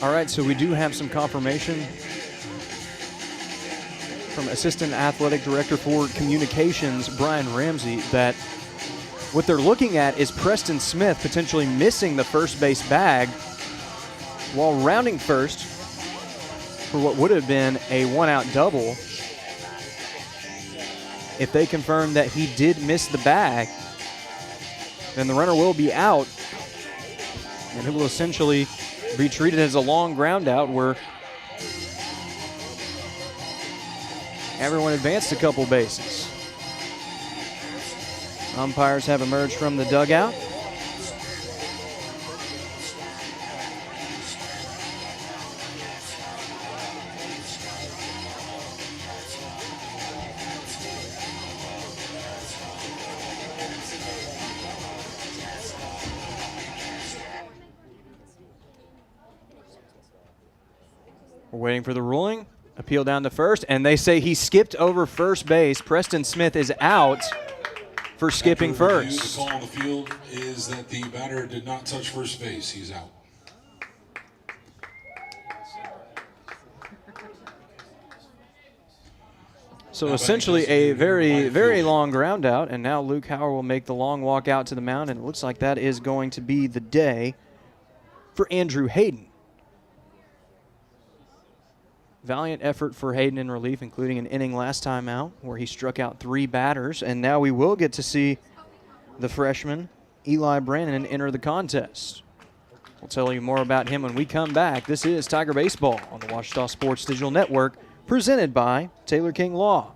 Speaker 1: All right, so we do have some confirmation from Assistant Athletic Director for Communications, Brian Ramsey, that what they're looking at is Preston Smith potentially missing the first base bag while rounding first for what would have been a 1-out double. If they confirm that he did miss the bag, then the runner will be out, and it will essentially be treated as a long ground out where everyone advanced a couple bases. Umpires have emerged from the dugout. We're waiting for the ruling. Appeal down to first, and they say he skipped over first base. Preston Smith is out for skipping first.
Speaker 12: The call on the field is that the batter did not touch first base. He's out.
Speaker 1: So essentially a very, very long ground out, and now Luke Howard will make the long walk out to the mound, and it looks like that is going to be the day for Andrew Hayden. Valiant effort for Hayden in relief, including an inning last time out where he struck out 3 batters. And now we will get to see the freshman, Eli Brannon, enter the contest. We'll tell you more about him when we come back. This is Tiger Baseball on the Ouachita Sports Digital Network, presented by Taylor King Law.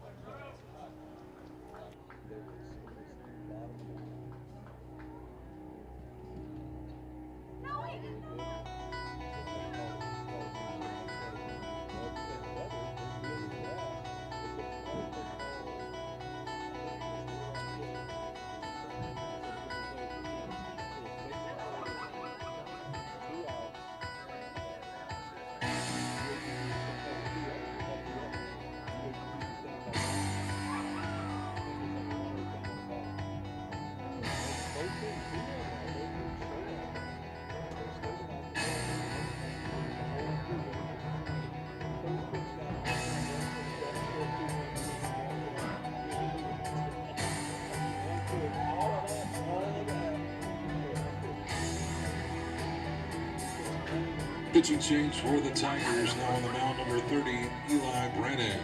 Speaker 12: Pitching change for the Tigers. Now on the mound, number 30, Eli Brannon.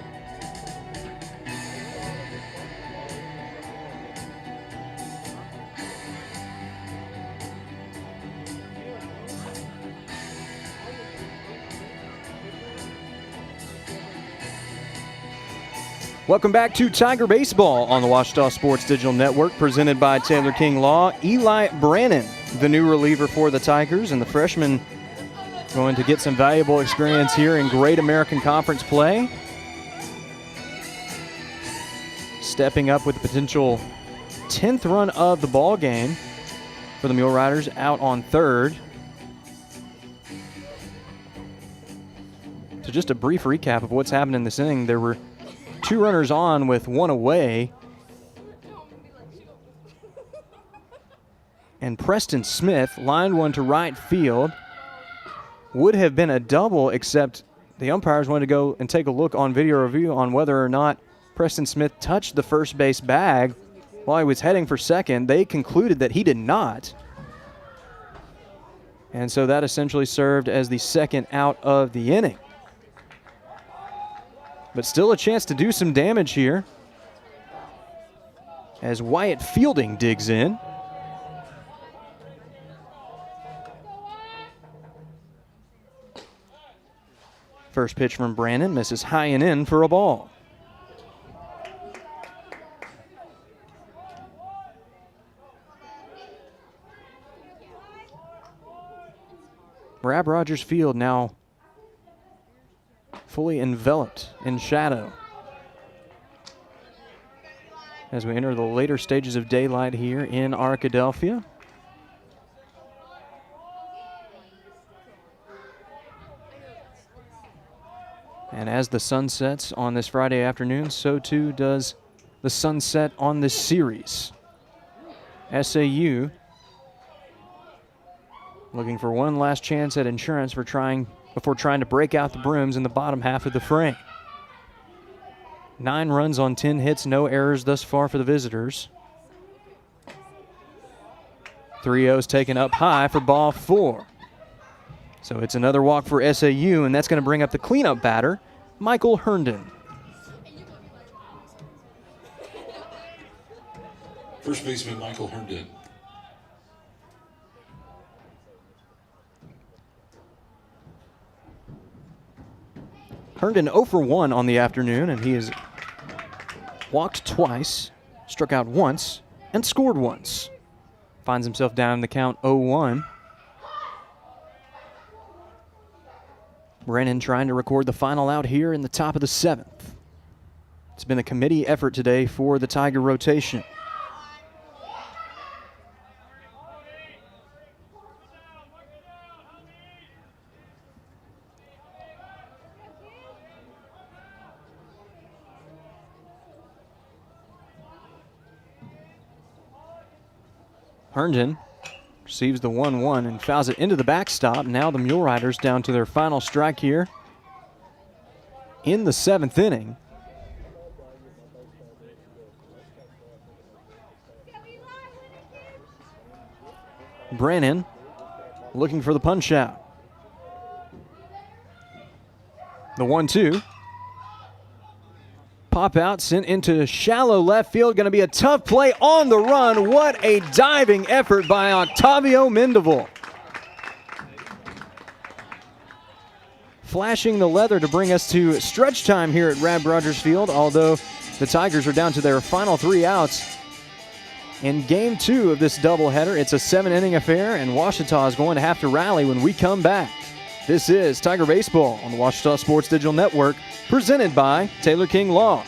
Speaker 1: Welcome back to Tiger Baseball on the Ouachita Sports Digital Network, presented by Taylor King Law. Eli Brannon, the new reliever for the Tigers, and the freshman going to get some valuable experience here in Great American Conference play. Stepping up with the potential 10th run of the ball game for the Mule Riders out on third. So just a brief recap of what's happened in this inning. There were 2 runners on with 1 away. And Preston Smith lined one to right field. Would have been a double, except the umpires wanted to go and take a look on video review on whether or not Preston Smith touched the first base bag while he was heading for second. They concluded that he did not. And so that essentially served as the second out of the inning. But still a chance to do some damage here as Wyatt Fielding digs in. First pitch from Brandon misses high and in for a ball. Rab Rogers Field now fully enveloped in shadow as we enter the later stages of daylight here in Arkadelphia. And as the sun sets on this Friday afternoon, so too does the sunset on this series. SAU looking for one last chance at insurance before trying to break out the brooms in the bottom half of the frame. 9 runs on 10 hits, no errors thus far for the visitors. 3-0's taken up high for ball 4. So it's another walk for SAU, and that's going to bring up the cleanup batter, Michael Herndon.
Speaker 12: First baseman Michael Herndon.
Speaker 1: Herndon 0 for 1 on the afternoon, and he has walked twice, struck out once, and scored once. Finds himself down in the count 0-1. Brennan trying to record the final out here in the top of the 7th. It's been a committee effort today for the Tiger rotation. Herndon receives the 1-1 and fouls it into the backstop. Now the Mule Riders down to their final strike here in the 7th inning. Brennan looking for the punch out. The 1-2. Pop out, sent into shallow left field. Going to be a tough play on the run. What a diving effort by Octavio Mendival. Flashing the leather to bring us to stretch time here at Rab Rogers Field, although the Tigers are down to their final 3 outs. In game 2 of this doubleheader, it's a 7-inning affair, and Ouachita is going to have to rally when we come back. This is Tiger Baseball on the Ouachita Sports Digital Network, presented by Taylor King Law.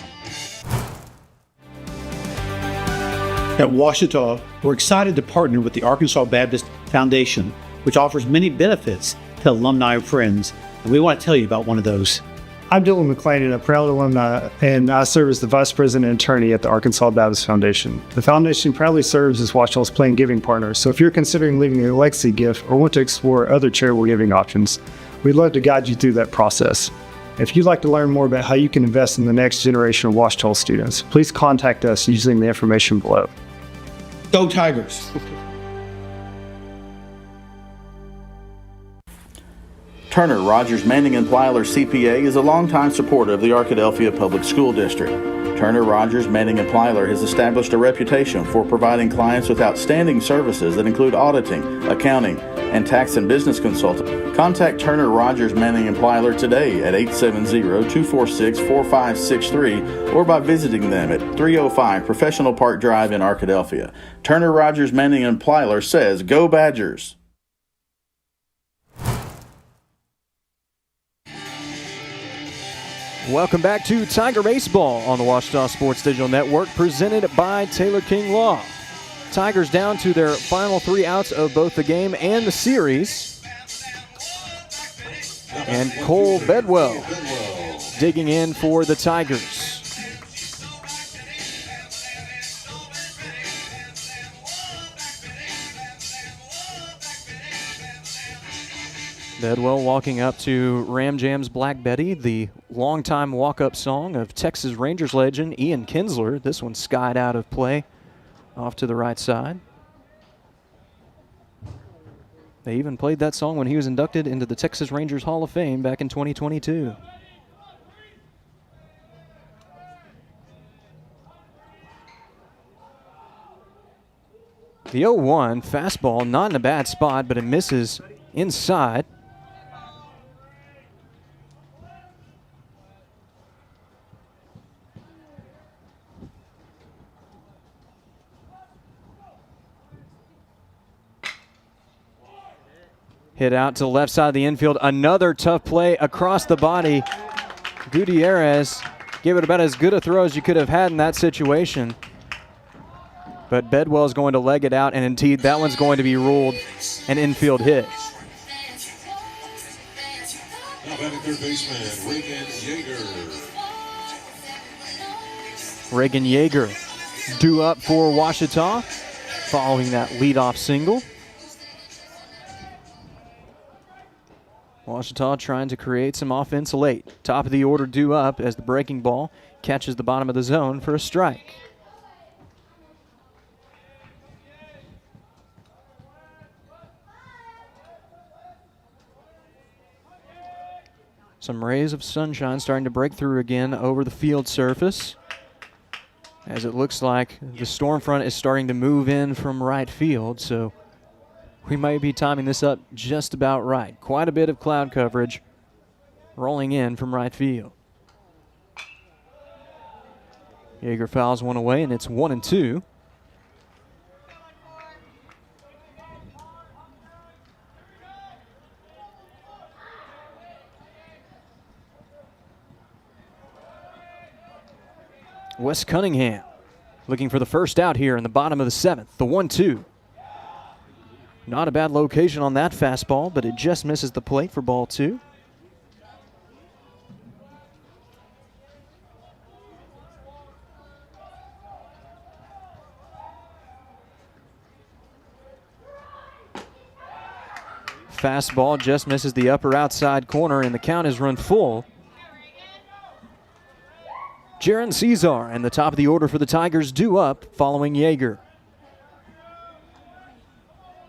Speaker 16: At Ouachita, we're excited to partner with the Arkansas Baptist Foundation, which offers many benefits to alumni and friends, and we want to tell you about one of those.
Speaker 22: I'm Dylan McClain, a proud alumni, and I serve as the Vice President and Attorney at the Arkansas Baptist Foundation. The foundation proudly serves as Ouachita's Plain Giving partner, so if you're considering leaving a legacy gift or want to explore other charitable giving options, we'd love to guide you through that process. If you'd like to learn more about how you can invest in the next generation of Ouachita students, please contact us using the information below.
Speaker 16: Go Tigers!
Speaker 18: Turner Rogers Manning & Plyler CPA is a longtime supporter of the Arkadelphia Public School District. Turner Rogers Manning & Plyler has established a reputation for providing clients with outstanding services that include auditing, accounting, and tax and business consulting. Contact Turner Rogers Manning & Plyler today at 870-246-4563 or by visiting them at 305 Professional Park Drive in Arkadelphia. Turner Rogers Manning & Plyler says, Go Badgers!
Speaker 1: Welcome back to Tiger Baseball on the Ouachita Sports Digital Network, presented by Taylor King Law. Tigers down to their final 3 outs of both the game and the series. And Cole Bedwell digging in for the Tigers. Bedwell walking up to Ram Jam's Black Betty, the longtime walk-up song of Texas Rangers legend Ian Kinsler. This one skied out of play off to the right side. They even played that song when he was inducted into the Texas Rangers Hall of Fame back in 2022. The 0-1 fastball, not in a bad spot, but it misses inside. Hit out to the left side of the infield. Another tough play across the body. Gutierrez gave it about as good a throw as you could have had in that situation. But Bedwell's going to leg it out, and indeed that one's going to be ruled an infield hit.
Speaker 12: Now batting third baseman, Reagan Yeager.
Speaker 1: Reagan Yeager due up for Ouachita following that leadoff single. Ouachita trying to create some offense late. Top of the order due up as the breaking ball catches the bottom of the zone for a strike. Some rays of sunshine starting to break through again over the field surface, as it looks like the storm front is starting to move in from right field, so we might be timing this up just about right. Quite a bit of cloud coverage rolling in from right field. Yeager fouls one away, and it's 1-2. Wes Cunningham looking for the first out here in the bottom of the seventh. The 1-2. Not a bad location on that fastball, but it just misses the plate for ball two. Fastball just misses the upper outside corner, and the count is run full. Jaron Cesar and the top of the order for the Tigers due up following Yeager.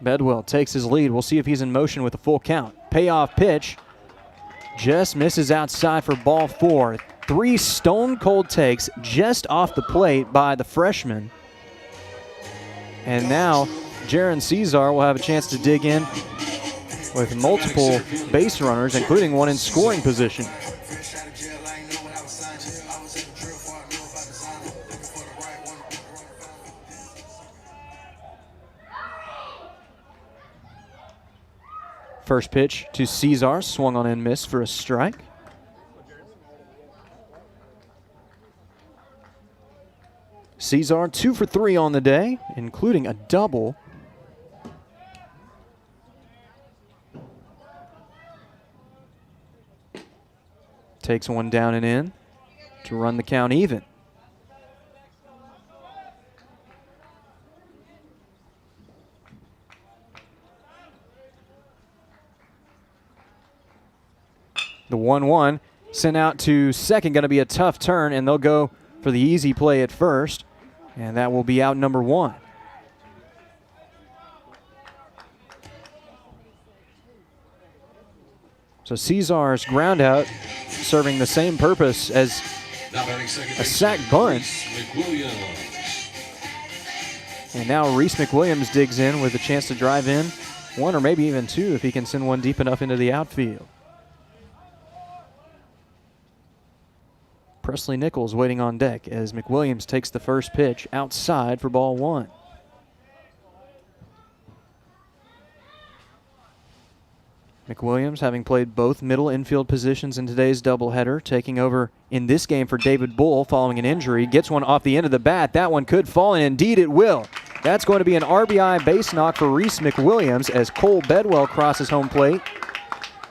Speaker 1: Bedwell takes his lead. We'll see if he's in motion with a full count. Payoff pitch just misses outside for ball four. 3 stone-cold takes just off the plate by the freshman. And now Jaron Cesar will have a chance to dig in with multiple base runners, including one in scoring position. First pitch to Cesar, swung on and missed for a strike. Cesar 2 for 3 on the day, including a double. Takes one down and in to run the count even. The 1-1 sent out to second, going to be a tough turn, and they'll go for the easy play at first, and that will be out number 1. So Cesar's ground out serving the same purpose as a sac bunt. And now Reese McWilliams digs in with a chance to drive in 1 or maybe even 2 if he can send one deep enough into the outfield. Presley Nichols waiting on deck as McWilliams takes the first pitch outside for ball 1. McWilliams, having played both middle infield positions in today's doubleheader, taking over in this game for David Bull following an injury, gets one off the end of the bat. That one could fall, and indeed it will. That's going to be an RBI base knock for Reese McWilliams as Cole Bedwell crosses home plate.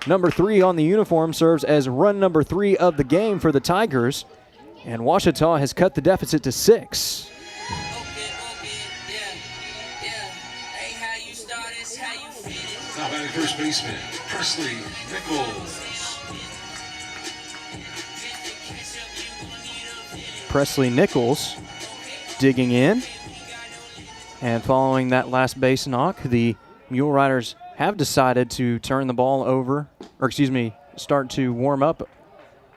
Speaker 1: Number 3 on the uniform serves as run number 3 of the game for the Tigers, and Ouachita has cut the deficit to 6.
Speaker 12: first baseman, Presley Nichols.
Speaker 1: Presley Nichols digging in. And following that last base knock, the Mule Riders have decided to turn the ball over, or excuse me, start to warm up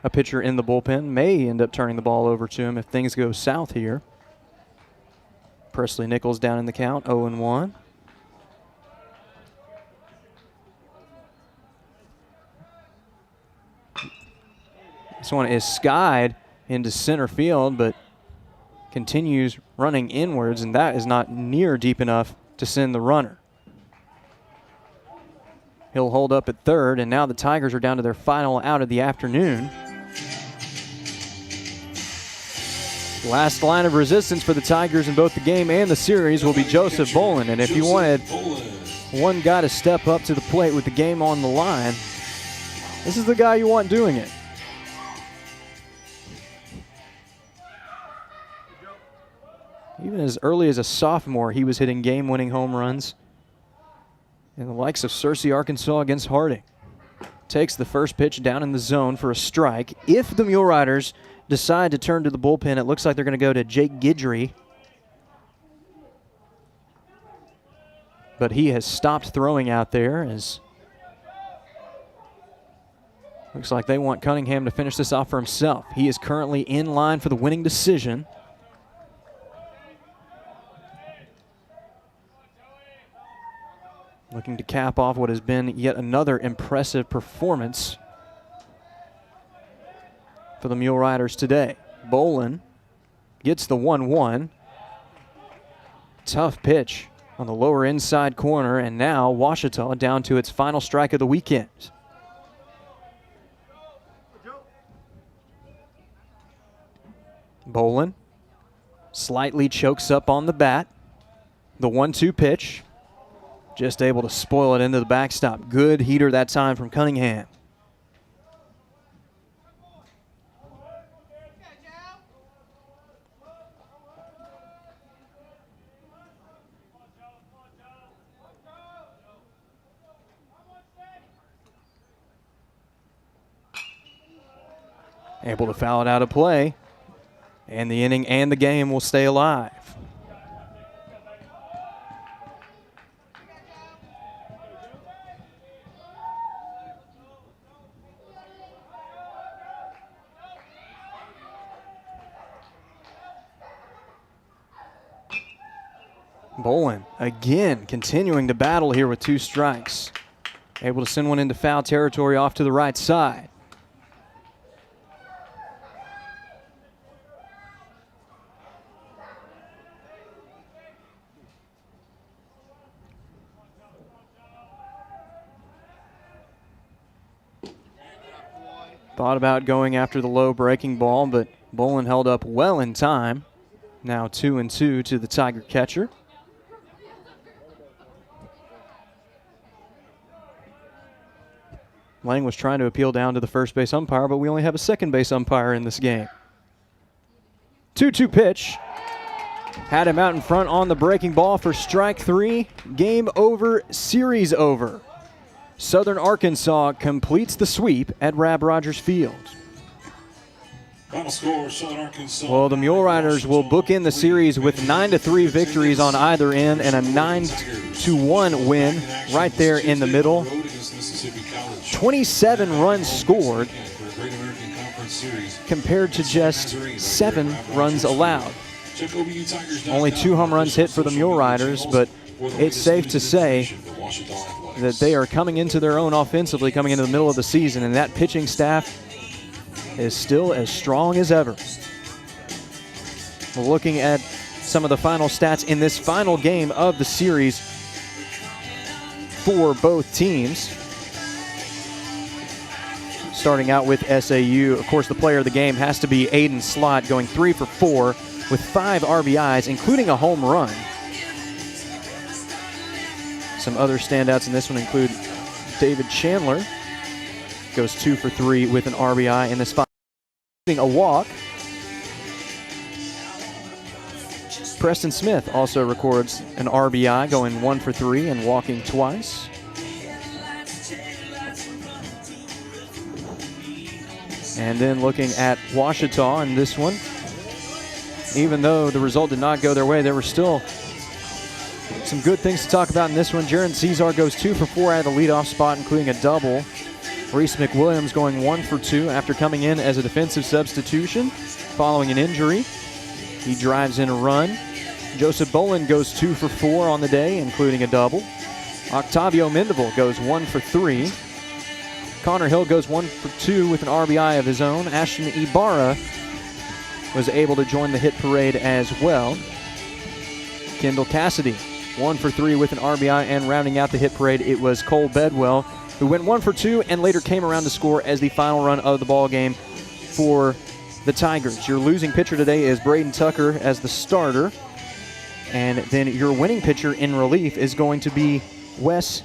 Speaker 1: a pitcher in the bullpen. May end up turning the ball over to him if things go south here. Presley Nichols down in the count, 0-1. This one is skied into center field, but continues running inwards, and that is not near deep enough to send the runner. He'll hold up at third, and now the Tigers are down to their final out of the afternoon. Last line of resistance for the Tigers in both the game and the series will be Joseph Bolin, and if you wanted one guy to step up to the plate with the game on the line, this is the guy you want doing it. Even as early as a sophomore, he was hitting game-winning home runs in the likes of Searcy, Arkansas against Harding. Takes the first pitch down in the zone for a strike. If the Mule Riders decide to turn to the bullpen, it looks like they're going to go to Jake Guidry. But he has stopped throwing out there, as looks like they want Cunningham to finish this off for himself. He is currently in line for the winning decision. Looking to cap off what has been yet another impressive performance for the Mule Riders today. Bolin gets the 1-1. Tough pitch on the lower inside corner, and now Ouachita down to its final strike of the weekend. Bolin slightly chokes up on the bat. The 1-2 pitch. Just able to spoil it into the backstop. Good heater that time from Cunningham. Able to foul it out of play. And the inning and the game will stay alive. Bolin again continuing to battle here with 2 strikes. Able to send one into foul territory off to the right side. Thought about going after the low breaking ball, but Bolin held up well in time. Now 2-2 to the Tiger catcher. Lang was trying to appeal down to the first base umpire, but we only have a second base umpire in this game. 2-2 pitch. Had him out in front on the breaking ball for strike 3. Game over, series over. Southern Arkansas completes the sweep at Rab Rogers Field.
Speaker 12: Final score, Southern Arkansas.
Speaker 1: Well, the Mule Riders will bookend the series with 9-3 victories on either end and a 9-1 win right there in the middle. 27 runs scored compared to just 7 runs allowed. Only 2 home runs hit for the Mule Riders, but it's safe to say that they are coming into their own offensively coming into the middle of the season, and that pitching staff is still as strong as ever. We're looking at some of the final stats in this final game of the series for both teams. Starting out with SAU, of course, the player of the game has to be Aiden Slott, going 3 for 4 with 5 RBIs, including a home run. Some other standouts in this one include David Chandler, goes 2 for 3 with an RBI in this final, including a walk. Preston Smith also records an RBI, going 1 for 3 and walking twice. And then looking at Ouachita in this one, even though the result did not go their way, there were still some good things to talk about in this one. Jaron Cesar goes 2 for 4 out of the leadoff spot, including a double. Reese McWilliams going 1 for 2 after coming in as a defensive substitution following an injury. He drives in a run. Joseph Boland goes 2 for 4 on the day, including a double. Octavio Mendival goes 1 for 3. Connor Hill goes 1 for 2 with an RBI of his own. Ashton Ibarra was able to join the hit parade as well. Kendall Cassidy, 1 for 3 with an RBI, and rounding out the hit parade, it was Cole Bedwell, who went 1 for 2 and later came around to score as the final run of the ball game for the Tigers. Your losing pitcher today is Braden Tucker as the starter, and then your winning pitcher in relief is going to be Wes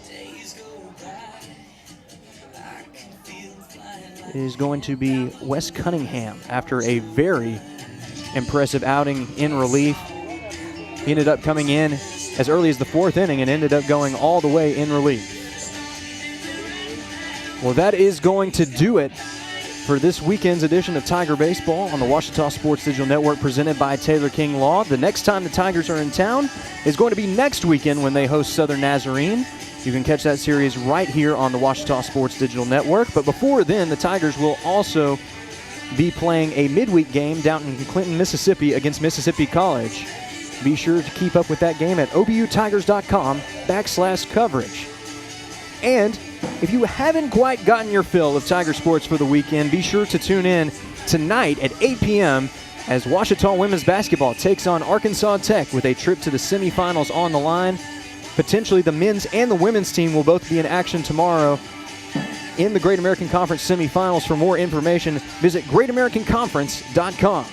Speaker 1: Cunningham after a very impressive outing in relief. He ended up coming in as early as the 4th inning and ended up going all the way in relief. Well, that is going to do it for this weekend's edition of Tiger Baseball on the Ouachita Sports Digital Network, presented by Taylor King Law. The next time the Tigers are in town is going to be next weekend when they host Southern Nazarene. You can catch that series right here on the Ouachita Sports Digital Network. But before then, the Tigers will also be playing a midweek game down in Clinton, Mississippi against Mississippi College. Be sure to keep up with that game at obutigers.com/coverage. And if you haven't quite gotten your fill of Tiger sports for the weekend, be sure to tune in tonight at 8 p.m. as Ouachita women's basketball takes on Arkansas Tech with a trip to the semifinals on the line. Potentially the men's and the women's team will both be in action tomorrow in the Great American Conference semifinals. For more information, visit greatamericanconference.com.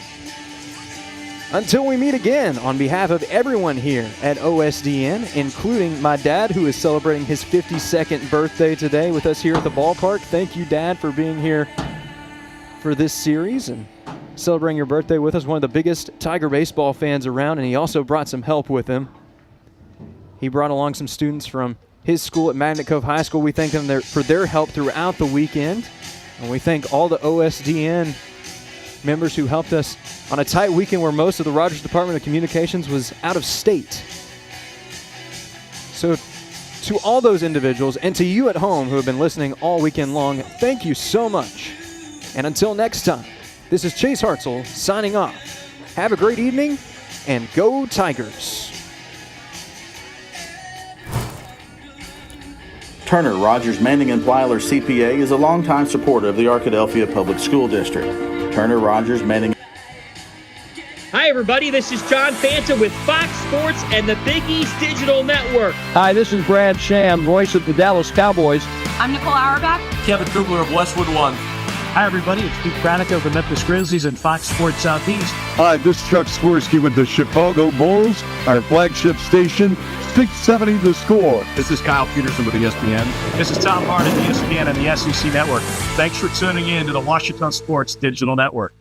Speaker 1: Until we meet again, on behalf of everyone here at OSDN, including my dad, who is celebrating his 52nd birthday today with us here at the ballpark. Thank you, Dad, for being here for this series and celebrating your birthday with us. One of the biggest Tiger baseball fans around, and he also brought some help with him. He brought along some students from his school at Magnet Cove High School. We thank them for their help throughout the weekend, and we thank all the OSDN members who helped us on a tight weekend where most of the Rogers Department of Communications was out of state. So to all those individuals and to you at home who have been listening all weekend long, thank you so much. And until next time, this is Chase Hartzell signing off. Have a great evening and go Tigers.
Speaker 18: Turner Rogers Manning & Plyler CPA is a longtime supporter of the Arkadelphia Public School District. Turner Rogers Manning.
Speaker 5: Hi, everybody. This is John Fanta with Fox Sports and the Big East Digital Network.
Speaker 10: Hi, this is Brad Sham, voice of the Dallas Cowboys.
Speaker 23: I'm Nicole Auerbach.
Speaker 24: Kevin Kugler of Westwood One.
Speaker 25: Hi, everybody. It's Pete Craddock of the Memphis Grizzlies and Fox Sports Southeast.
Speaker 26: Hi, this is Chuck Swirsky with the Chicago Bulls, our flagship station, 670 The Score.
Speaker 27: This is Kyle Peterson with ESPN.
Speaker 25: This is Tom Hart at ESPN and the SEC Network. Thanks for tuning in to the Ouachita Sports Digital Network.